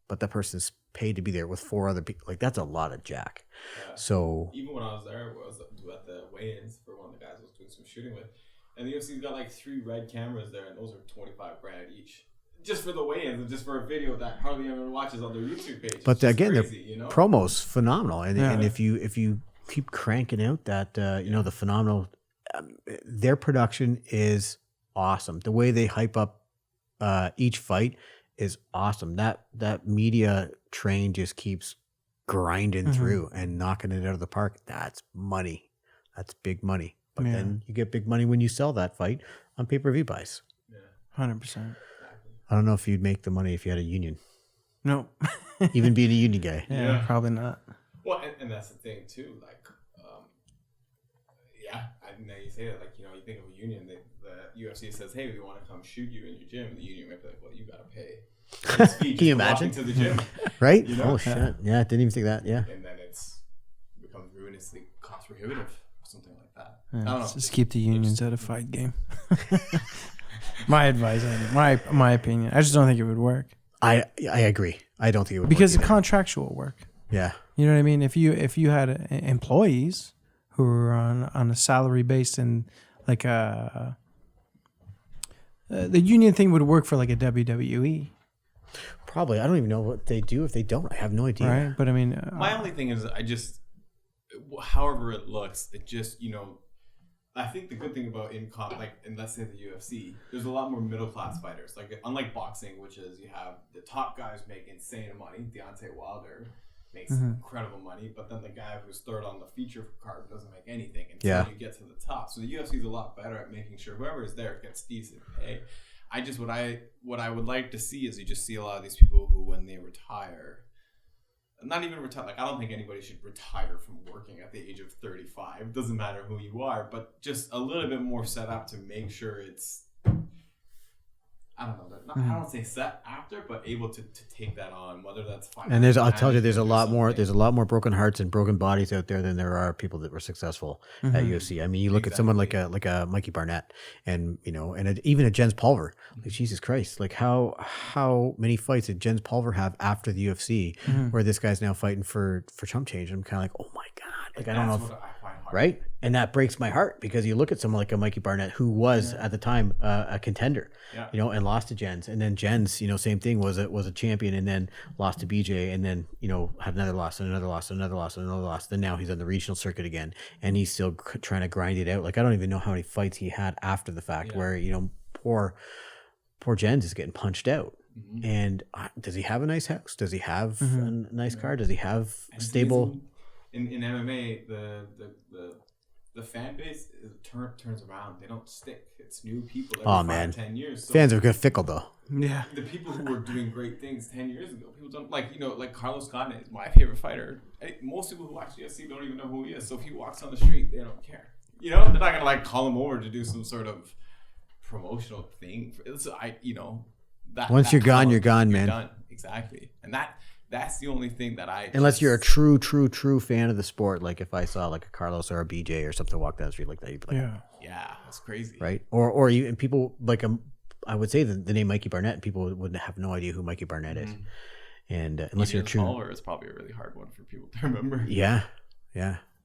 But that person's paid to be there with 4 other people. Like, that's a lot of jack. Yeah. So even when I was there, I was at the weigh-ins for one of the guys I was doing some shooting with, and the UFC's got like 3 red cameras there, and those are $25,000 each, just for the weigh-ins and just for a video that hardly anyone watches on their YouTube page. But again, crazy, their promos phenomenal, and if you keep cranking out that the phenomenal, their production is awesome. The way they hype up each fight is awesome. That media train just keeps grinding through and knocking it out of the park. That's money. That's big money. But then you get big money when you sell that fight on pay-per-view buys. Yeah, 100%. I don't know if you'd make the money if you had a union. No. Even being a union guy. Yeah, probably not. Well, and that's the thing too. Like, Yeah, and now you say that, like, you know, you think of a union, the UFC says, hey, we want to come shoot you in your gym. The union might be like, well, you got to pay. Can you imagine? To the gym, right? You know? Oh shit! Yeah, didn't even think that. Yeah, and then it becomes ruinously cost prohibitive, something like that. Yeah, I don't know. just keep the unions out of fight game. My advice, my opinion. I just don't think it would work. I agree. I don't think it would because work it's contractual work. Yeah, you know what I mean. If you had employees who were on a salary based and like the union thing would work for like a WWE. Probably. I don't even know what they do if they don't. I have no idea. Right, but I mean, my only thing is, however it looks, it just, you know, I think the good thing about in let's say the UFC, there's a lot more middle class fighters. Like unlike boxing, which is you have the top guys make insane money. Deontay Wilder makes incredible money, but then the guy who's third on the feature card doesn't make anything until you get to the top. So the UFC is a lot better at making sure whoever is there gets decent pay. What I would like to see is you just see a lot of these people who, when they retire, not even retire. Like, I don't think anybody should retire from working at the age of 35. Doesn't matter who you are, but just a little bit more set up to make sure it's, I don't know, I don't say set after, but able to take that on, whether that's fine. And I'll tell you, there's a lot more broken hearts and broken bodies out there than there are people that were successful at UFC. I mean, you look at someone like a Mikey Barnett, and you know, and even a Jens Pulver. Like, Jesus Christ, like how many fights did Jens Pulver have after the UFC, where this guy's now fighting for chump change? I'm kind of like, oh my god, like I don't know, right? And that breaks my heart because you look at someone like a Mikey Barnett, who was at the time a contender, you know, and lost to Jens, and then Jens, you know, same thing, was a champion, and then lost to BJ, and then, you know, had another loss and another loss and another loss and another loss. Then now he's on the regional circuit again, and he's still trying to grind it out. Like, I don't even know how many fights he had after the fact, where, you know, poor Jens is getting punched out. And does he have a nice house? Does he have a nice car? Does he have stable? In MMA, the fan base turns around. They don't stick. It's new people every 5-10 years. So fans are fickle though. Yeah. The people who were doing great things 10 years ago, people don't, like, you know, like Carlos Ghosn is my favorite fighter. Most people who watch UFC don't even know who he is. So if he walks on the street, they don't care. You know, they're not gonna like call him over to do some sort of promotional thing. Once you're gone, you're gone, man. Done. Exactly. And that's the only thing that unless you're a true fan of the sport. Like if I saw like a Carlos or a BJ or something walk down the street like that, you'd be like, yeah, that's crazy, right? Or you, and people like I would say the name Mikey Barnett, and people wouldn't have no idea who Mikey Barnett is. And unless you're true, smaller, it's probably a really hard one for people to remember. Yeah.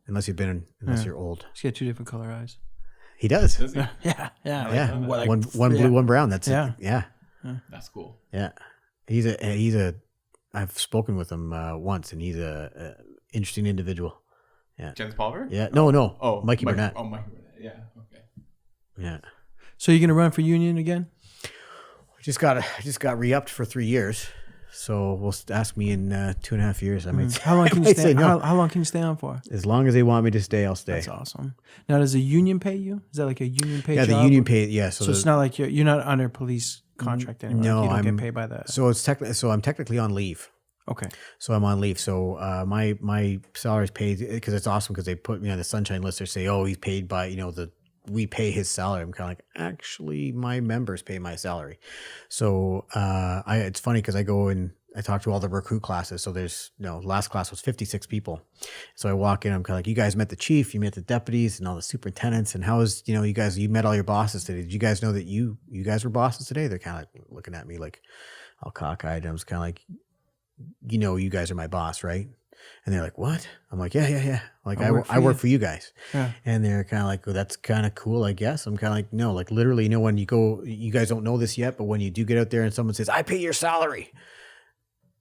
Unless you're old. He's got two different color eyes. He does. Does he? Yeah. Like one blue, one brown. That's it. Yeah. That's cool. Yeah. I've spoken with him once, and he's a interesting individual. Yeah. Jens Pulver? Yeah. No. Oh, Mikey Barnett. Oh, Mikey Barnett. Yeah. Okay. Yeah. So you're gonna run for union again? I just got re-upped for 3 years. So we'll ask me in 2.5 years. I might. How long can you stay? No. How long can you stay on for? As long as they want me to stay, I'll stay. That's awesome. Now, does the union pay you? Is that like a union pay? Yeah, job? the union pay. Yeah, so it's not like you're not under police contract anymore. No, you don't get paid by that. So I'm technically on leave. Okay. So I'm on leave. So my salary is paid, because it's awesome, because they put me on the sunshine list. They say, oh, he's paid by, you know, we pay his salary. I'm kind of like, actually, my members pay my salary. So it's funny because I go and I talk to all the recruit classes. So last class was 56 people. So I walk in, I'm kind of like, you guys met the chief, you met the deputies and all the superintendents, and how was, you know, you met all your bosses today. Did you guys know that you guys were bosses today? They're kind of like looking at me like all cockeyed. I was kind of like, you know, you guys are my boss, right? And they're like, what? I'm like, yeah. Like I work for you guys. Yeah. And they're kind of like, well, that's kind of cool, I guess. I'm kind of like, no, like literally, you know, when you go, you guys don't know this yet, but when you do get out there and someone says, I pay your salary,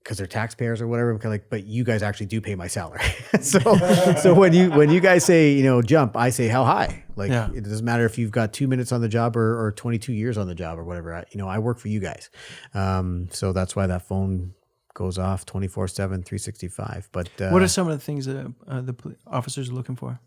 because they're taxpayers or whatever, I'm kind of like, but you guys actually do pay my salary. So when you guys say, you know, jump, I say, how high? Like, It doesn't matter if you've got 2 minutes on the job or 22 years on the job or whatever. I work for you guys. So that's why that phone goes off 24/7, 365. But what are some of the things that the officers are looking for?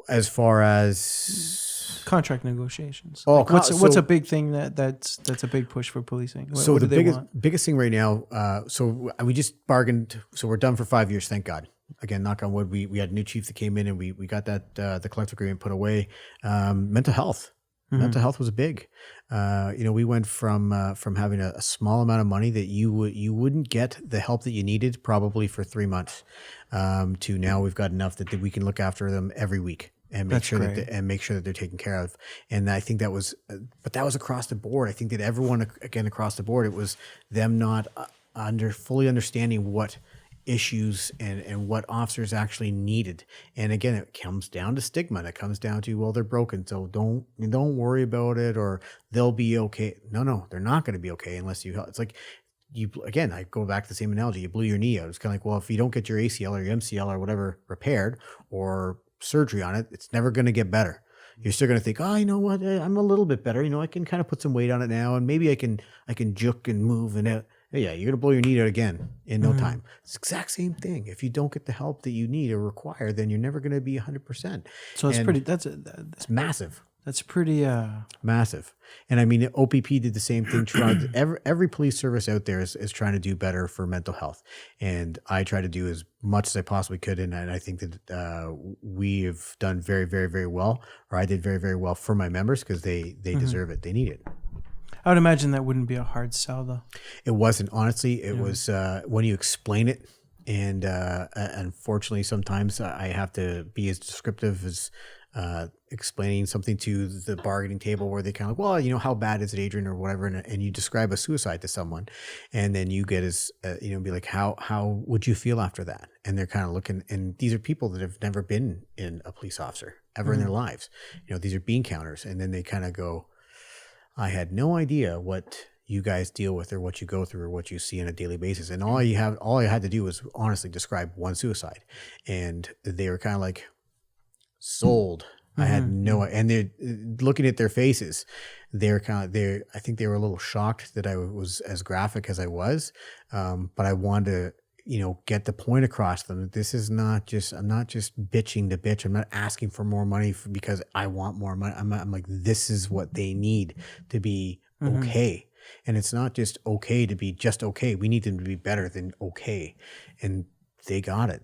As far as contract negotiations. Oh, what's a big thing that's a big push for policing? What do they want? Biggest thing right now. So we just bargained. So we're done for 5 years. Thank God. again, knock on wood, we had a new chief that came in and we got that the collective agreement put away. Mental health. Mental health was big. We went from having a small amount of money that you wouldn't get the help that you needed probably for 3 months, to now we've got enough that we can look after them every week and make sure that they're taken care of. And I think that was across the board. I think that everyone, again, across the board, it was them not fully understanding what issues and what officers actually needed. And again, it comes down to stigma. It comes down to, well, they're broken, so don't worry about it, or they'll be okay. No, they're not going to be okay unless you help. It's like I go back to the same analogy. You blew your knee out. It's kind of like, well, if you don't get your ACL or your MCL or whatever repaired or surgery on it, it's never going to get better. You're still going to think, oh, you know what? I'm a little bit better. I can kind of put some weight on it now, and maybe I can juke and move and yeah, you're going to blow your knee out again in no time. It's the exact same thing. If you don't get the help that you need or require, then you're never going to be 100%. So it's massive. That's pretty massive. And I mean, OPP did the same thing. Every police service out there is trying to do better for mental health. And I try to do as much as I possibly could. And I think that we have done very, very, very well, or I did very, very well for my members, because they deserve it. They need it. I would imagine that wouldn't be a hard sell, though. It wasn't, honestly. It was when you explain it, and unfortunately, sometimes I have to be as descriptive as explaining something to the bargaining table, where they kind of like, well, how bad is it, Adrian, or whatever, and you describe a suicide to someone, and then you get be like, how would you feel after that? And they're kind of looking, and these are people that have never been in a police officer ever in their lives. These are bean counters, and then they kind of go, I had no idea what you guys deal with, or what you go through, or what you see on a daily basis. And all I had to do was honestly describe one suicide. And they were kind of like sold. I had no, and they're looking at their faces. I think they were a little shocked that I was as graphic as I was. But I wanted to, get the point across to them. This is not just, I'm not just bitching to bitch. I'm not asking for more money because I want more money. I'm like, this is what they need to be okay. And it's not just okay to be just okay. We need them to be better than okay. And they got it.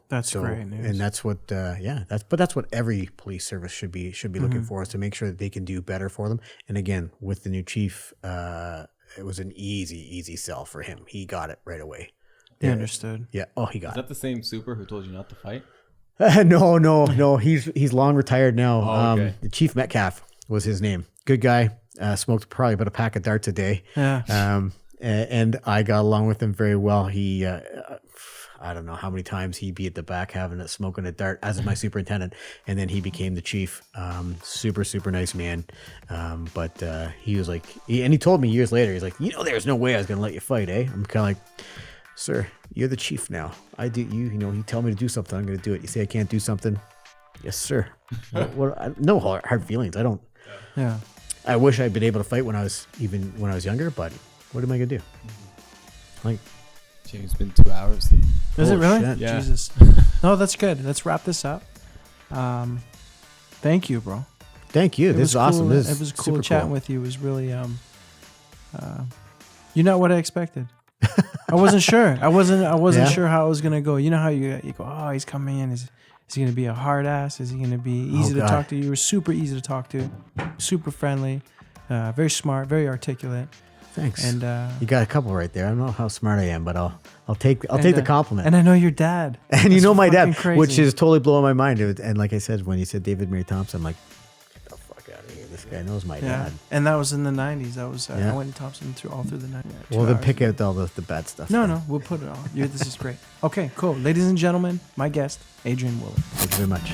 That's great news. And that's what, that's what every police service should be looking for, is to make sure that they can do better for them. And again, with the new chief, it was an easy sell for him. He got it right away. He understood. Yeah. Oh, he got it. Is that the same super who told you not to fight? No. He's long retired now. Oh, okay. The Chief Metcalf was his name. Good guy. Smoked probably about a pack of darts a day. Yeah. And I got along with him very well. He, I don't know how many times he'd be at the back smoking a dart as my superintendent, and then he became the chief. Super, super nice man. But he was like, and he told me years later, he's like, there's no way I was going to let you fight, eh? I'm kind of like, sir, you're the chief now. I do, you tell me to do something, I'm going to do it. You say I can't do something? Yes, sir. No hard feelings. I don't. Yeah. I wish I'd been able to fight when I was younger, but what am I going to do? Like, James, it's been 2 hours. Is it really? Shit. Yeah. Jesus. No, that's good. Let's wrap this up. Thank you, bro. Thank you. This is awesome. It was cool chatting with you. It was really, you're not what I expected. I wasn't sure. I wasn't sure how it was gonna go. You know how you go, oh, he's coming in. Is he gonna be a hard ass? Is he gonna be easy to talk to? You were super easy to talk to, super friendly, very smart, very articulate. Thanks. And you got a couple right there. I don't know how smart I am, but I'll take the compliment. And I know your dad. And That's my dad, crazy. which is totally blowing my mind. And like I said, when you said David Mary Thompson, I'm like, get the fuck out of here. This guy knows my dad. And that was in the 90s. That was I went to Thompson all through the 90s. Well, then pick out all the bad stuff. No, we'll put it on. This is great. Okay, cool. Ladies and gentlemen, my guest, Adrian Wooley. Thank you very much.